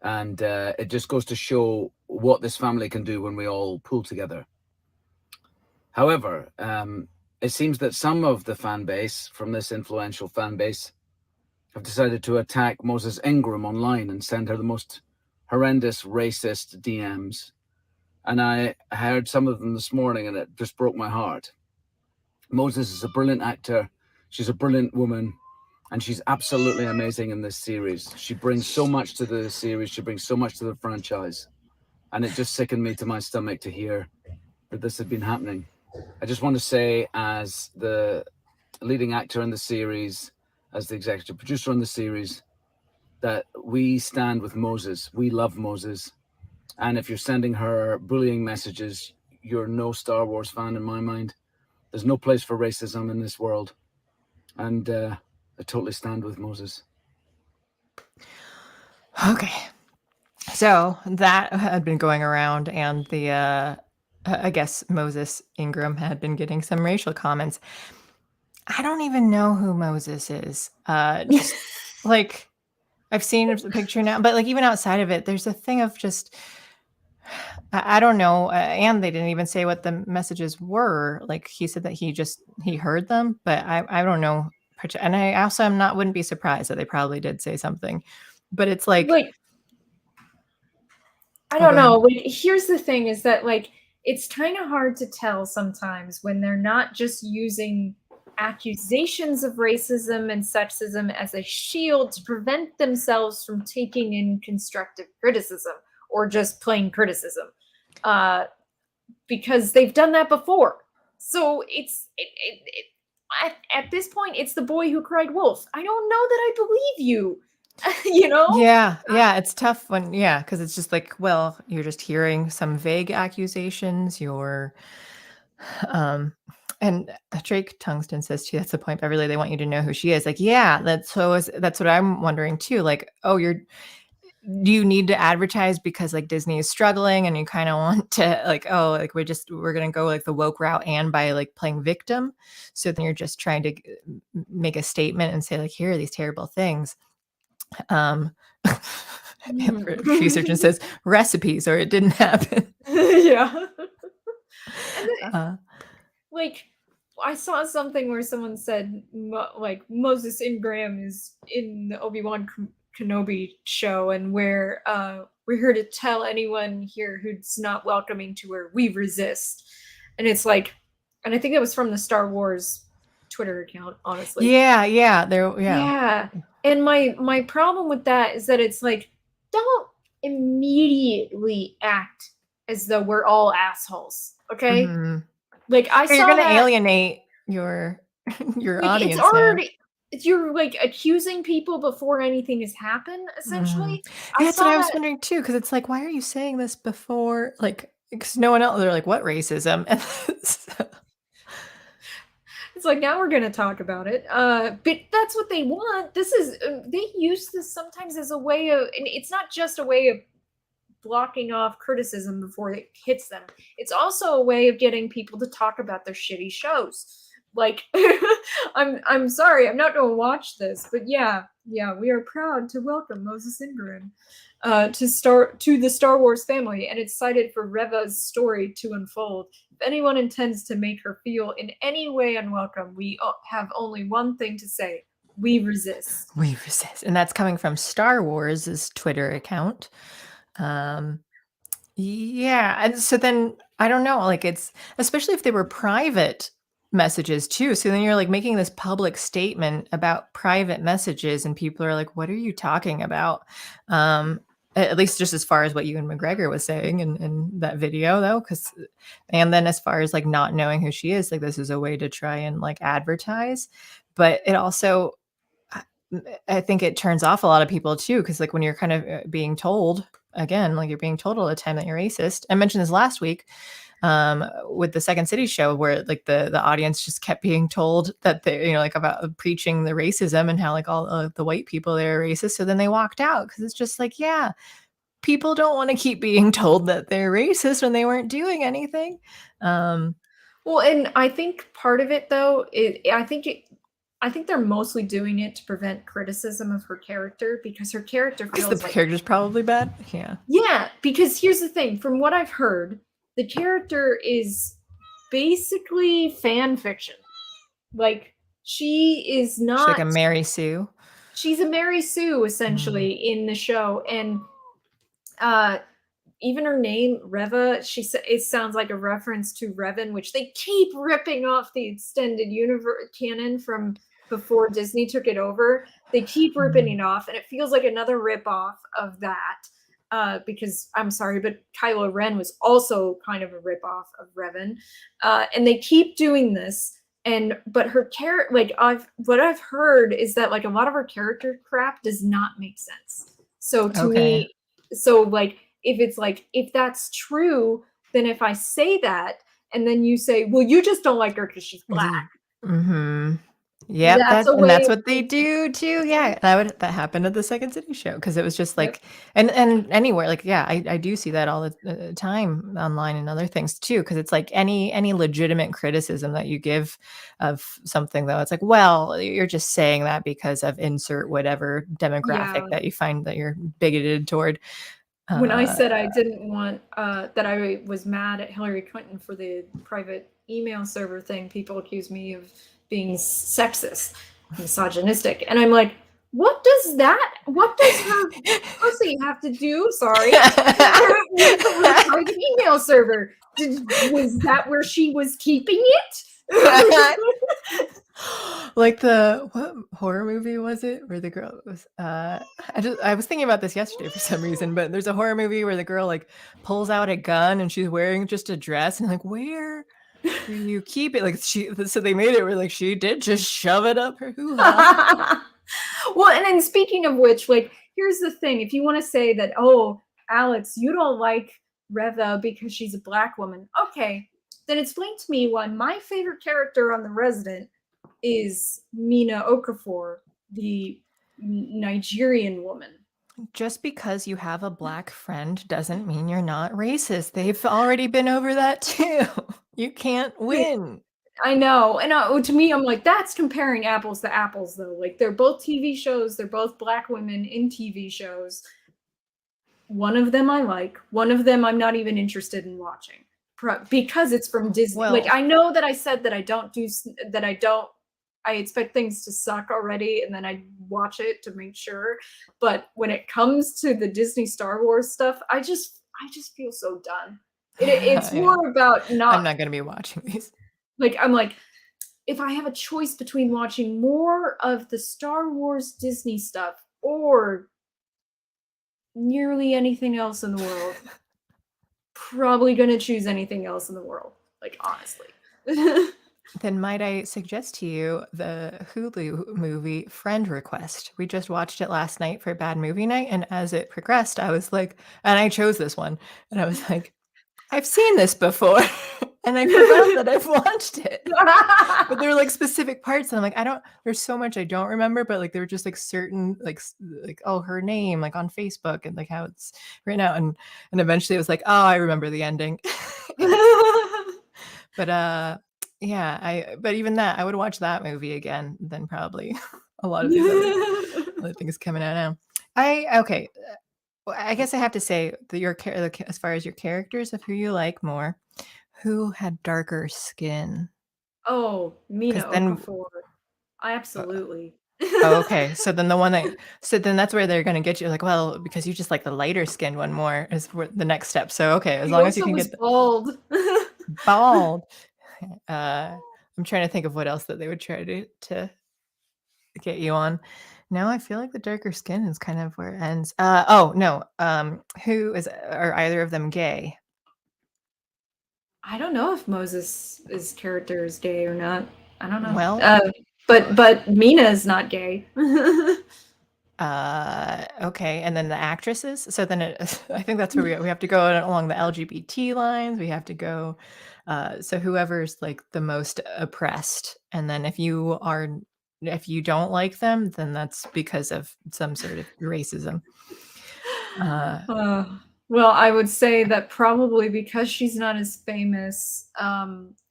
And it just goes to show what this family can do when we all pull together. However, it seems that some of the fan base from this influential fan base have decided to attack Moses Ingram online and send her the most horrendous racist DMs. And I heard some of them this morning and it just broke my heart. Moses is a brilliant actor. She's a brilliant woman, and she's absolutely amazing in this series. She brings so much to the series. She brings so much to the franchise. And it just sickened me to my stomach to hear that this had been happening. I just want to say, as the leading actor in the series, as the executive producer on the series, that we stand with Moses. We love Moses. And if you're sending her bullying messages, you're no Star Wars fan in my mind. There's no place for racism in this world. And I totally stand with Moses. Okay. So that had been going around, and the I guess Moses Ingram had been getting some racial comments. I don't even know who Moses is. Just like I've seen a picture now, but like even outside of it, there's a thing of just I don't know. And they didn't even say what the messages were. Like he said that he heard them, but I don't know. And I also wouldn't be surprised that they probably did say something, but it's like I don't know. Like, here's the thing is that like it's kind of hard to tell sometimes when they're not just using accusations of racism and sexism as a shield to prevent themselves from taking in constructive criticism or just plain criticism, because they've done that before. So at this point, it's the boy who cried wolf. I don't know that I believe you. You know? Yeah, it's tough when because it's just like, well, you're just hearing some vague accusations. You're and Drake Tungsten says too, that's the point, Beverly. They want you to know who she is. Like, yeah, that's what I'm wondering too. Like, oh, do you need to advertise because like Disney is struggling and you kind of want to like, oh, like we're gonna go like the woke route and by like playing victim. So then you're just trying to make a statement and say like, here are these terrible things. Research and says recipes or it didn't happen. Yeah. Like I saw something where someone said like Moses Ingram is in the Obi-Wan Kenobi show, and we're here to tell anyone here who's not welcoming to her, we resist. And it's like, and I think it was from the Star Wars Twitter account, honestly. Yeah. And my problem with that is that it's like, don't immediately act as though we're all assholes, okay? Mm-hmm. Like I saw you're gonna that, alienate your audience. It's already you're like accusing people before anything has happened, essentially. That's what I was wondering too, because it's like, why are you saying this before? Like, because no one else. They're like, what racism? And it's like, now we're going to talk about it. But that's what they want. This is they use this sometimes as a way of, and it's not just a way of blocking off criticism before it hits them. It's also a way of getting people to talk about their shitty shows. Like, I'm sorry, I'm not going to watch this, but yeah, we are proud to welcome Moses Ingram to the Star Wars family, and it's cited for Reva's story to unfold. If anyone intends to make her feel in any way unwelcome, we have only one thing to say: we resist. We resist, and that's coming from Star Wars' Twitter account. And so then I don't know, like it's especially if they were private messages too. So then you're like making this public statement about private messages, and people are like, "What are you talking about?" At least just as far as what Ewan McGregor was saying in that video, though, and then as far as like not knowing who she is, like this is a way to try and like advertise, but it also, I think it turns off a lot of people too, because like when you're kind of being told again, like you're being told all the time that you're racist. I mentioned this last week with the Second City show, where like the audience just kept being told that they, like about preaching the racism and how like all the white people there are racist. So then they walked out because it's just like, yeah, people don't want to keep being told that they're racist when they weren't doing anything. Well, and I think part of it though, I think they're mostly doing it to prevent criticism of her character, because her character feels like character's probably bad. Yeah. Yeah, because here's the thing, from what I've heard, the character is basically fan fiction. Like, she is not... She's like a Mary Sue. She's a Mary Sue, essentially, in the show. And even her name, Reva, it sounds like a reference to Revan, which they keep ripping off the extended universe canon from before Disney took it over. They keep ripping it off, and it feels like another rip-off of that. Because I'm sorry, but Kylo Ren was also kind of a rip-off of Revan. And they keep doing this. But her character, like what I've heard is that like a lot of her character crap does not make sense. So to me, so like if that's true, then if I say that and then you say, well, you just don't like her because she's black. Mm-hmm. Yeah, that's what they do too. Yeah, that happened at the Second City show because it was just like, and anywhere like, yeah, I do see that all the time online and other things too. Because it's like any legitimate criticism that you give of something, though, it's like, well, you're just saying that because of insert whatever demographic that you find that you're bigoted toward. When I said I didn't want that I was mad at Hillary Clinton for the private email server thing, people accused me of being sexist, misogynistic, and I'm like, what does her pussy have to do? Sorry, with the private email server? Was that where she was keeping it? Like what horror movie was it where the girl was I was thinking about this yesterday for some reason, but there's a horror movie where the girl like pulls out a gun and she's wearing just a dress and like, where do you keep it? Like so they made it where like she did just shove it up her hoo-ha. Well, and then speaking of which, like, here's the thing. If you want to say that, oh, Alex, you don't like Reva because she's a black woman, okay, then explain to me why my favorite character on The Resident is Mina Okafor, the Nigerian woman. Just because you have a black friend doesn't mean you're not racist. They've already been over that too. You can't win. I know. And to me, I'm like, that's comparing apples to apples, though. Like, they're both TV shows. They're both black women in TV shows. One of them I like. One of them I'm not even interested in watching because it's from Disney. Well, like, I know that I said that I expect things to suck already, and then I watch it to make sure. But when it comes to the Disney Star Wars stuff, I just feel so done. It's more about not. I'm not going to be watching these. Like, I'm like, if I have a choice between watching more of the Star Wars Disney stuff or nearly anything else in the world, probably going to choose anything else in the world. Like, honestly. Then might I suggest to you the Hulu movie Friend Request? We just watched it last night for Bad Movie Night, and as it progressed, I was like, and I chose this one, and I was like, I've seen this before, and I forgot that I've watched it. But there were like specific parts, and I'm like, there's so much I don't remember, but like there were just like certain like oh, her name like on Facebook and like how it's written out, and eventually it was like, oh, I remember the ending. But yeah, but even that, I would watch that movie again than probably a lot of these other things coming out now. Well, I guess I have to say that as far as your characters of who you like more, who had darker skin? Oh, Mina Okafor. Absolutely. Oh, okay. So then then that's where they're gonna get you. Like, well, because you just like the lighter skinned one more is the next step. So okay, as long as you can get bald. Bald. I'm trying to think of what else that they would try to get you on. Now I feel like the darker skin is kind of where it ends. Oh no. Are either of them gay? I don't know if Moses' character is gay or not. I don't know. Well, but Mina is not gay. Okay, and then the actresses. So then I think that's where we have to go along the LGBT lines. We have to go. So whoever's like the most oppressed, and then if you don't like them, then that's because of some sort of racism. Well, I would say that probably because she's not as famous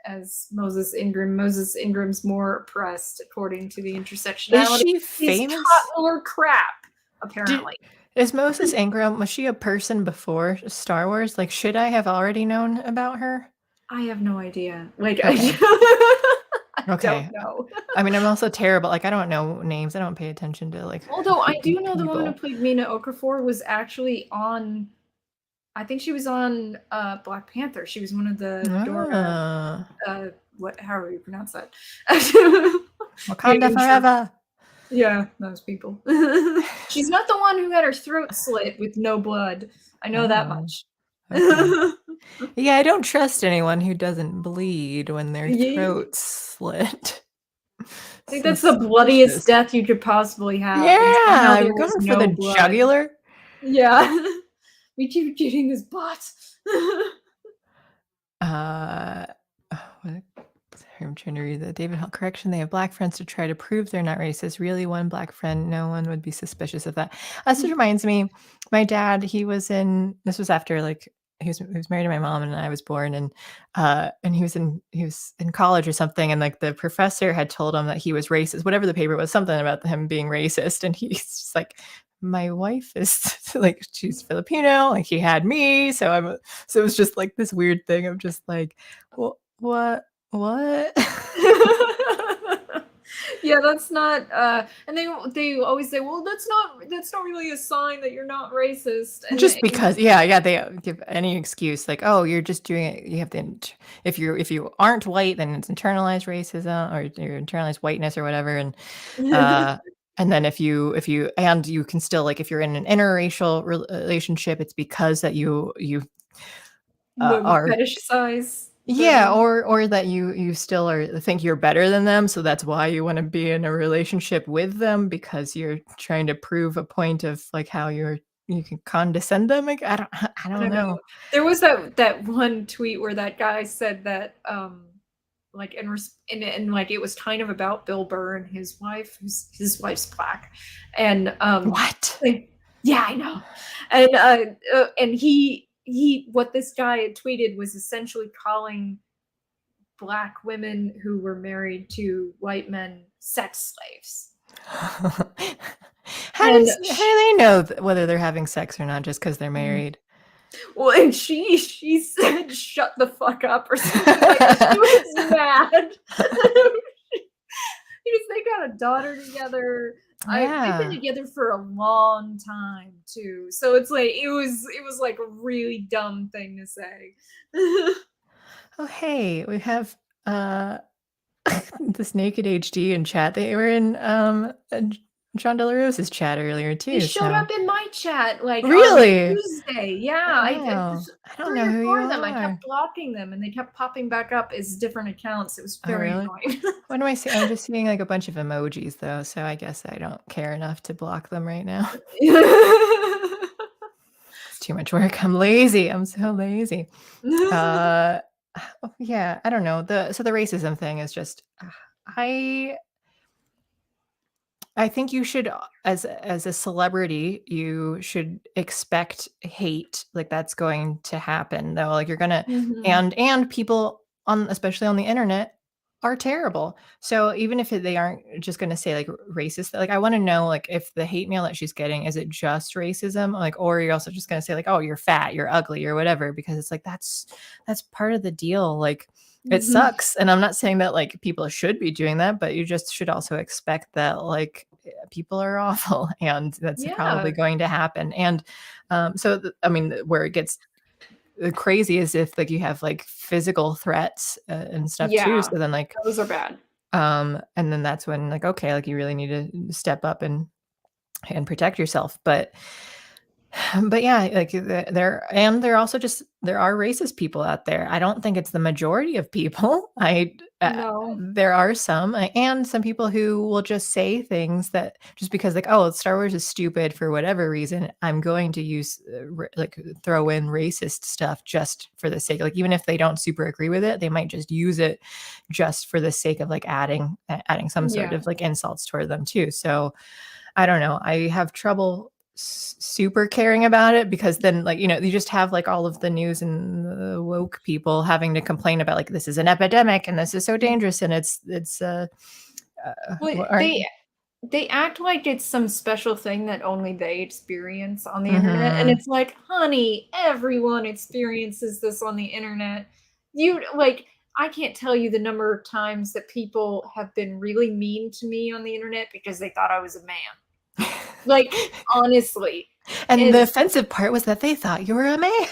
as Moses Ingram. Moses Ingram's more oppressed according to the intersectionality. Is she famous? He's taught more crap, apparently. Is Moses Ingram, was she a person before Star Wars? Like, should I have already known about her? I have no idea. Like, okay. I don't know. I mean, I'm also terrible. Like, I don't know names. I don't pay attention to like. Although I do know the woman who played Mina Okafor was actually on. I think she was on Black Panther. She was one of the however you pronounce that. Wakanda Getting forever. Yeah, those people. She's not the one who had her throat slit with no blood. I know that Oh, much. okay. Yeah, I don't trust anyone who doesn't bleed when their Yeah. throat's slit. I think that's the bloodiest death you could possibly have. And Yeah, somehow I'm there was going for no the blood. jugular. Yeah. We keep getting his butt. I'm trying to read the David Hall correction. They have black friends to try to prove they're not racist. Really, one black friend, no one would be suspicious of that. This reminds me, my dad, this was after like he was married to my mom and I was born, and he was in college or something, and like the professor had told him that he was racist, whatever the paper was, something about him being racist, and he's just like, my wife is like, she's Filipino, like he had me, so it was just like this weird thing of just like, well, what? Yeah, that's not and they always say, well, that's not really a sign that you're not racist. And Just because, yeah, they give any excuse like, oh, you're just doing it. You have to, if you aren't white, then it's internalized racism or your internalized whiteness or whatever. And then if you can still, like, if you're in an interracial relationship, it's because that you are fetishize. Yeah, or that you still think you're better than them, so that's why you wanna be in a relationship with them because you're trying to prove a point of, like, how you can condescend them, like, I don't know. There was that one tweet where that guy said that, like, and like, it was kind of about Bill Burr and his wife, his wife's black, and, What? yeah, I know, and he what this guy had tweeted was essentially calling black women who were married to white men sex slaves. How do they know whether they're having sex or not just because they're married? Well, and she said, "Shut the fuck up," or something like that. She was mad. Because they got a daughter together. They've been together for a long time too. So it's like it was like a really dumb thing to say. Oh, hey, we have this Naked HD in chat. They were in John De La Rosa's chat earlier too. They showed up in my chat like really on Tuesday. Yeah, I don't know who you are. I kept blocking them, and they kept popping back up as different accounts. It was very annoying. What am I seeing? I'm just seeing like a bunch of emojis though, so I guess I don't care enough to block them right now. It's too much work. I'm lazy. I'm so lazy. Yeah, I don't know. The racism thing is just I think you should, as a celebrity, you should expect hate. Like that's going to happen though. Like you're gonna, and people especially on the internet, are terrible. So even if they aren't just going to say like racist, like I want to know like if the hate mail that she's getting, is it just racism? Like, or you're also just going to say like, oh, you're fat, you're ugly or whatever, because it's like, that's part of the deal. Like it sucks. And I'm not saying that like people should be doing that, but you just should also expect that like people are awful and that's probably going to happen. And I mean, where it gets crazy is if like you have like physical threats and stuff too. So then like those are bad. And then that's when like, okay, like you really need to step up and protect yourself. But yeah, like there are racist people out there. I don't think it's the majority of people. No. There are some, and some people who will just say things that just because like, oh, Star Wars is stupid for whatever reason, I'm going to use like throw in racist stuff just for the sake, like even if they don't super agree with it, they might just use it just for the sake of like adding some sort of like insults toward them too. So I don't know. I have trouble super caring about it because then like, you know, you just have like all of the news and the woke people having to complain about like, this is an epidemic and this is so dangerous. And they act like it's some special thing that only they experience on the internet. And it's like, honey, everyone experiences this on the internet. You like, I can't tell you the number of times that people have been really mean to me on the internet because they thought I was a man. Like, honestly. And the offensive part was that they thought you were a man.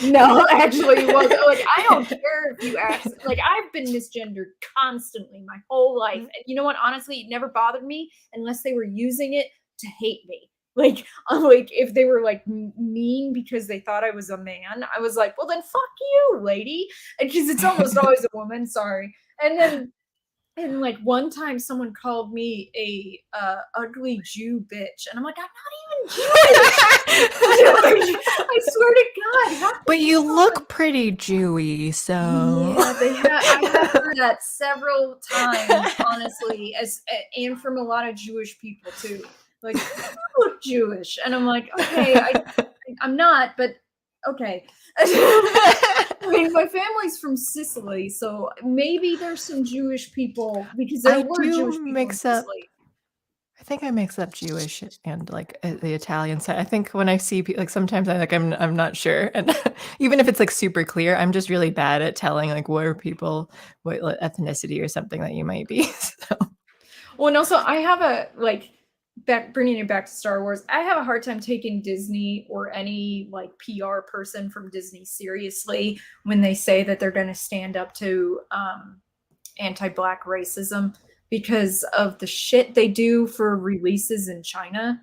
No, actually, it was like, I don't care if you ask. Like, I've been misgendered constantly my whole life. And you know what? Honestly, it never bothered me unless they were using it to hate me. Like if they were like mean because they thought I was a man, I was like, well, then fuck you, lady. And because it's almost always a woman, sorry. And like one time someone called me a ugly Jew bitch, and I'm like, I'm not even Jewish. I swear to God. But you look pretty Jewy, so Yeah, I have heard that several times, honestly, and from a lot of Jewish people too. Like, you look Jewish, and I'm like, okay, I'm not, but okay. I mean, my family's from Sicily, so maybe there's some Jewish people because there were Jewish people in Sicily. I think I mix up Jewish and like the Italian side. I think when I see like sometimes I'm not sure, and even if it's like super clear, I'm just really bad at telling like what ethnicity or something that you might be. So. Well, and also I have a bringing it back to Star Wars, I have a hard time taking Disney or any like PR person from Disney seriously when they say that they're going to stand up to anti-Black racism because of the shit they do for releases in China.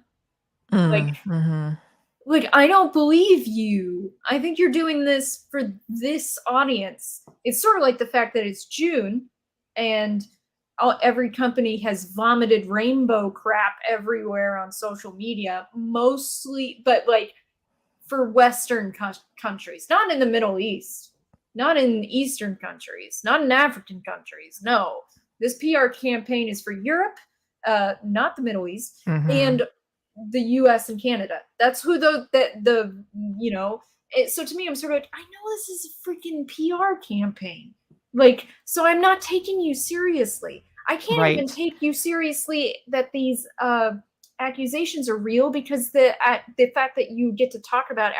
Like I don't believe you. I think you're doing this for this audience. It's sort of like the fact that it's June and every company has vomited rainbow crap everywhere on social media, mostly, but like for Western countries, not in the Middle East, not in Eastern countries, not in African countries. No, this PR campaign is for Europe, not the Middle East, and the US and Canada. That's who so to me, I'm sort of like, I know this is a freaking PR campaign. Like, so I'm not taking you seriously. I can't even take you seriously that these accusations are real because the fact that you get to talk about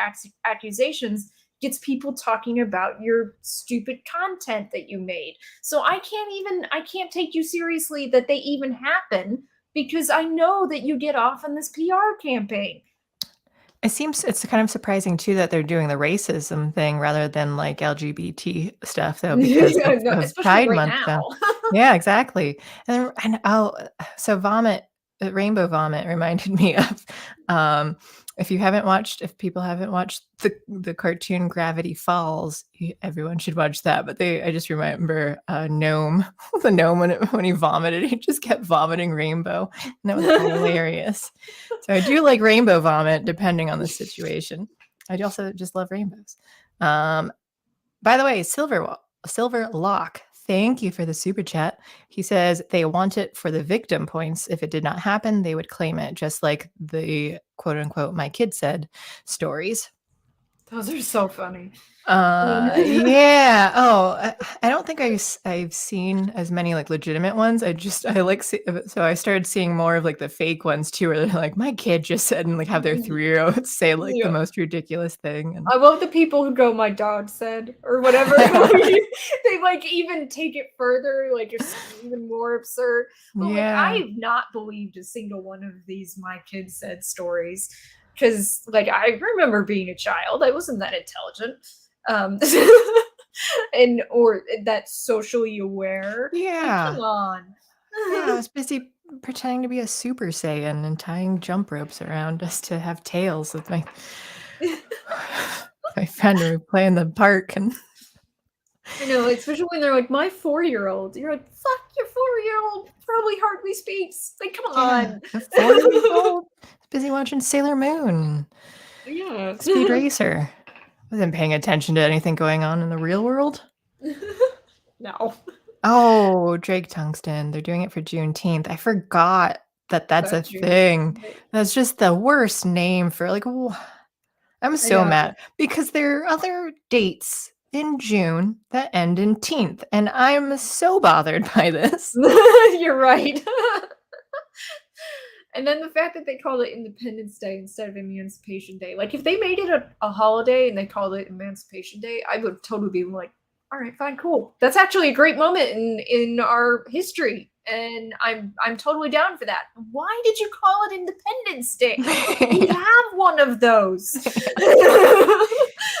accusations gets people talking about your stupid content that you made. So I can't take you seriously that they even happen because I know that you get off on this PR campaign. It's kind of surprising too that they're doing the racism thing rather than like LGBT stuff though, because of Pride Month. Now. Yeah, exactly. And so Rainbow Vomit reminded me of if people haven't watched the cartoon Gravity Falls, everyone should watch that. But I just remember Gnome, the gnome when he vomited, he just kept vomiting rainbow, and that was hilarious. So I do like Rainbow Vomit depending on the situation. I also just love rainbows. By the way, Silver Lock, thank you for the super chat. He says they want it for the victim points. If it did not happen, they would claim it, just like the quote unquote "my kid said" stories. Those are so funny. Yeah. Oh, I don't think I've seen as many like legitimate ones. I started seeing more of like the fake ones too, where they're like, "My kid just said," and like have their 3-year-olds say like the most ridiculous thing. And I love the people who go, "My dog said," or whatever. They like even take it further, like it's even more absurd. But like I have not believed a single one of these "my kid said" stories. Because like I remember being a child, I wasn't that intelligent, or that socially aware. Yeah, like, come on. Yeah, I was busy pretending to be a Super Saiyan and tying jump ropes around us to have tails with my friend who would play in the park. And I know, especially when they're like, "My 4-year-old." You're like, "Fuck, your 4-year-old probably hardly speaks." Like, come on. 4-year-old busy watching Sailor Moon. Yeah. Speed Racer. Wasn't paying attention to anything going on in the real world. No. Oh, Drake Tungsten. They're doing it for Juneteenth. I forgot that's a thing. That's just the worst name for like. I'm so mad because there are other dates in June that end in teenth, and I'm so bothered by this. You're right. And then the fact that they called it Independence Day instead of Emancipation Day. Like, if they made it a holiday and they called it Emancipation Day, I would totally be like, all right, fine, cool. That's actually a great moment in our history. and I'm totally down for that. Why did you call it Independence Day? We have one of those.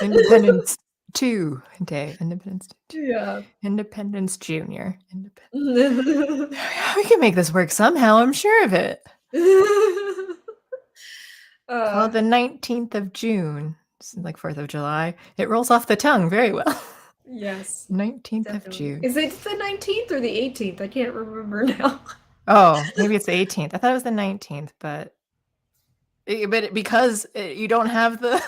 Independence 2 Day. Independence Day. Yeah. Independence Junior. Independence. We can make this work somehow. I'm sure of it. Called the 19th of June. It's like 4th of July. It rolls off the tongue very well. Yes. 19th Definitely. of June. Is it the 19th or the 18th? I can't remember now. Oh, maybe it's the 18th. I thought it was the 19th, but because you don't have the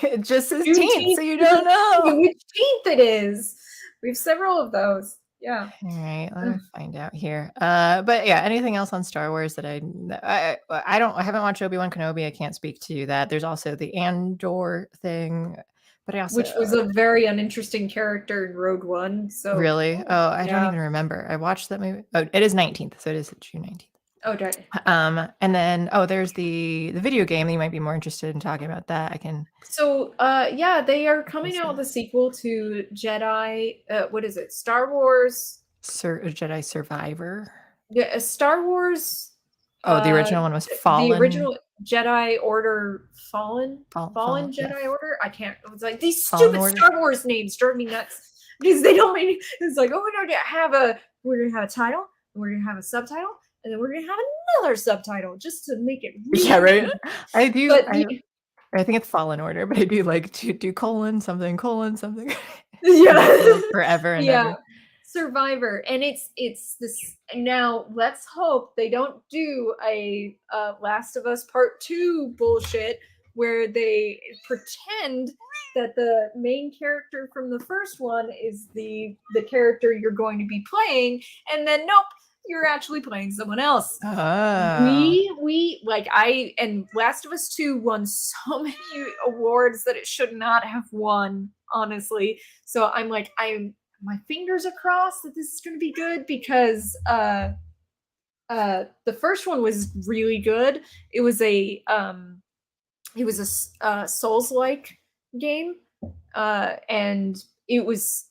it just says teen, so you don't know. Which teenth it is. We have several of those. Yeah. All right, let me find out here. But yeah, anything else on Star Wars that I haven't watched Obi-Wan Kenobi. I can't speak to that. There's also the Andor thing, but I also Which was a very uninteresting character in Rogue One. So really. Oh, I don't yeah. even remember. I watched that movie. Oh, it is 19th, so it is June 19th. Okay. And then there's the video game. You might be more interested in talking about that. I can. So yeah, they are coming out with a sequel to Jedi. What is it? Star Wars. Jedi Survivor. Yeah, Star Wars. Oh, the original one was Fallen. The original Jedi Order Fallen. Fallen Jedi yes. Order. I can't. It was like these Fallen stupid Order. Star Wars names drove me nuts because they don't make. It's like, oh, we're gonna have a title, and we're gonna have a subtitle, and then we're gonna have another subtitle just to make it. Really Yeah, right. I do. But I think it's Fallen Order, but I do like to do colon something. Yeah. Forever and yeah. ever. Survivor, and it's this. Now let's hope they don't do a Last of Us Part 2 bullshit where they pretend that the main character from the first one is the character you're going to be playing, and then nope, you're actually playing someone else. Oh. We like and Last of Us 2 won so many awards that it should not have won, honestly. So I'm my fingers are crossed that this is going to be good because the first one was really good. It was a Souls-like game, and it was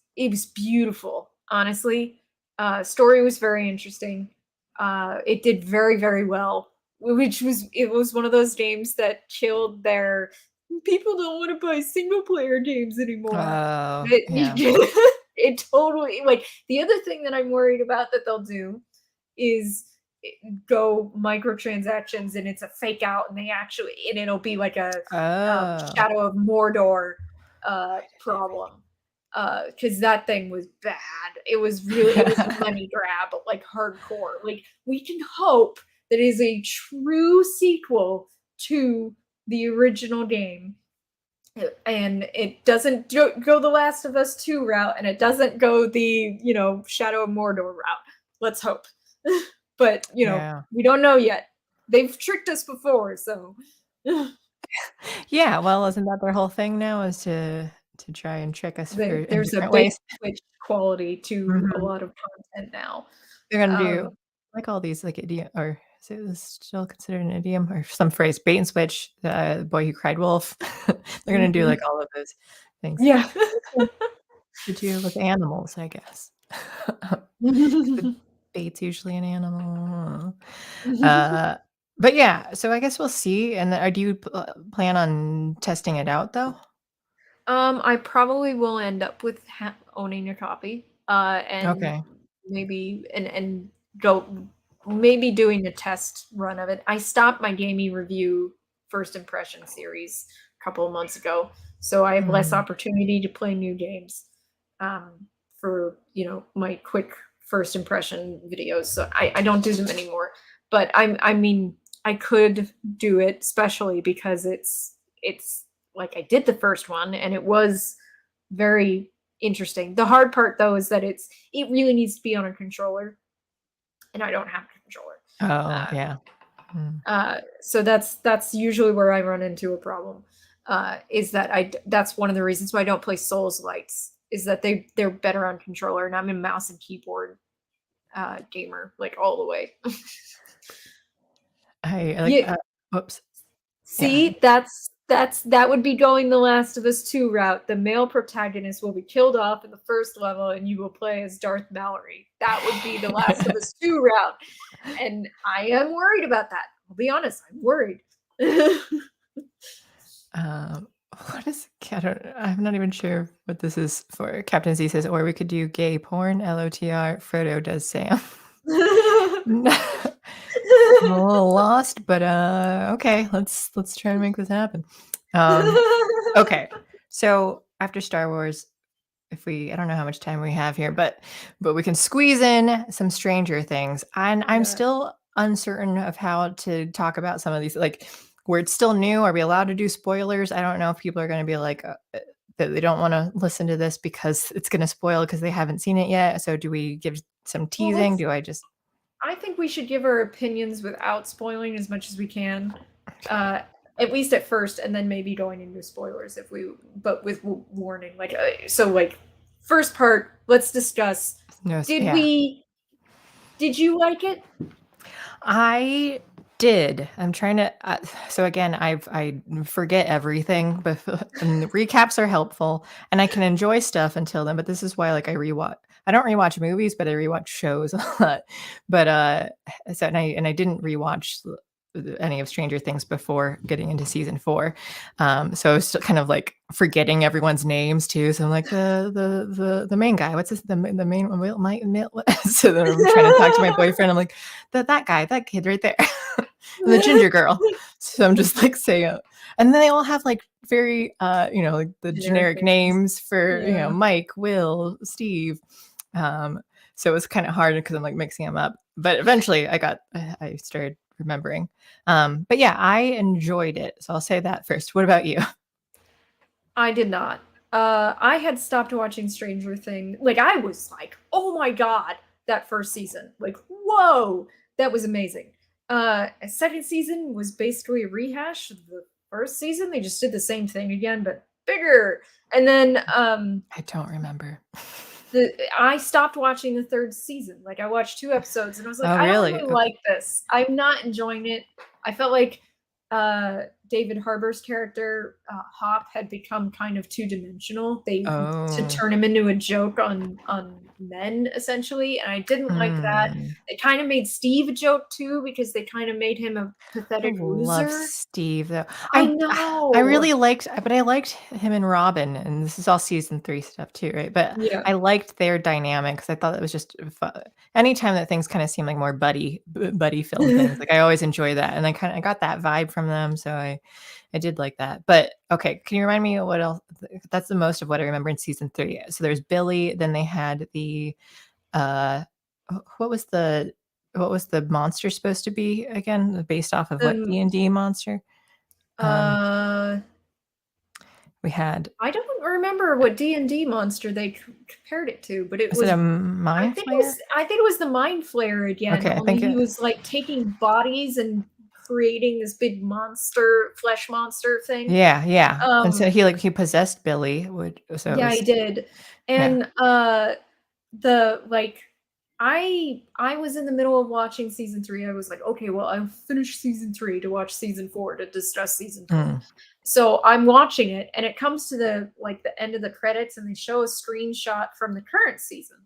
beautiful. Honestly, story was very interesting. It did very, very well, it was one of those games that killed their people don't want to buy single player games anymore. Oh, yeah. It totally, like, the other thing that I'm worried about that they'll do is go microtransactions, and it's a fake out, and it'll be like a Shadow of Mordor problem, because that thing was bad. It was a money grab, like hardcore. Like, we can hope that it is a true sequel to the original game, and it doesn't go the Last of Us 2 route, and it doesn't go the Shadow of Mordor route. Let's hope. But we don't know yet. They've tricked us before, so yeah. Well, isn't that their whole thing now, is to try and trick us? There's a big Twitch quality to a lot of content now. They're gonna do like all these like idiom, or is it still considered an idiom or some phrase? Bait and switch. The boy who cried wolf. They're gonna do like all of those things. Yeah. To do with animals, I guess. Bait's usually an animal. But yeah, so I guess we'll see. And do you plan on testing it out though? I probably will end up with owning a copy, and Okay. maybe and go maybe doing a test run of it. I stopped my gaming review first impression series a couple of months ago, so I have less opportunity to play new games for my quick first impression videos. So I don't do them anymore. But I mean I could do it, especially because it's like I did the first one and it was very interesting. The hard part though is that it really needs to be on a controller, and I don't have a controller. Oh, yeah. So that's usually where I run into a problem. Is that that's one of the reasons why I don't play Souls-likes, is that they're better on controller, and I'm a mouse and keyboard gamer, like all the way. I like. Whoops. See, that's that would be going the Last of Us 2 route. The male protagonist will be killed off in the first level, and you will play as Darth Mallory. That would be the Last of Us 2 route, and I am worried about that. I'll be honest, I'm worried. What is? I'm not even sure what this is for. Captain Z says, or we could do gay porn. LOTR. Frodo does Sam. I'm a little lost, but okay, let's try and make this happen. Okay, so after Star Wars, I don't know how much time we have here, but we can squeeze in some Stranger Things. And I'm still uncertain of how to talk about some of these, like where it's still new. Are we allowed to do spoilers? I don't know if people are going to be like that they don't want to listen to this because it's going to spoil because they haven't seen it yet. So do we give some teasing? I think we should give our opinions without spoiling as much as we can, at least at first, and then maybe going into spoilers but with warning. First part, let's discuss. Did you like it? I did. I'm trying to. So again, I forget everything, but and the recaps are helpful, and I can enjoy stuff until then. But this is why, like, I don't rewatch movies, but I rewatch shows a lot. But I didn't rewatch any of Stranger Things before getting into season 4. So I was still kind of like forgetting everyone's names too. So I'm like the main guy. What's this? The main one? So then I'm trying to talk to my boyfriend. I'm like that guy, that kid right there, and the ginger girl. So I'm just like saying it. And then they all have like very like the generic names for Mike, Will, Steve. So it was kind of hard because I'm like mixing them up. But eventually I started remembering. But yeah, I enjoyed it. So I'll say that first. What about you? I did not. I had stopped watching Stranger Things. Like, I was like, oh my God, that first season. Like, whoa, that was amazing. Second season was basically a rehash of the first season. They just did the same thing again, but bigger. And then I don't remember. I stopped watching the third season. Like, I watched 2 episodes and I was like, I don't really like this. I'm not enjoying it. I felt like David Harbour's character, Hop, had become kind of two-dimensional. To turn him into a joke on men, essentially, and I didn't like that. It kind of made Steve a joke too, because they kind of made him a pathetic loser. Love Steve though. I know. I really liked him and Robin, and this is all season 3 stuff too, right? But yeah. I liked their dynamic because I thought it was just fun. Anytime that things kind of seem like more buddy film things, like I always enjoy that, and I got that vibe from them, so I did like that. But okay, can you remind me what else? That's the most of what I remember in season 3. So there's Billy, then they had the what was the monster supposed to be again? Based off of what D&D monster? We had. I don't remember what D&D monster they compared it to, but it was a mind flayer? I think it was the mind flayer again. Okay, I think he was like taking bodies and creating this big flesh monster thing. Yeah. And so he possessed Billy. He did. And I was in the middle of watching season 3. I was like, okay, well, I'll finish season 3 to watch season 4 to discuss season 4. So I'm watching it, and it comes to the end of the credits, and they show a screenshot from the current season.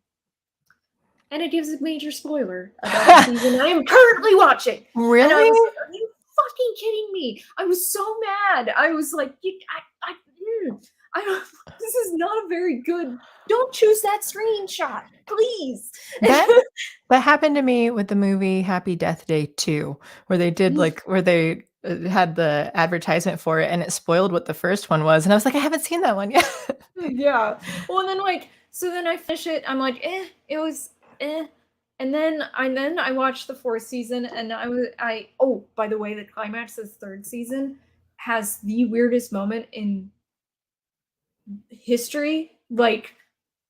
And it gives a major spoiler about the season I am currently watching. Really? And I was like, are you fucking kidding me? I was so mad. I was like, this is not a very good. Don't choose that screenshot, please. That happened to me with the movie Happy Death Day 2, where they did where they had the advertisement for it, and it spoiled what the first one was, and I was like, I haven't seen that one yet. Yeah. Well, and then so then I finish it. I'm like, it was. And then I watched the 4th season, and by the way, the climax of the 3rd season has the weirdest moment in history. Like,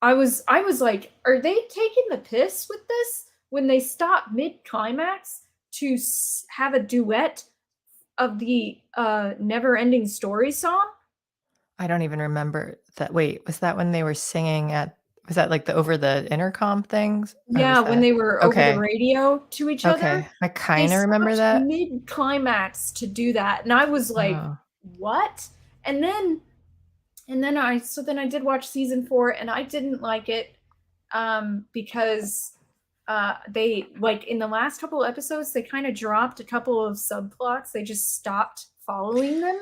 I was like, are they taking the piss with this when they stop mid-climax to have a duet of the Never-Ending Story song? I don't even remember that. Wait, was that when they were singing was that like over the intercom things? Yeah, when they were over the radio to each other. I kind of remember that. Mid-climax to do that. And I was like, what? And then I did watch season 4, and I didn't like it because they, like, in the last couple of episodes, they kind of dropped a couple of subplots. They just stopped following them.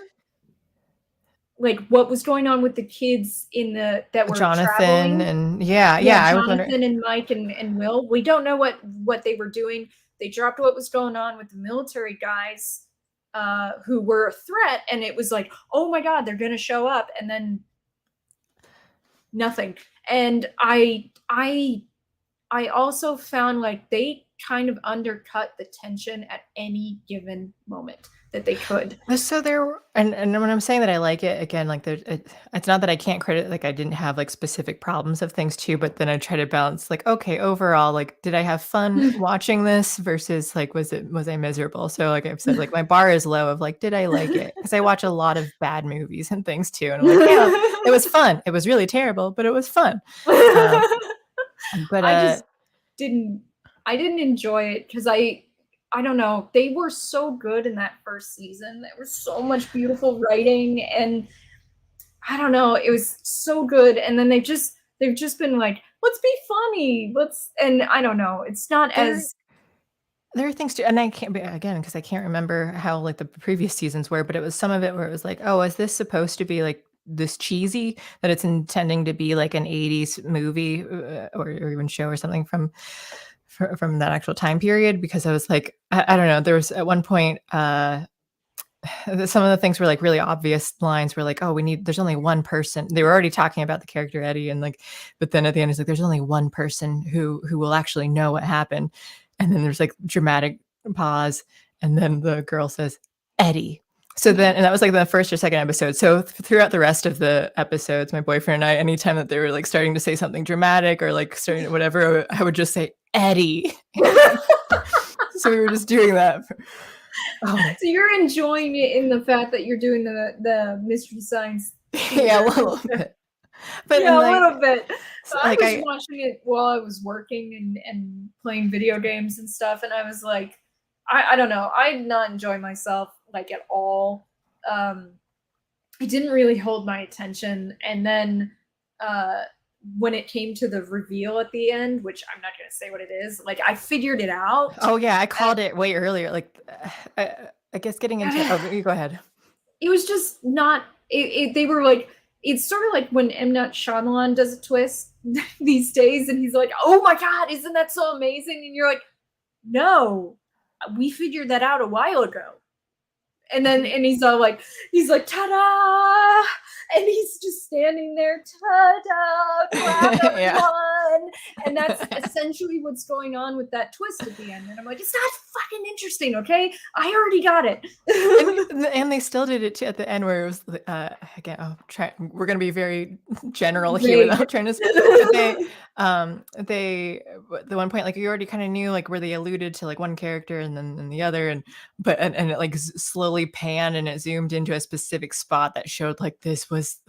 Like what was going on with the kids that were Jonathan traveling. and I was wondering. Jonathan and Mike and Will. We don't know what they were doing. They dropped what was going on with the military guys who were a threat, and it was like, oh my God, they're gonna show up, and then nothing. And I also found like they kind of undercut the tension at any given moment that they could. So there, and when I'm saying that I like it, again, like it's not that I can't credit, like I didn't have like specific problems of things too, but then I try to balance like, okay, overall, like, did I have fun watching this versus like, was I miserable? So like I've said, like my bar is low of like, did I like it? Because I watch a lot of bad movies and things too. And I'm like, yeah, it was fun. It was really terrible, but it was fun. But I didn't enjoy it because I don't know. They were so good in that first season. There was so much beautiful writing, and I don't know. It was so good. And then they've just been like, let's be funny. And I don't know. It's not as. There are things too, and I can't, again, because I can't remember how like the previous seasons were, but it was some of it where it was like, oh, is this supposed to be like this cheesy, that it's intending to be like an 80s movie or even show or something from that actual time period? Because I was like, I don't know, there was at one point some of the things were like really obvious lines were like, oh, there's only one person. They were already talking about the character Eddie, and like, but then at the end it's like, there's only one person who will actually know what happened. And then there's like dramatic pause, and then the girl says Eddie. So then, and that was like the first or second episode. So throughout the rest of the episodes, my boyfriend and I, anytime that they were like starting to say something dramatic or like starting whatever, I would just say Eddie. So we were just doing that. So you're enjoying it in the fact that you're doing the mystery science. Yeah, a little bit. But yeah, like, a little bit. So like I was watching it while I was working and playing video games and stuff, and I was like, I don't know. I did not enjoy myself like at all. It didn't really hold my attention. And then when it came to the reveal at the end, which I'm not going to say what it is, like I figured it out. Oh yeah, I called it way earlier. Like I guess getting into you go ahead. It was just not. They were like, it's sort of like when M. Night Shyamalan does a twist these days, and he's like, "Oh my God, isn't that so amazing?" And you're like, "No, we figured that out a while ago." And then, and he's like, "Ta-da!" And he's just standing there, "Ta-da! Clap, everyone!" Yeah. And that's essentially what's going on with that twist at the end. And I'm like, it's not fucking interesting, okay? I already got it. And they still did it too at the end, where it was again. We're going to be very general here without trying to. The one point, like you already kind of knew, like where they alluded to like one character and then the other, and it like slowly panned and it zoomed into a specific spot that showed like this was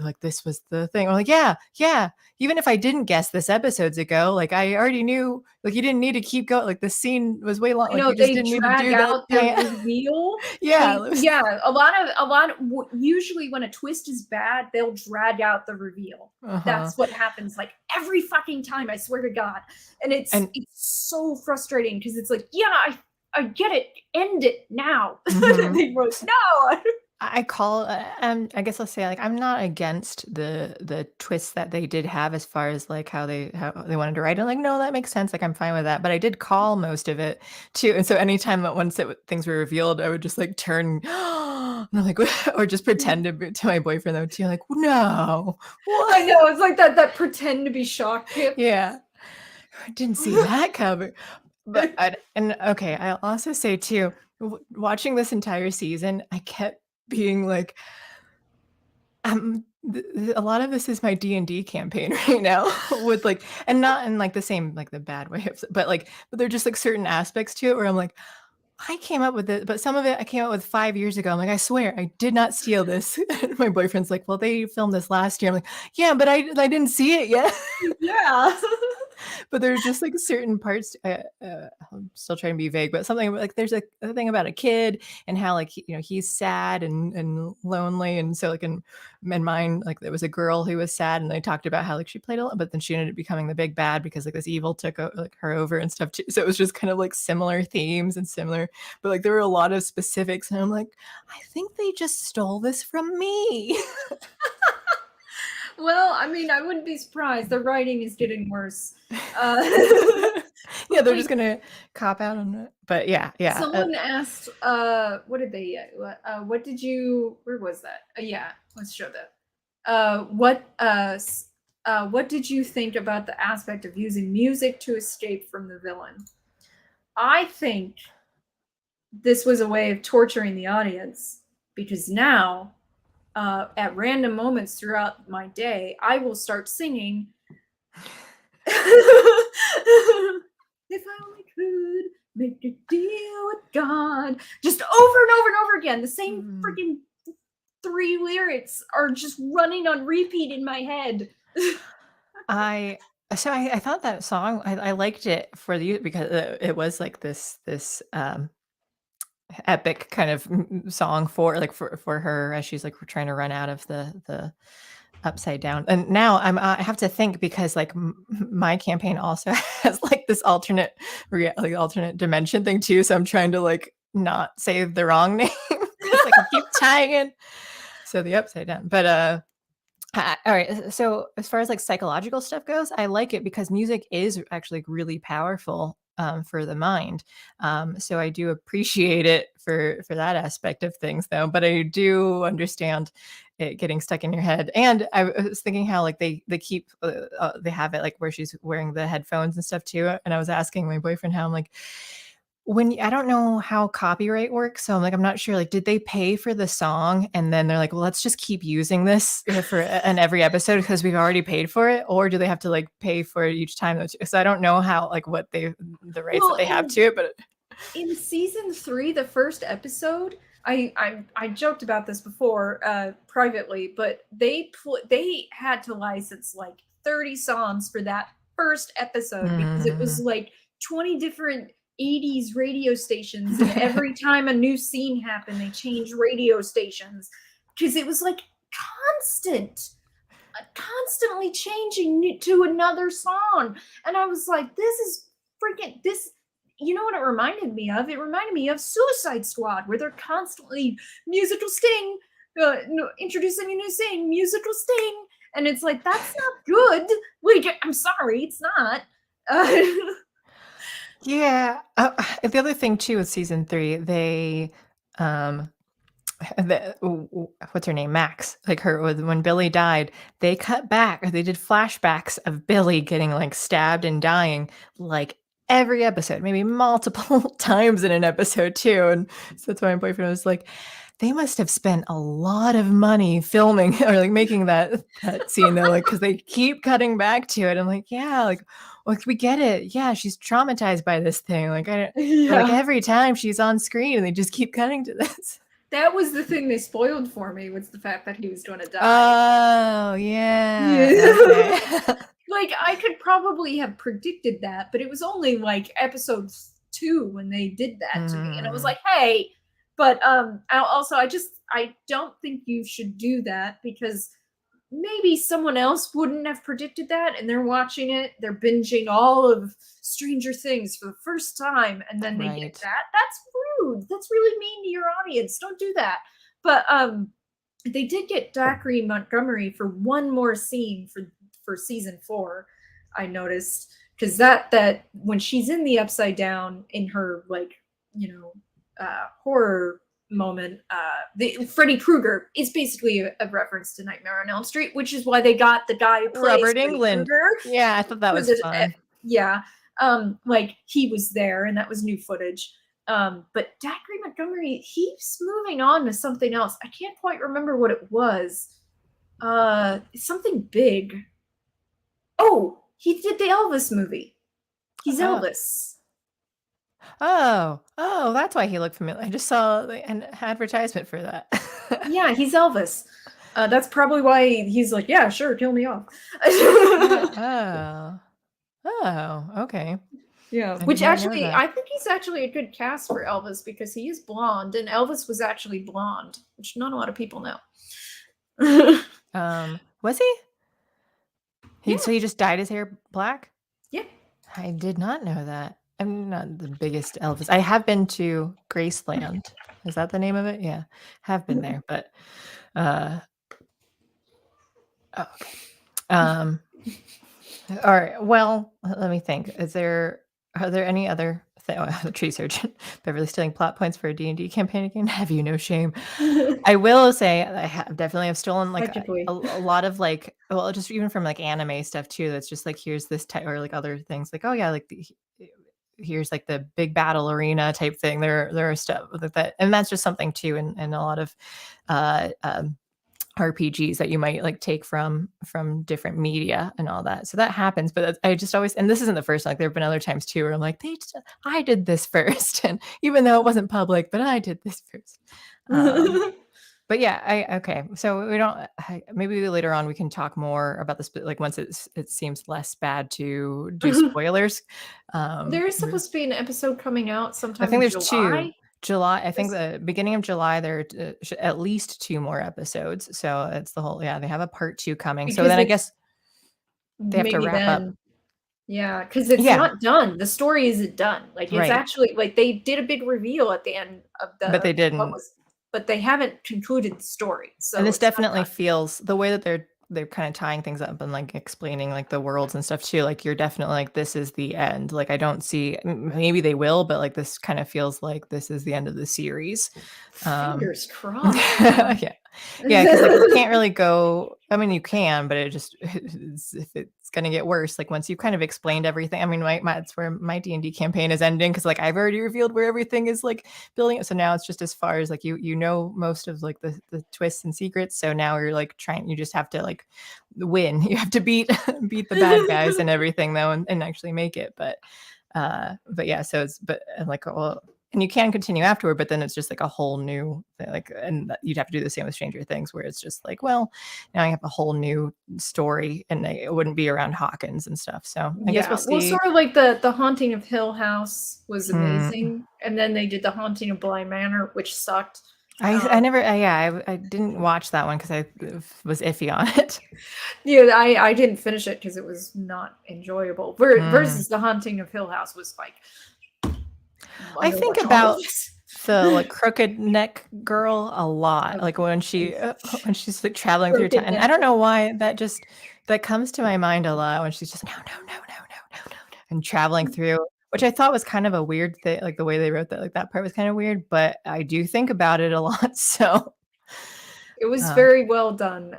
the thing. I'm like, yeah. Even if I didn't guess this episodes ago, like I already knew. Like you didn't need to keep going. Like the scene was way long. Like you just didn't need to do out that. The reveal. Yeah, a lot of usually when a twist is bad, they'll drag out the reveal. That's what happens like every fucking time, I swear to God. And it's so frustrating because it's like, yeah, I get it. End it now. They wrote, no. I guess I'll say like I'm not against the twists that they did have as far as like how they wanted to write it. Like, no, that makes sense. Like I'm fine with that. But I did call most of it too. And so anytime that once things were revealed, I would just like turn and I'm like, or just pretend to my boyfriend though too. Like, no. What? I know, it's like that pretend to be shocked. Yeah. I didn't see that cover. But I'll also say too, watching this entire season, I kept being like, a lot of this is my D&D campaign right now with like, and not in like the same, like the bad way of, but they're just like certain aspects to it where I'm like, I came up with it, but some of it I came up with 5 years ago. I'm like, I swear I did not steal this. My boyfriend's like, well, they filmed this last year. I'm like, yeah, but I didn't see it yet. Yeah. But there's just like certain parts. I'm still trying to be vague, but something like there's a thing about a kid and how like he's sad and lonely, and so like in mine, like there was a girl who was sad, and they talked about how like she played a lot, but then she ended up becoming the big bad because like this evil took like her over and stuff too. So it was just kind of like similar themes and similar, but like there were a lot of specifics, and I'm like, I think they just stole this from me. Well, I mean, I wouldn't be surprised. The writing is getting worse. Yeah, they're just gonna cop out on it. But yeah. Someone asked, what did they? What did you? Where was that? Yeah, let's show that. What did you think about the aspect of using music to escape from the villain? I think this was a way of torturing the audience, because now, at random moments throughout my day, I will start singing. If I only could make a deal with God, just over and over and over again. The same freaking 3 lyrics are just running on repeat in my head. I thought that song, I liked it for the because it was like this epic kind of song for like for her as she's like trying to run out of the upside down. And now I have to think, because like my campaign also has like this alternate dimension thing too, so I'm trying to like not say the wrong name. It's like I keep tying in, so the upside down. But all right, so as far as like psychological stuff goes, I like it because music is actually really powerful for the mind. So I do appreciate it for that aspect of things, though. But I do understand it getting stuck in your head. And I was thinking how like they keep they have it like where she's wearing the headphones and stuff too. And I was asking my boyfriend how I'm like, I don't know how copyright works, so I'm like, I'm not sure. Like, did they pay for the song and then they're like, well, let's just keep using this for in every episode because we've already paid for it, or do they have to like pay for it each time? So I don't know how like what the rights that they have to it. But in season 3, the first episode, I joked about this before privately, but they had to license like 30 songs for that first episode because it was like 20 different 80s radio stations, and every time a new scene happened, they changed radio stations because it was like constantly changing to another song. And I was like, this is freaking this. You know what it reminded me of? It reminded me of Suicide Squad, where they're constantly musical sting, introducing a new scene, musical sting, and it's like, that's not good. Wait, I'm sorry, it's not. yeah, the other thing too with season 3, they what's her name, Max, like her, when Billy died, they cut back, or they did flashbacks of Billy getting like stabbed and dying like every episode, maybe multiple times in an episode too. And so that's why my boyfriend was like, they must have spent a lot of money filming or like making that scene though, like because they keep cutting back to it. I'm like, yeah, like we get it. Yeah, she's traumatized by this thing. Like like every time she's on screen, and they just keep cutting to this. That was the thing they spoiled for me, was the fact that he was going to die. Oh, yeah. Okay. Like, I could probably have predicted that, but it was only like episode 2 when they did that to me. And I was like, hey, but I don't think you should do that, because maybe someone else wouldn't have predicted that, and they're watching it, they're binging all of Stranger Things for the first time, and then they get that. That's rude. That's really mean to your audience. Don't do that. But they did get Dacre Montgomery for one more scene for season 4, I noticed, because that when she's in the upside down in her like horror moment, the Freddy Krueger is basically a reference to Nightmare on Elm Street, which is why they got the guy who plays Robert Freddy Englund. Krueger. Yeah, I thought that was fun. Yeah, like he was there, and that was new footage. But Dacre Montgomery, he's moving on to something else. I can't quite remember what it was. Something big. Oh, he did the Elvis movie. He's Elvis. Oh, that's why he looked familiar. I just saw an advertisement for that. Yeah, he's Elvis. That's probably why he's like, yeah, sure, kill me off. Oh, Oh, okay. Yeah, I which did not know actually, that. I think he's actually a good cast for Elvis because he is blonde, and Elvis was actually blonde, which not a lot of people know. Was he? Yeah. So he just dyed his hair black? Yeah. I did not know that. I'm not the biggest Elvis. I have been to Graceland. Is that the name of it? Yeah. Have been there, but oh, okay. All right. Well, let me think. Are there any other the tree surgeon Beverly stealing plot points for a D&D campaign again? Have you no shame? I will say I definitely have stolen like Allegedly. a lot of like, well, just even from like anime stuff too. That's just like, here's this type, or like other things like, oh yeah, like here's like the big battle arena type thing. There are stuff like that, and that's just something too, and a lot of uh, um, RPGs that you might like take from different media and all that. So that happens, but I just always, and this isn't the first. Like there have been other times too where I'm like, I did this first, and even though it wasn't public, but I did this first. But yeah, okay. So we don't. Maybe later on we can talk more about this. Like once it seems less bad to do spoilers. There is supposed to be an episode coming out I sometime think in there's July. 2. July. I think the beginning of July there are at least 2 more episodes. So it's the whole. Yeah, they have a part 2 coming. So Because then I it's guess they have to maybe wrap up. then. Yeah, because it's Yeah, not done. The story isn't done. Like it's right. actually like they did a big reveal at the end of But they didn't. but they haven't concluded the story. So And this it's not definitely done. feels the way that they're kind of tying things up and like explaining like the worlds and stuff too. Like you're definitely like, this is the end. Like I don't see, maybe they will, but like this kind of feels like this is the end of the series. Fingers crossed. Yeah. Yeah, because like you can't really go. I mean, you can, but if it's gonna get worse, like once you've kind of explained everything. I mean, that's where my D&D campaign is ending because like I've already revealed where everything is like building up. So now it's just as far as like you know most of like the twists and secrets. So now you're like you just have to like win. You have to beat the bad guys and everything though, and actually make it. But yeah, so like well. And you can continue afterward, but then it's just like a whole new thing, like, and you'd have to do the same with Stranger Things, where it's just like, well, now I have a whole new story, and it wouldn't be around Hawkins and stuff. So I guess we'll see. Well, sort of like the Haunting of Hill House was amazing, and then they did the Haunting of Bly Manor, which sucked. I never, I didn't watch that one because I was iffy on it. Yeah, I didn't finish it because it was not enjoyable. Versus the Haunting of Hill House was like. I think about the like crooked neck girl a lot, like when she's like traveling through time, and I don't know why that comes to my mind a lot when she's just no, and traveling through, which I thought was kind of a weird thing, like the way they wrote that, like that part was kind of weird, but I do think about it a lot. So it was very well done,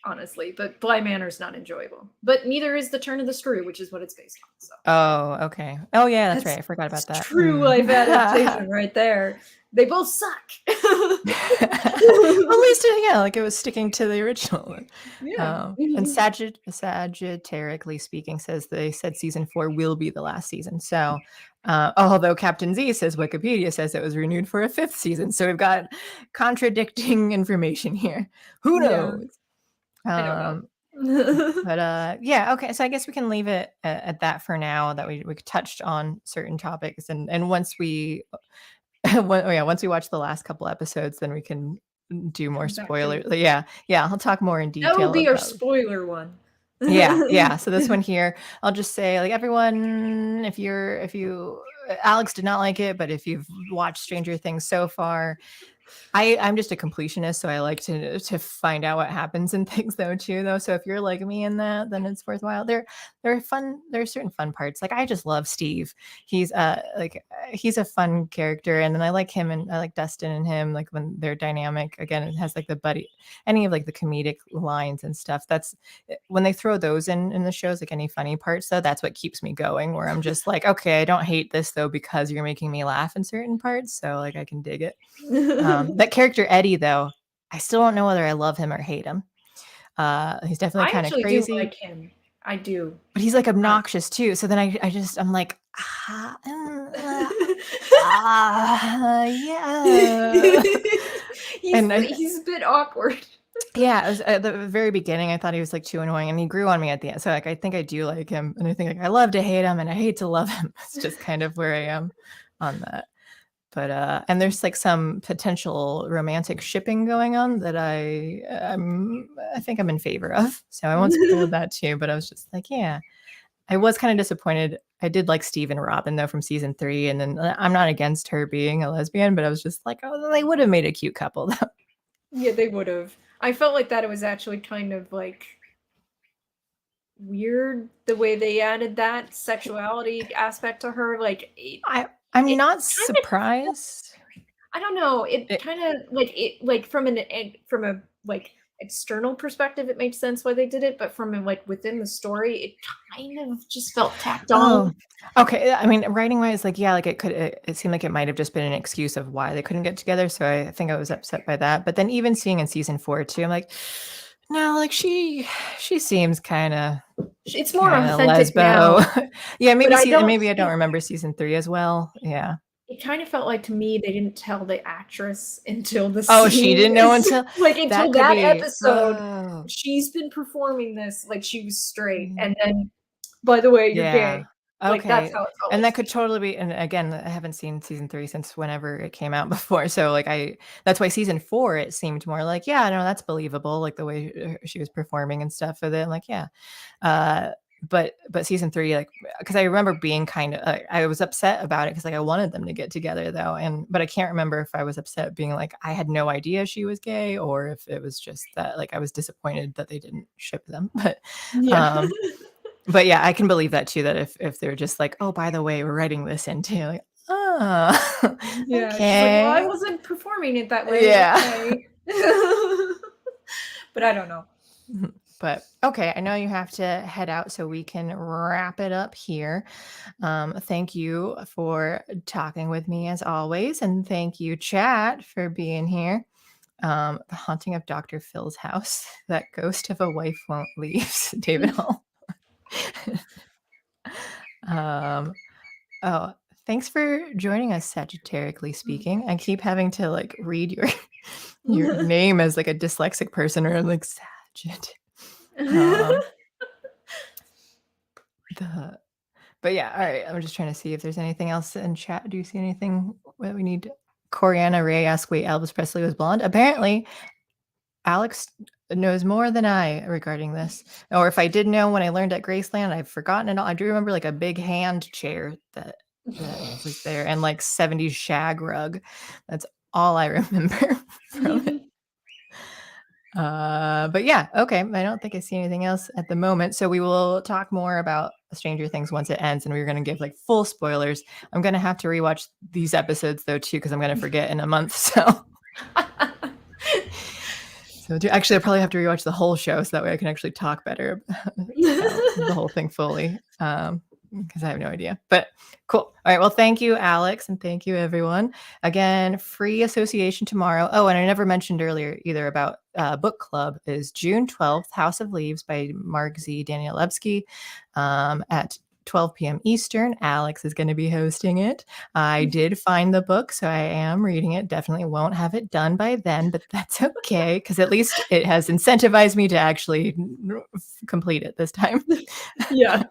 honestly, but Bly Manor's not enjoyable. But neither is The Turn of the Screw, which is what it's based on. So. Oh, okay. Oh, yeah, that's right. I forgot about that. True life adaptation right there. They both suck. Well, at least, yeah, like it was sticking to the original. Yeah. And Sagittarically speaking, they said season 4 will be the last season. So, although Captain Z says Wikipedia says it was renewed for a 5th season. So we've got contradicting information here. Who knows? I don't know. But yeah, okay. So I guess we can leave it at that for now. That we touched on certain topics, and once we once we watch the last couple episodes, then we can do more spoilers. Yeah, I'll talk more in detail. That will be our spoiler one. Yeah. So this one here, I'll just say, like, everyone, if you Alex did not like it, but if you've watched Stranger Things so far, I'm just a completionist, so I like to find out what happens in things though. So if you're like me in that, then it's worthwhile. They're fun. There are certain fun parts. Like I just love Steve. He's he's a fun character, and then I like him, and I like Dustin and him. Like when they're dynamic. Again, it has like the buddy, any of like the comedic lines and stuff. That's when they throw those in the shows, like any funny parts though. That's what keeps me going. Where I'm just like, okay, I don't hate this though because you're making me laugh in certain parts, so like I can dig it. That character Eddie, though, I still don't know whether I love him or hate him. He's definitely kind of crazy. I do like him. I do. But he's like obnoxious too. So then I'm like, yeah. He's a bit awkward. Yeah, it was, at the very beginning, I thought he was like too annoying, and he grew on me at the end. So like, I think I do like him, and I think like I love to hate him, and I hate to love him. It's just kind of where I am on that. But and there's like some potential romantic shipping going on that I think I'm in favor of. So I won't spoil that too. But I was just like, yeah, I was kind of disappointed. I did like Steve and Robin though from season 3, and then I'm not against her being a lesbian, but I was just like, oh, they would have made a cute couple though. Yeah, they would have. I felt like that it was actually kind of like weird the way they added that sexuality aspect to her. Like, I'm it not kinda- surprised. I don't know. It- It kind of like from a like external perspective, it made sense why they did it, but from like within the story, it kind of just felt tacked on. Okay. I mean, writing wise, like, yeah, like it seemed like it might have just been an excuse of why they couldn't get together. So I think I was upset by that. But then even seeing in season 4 too, I'm like, no, like she seems kind of It's more authentic lesbo. now. Yeah, maybe But maybe I don't remember season 3 as well. Yeah. It kind of felt like to me they didn't tell the actress until the Oh, she didn't know until like until could that be- episode. Oh, She's been performing this like she was straight, and then by the way, you're yeah. gay. Like that's Okay. how it felt. And like that could totally be, and again, I haven't seen season 3 since whenever it came out before. So like that's why season 4, it seemed more like, yeah, no, that's believable. Like the way she was performing and stuff with it. I'm like, yeah. But season 3, like, because I remember being kind of, I was upset about it because like I wanted them to get together though, but I can't remember if I was upset being like I had no idea she was gay, or if it was just that like I was disappointed that they didn't ship them. But yeah. but yeah, I can believe that too. That if they're just like, oh, by the way, we're writing this into, like, oh, Yeah. She's like, okay, well, I wasn't performing it that way. Yeah. Okay. But I don't know. But okay, I know you have to head out, so we can wrap it up here. Thank you for talking with me as always, and thank you, chat, for being here. The Haunting of Dr. Phil's House. That ghost of a wife won't leave. David Hall. Oh, thanks for joining us, Sagittarically speaking. I keep having to like read your name as like a dyslexic person, or like Sagitt. But yeah, all right. I'm just trying to see if there's anything else in chat. Do you see anything that we need? Coriana Ray asked, wait, Elvis Presley was blonde? Apparently, Alex knows more than I regarding this. Or if I did know when I learned at Graceland, I've forgotten it all. I do remember like a big hand chair that was there, and like 70s shag rug. That's all I remember from it. But yeah, okay. I don't think I see anything else at the moment. So we will talk more about Stranger Things once it ends, and we're going to give like full spoilers. I'm going to have to rewatch these episodes though too, because I'm going to forget in a month. So actually, I'll probably have to rewatch the whole show so that way I can actually talk better about the whole thing fully. Because I have no idea. But cool. All right. Well, thank you, Alex, and thank you, everyone. Again, free association tomorrow. Oh, and I never mentioned earlier either about book club is June 12th, House of Leaves by Mark Z. Danielewski at 12 p.m. Eastern. Alex is going to be hosting it. I did find the book, so I am reading it. Definitely won't have it done by then, but that's okay, because at least it has incentivized me to actually complete it this time. Yeah.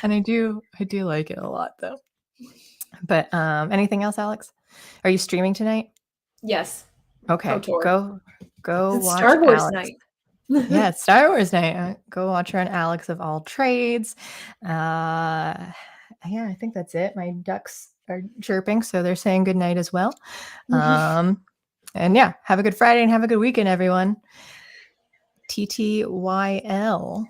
And I do like it a lot though. But anything else, Alex? Are you streaming tonight? Yes. Okay. KOTOR. Go It's watch Star Wars Alex. night. Yeah, it's Star Wars night. Go watch her and Alex of all trades. Yeah, I think that's it. My ducks are chirping, so they're saying good night as well. And yeah, have a good Friday and have a good weekend, everyone. TTYL.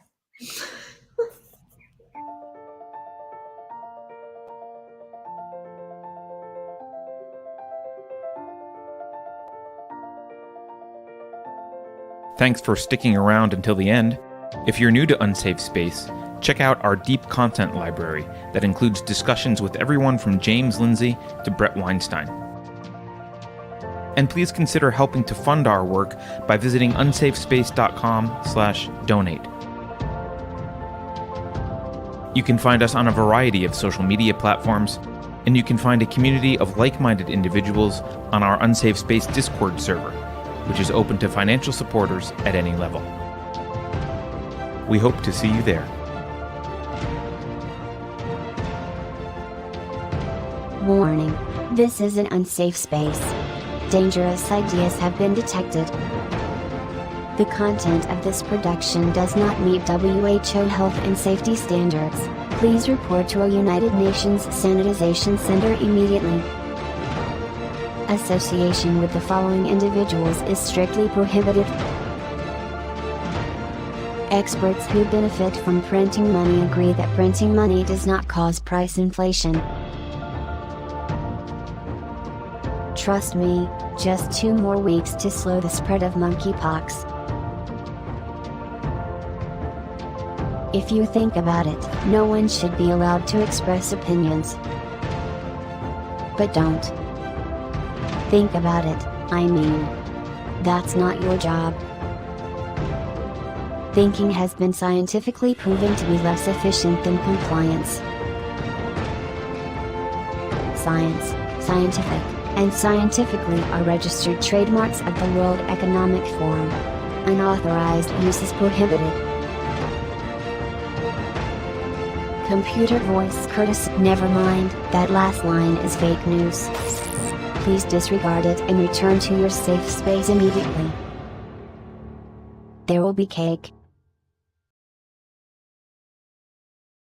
Thanks for sticking around until the end. If you're new to Unsafe Space, check out our deep content library that includes discussions with everyone from James Lindsay to Brett Weinstein. And please consider helping to fund our work by visiting unsafespace.com/donate. You can find us on a variety of social media platforms, and you can find a community of like-minded individuals on our Unsafe Space Discord server. which is open to financial supporters at any level. We hope to see you there. Warning. This is an unsafe space. Dangerous ideas have been detected. The content of this production does not meet WHO health and safety standards. Please report to a United Nations Sanitization Center immediately. Association with the following individuals is strictly prohibited. Experts who benefit from printing money agree that printing money does not cause price inflation. Trust me, just 2 more weeks to slow the spread of monkeypox. If you think about it, no one should be allowed to express opinions. But don't. Think about it, I mean. That's not your job. Thinking has been scientifically proven to be less efficient than compliance. Science, scientific, and scientifically are registered trademarks of the World Economic Forum. Unauthorized use is prohibited. Computer voice courtesy. Never mind, that last line is fake news. Please disregard it and return to your safe space immediately. There will be cake.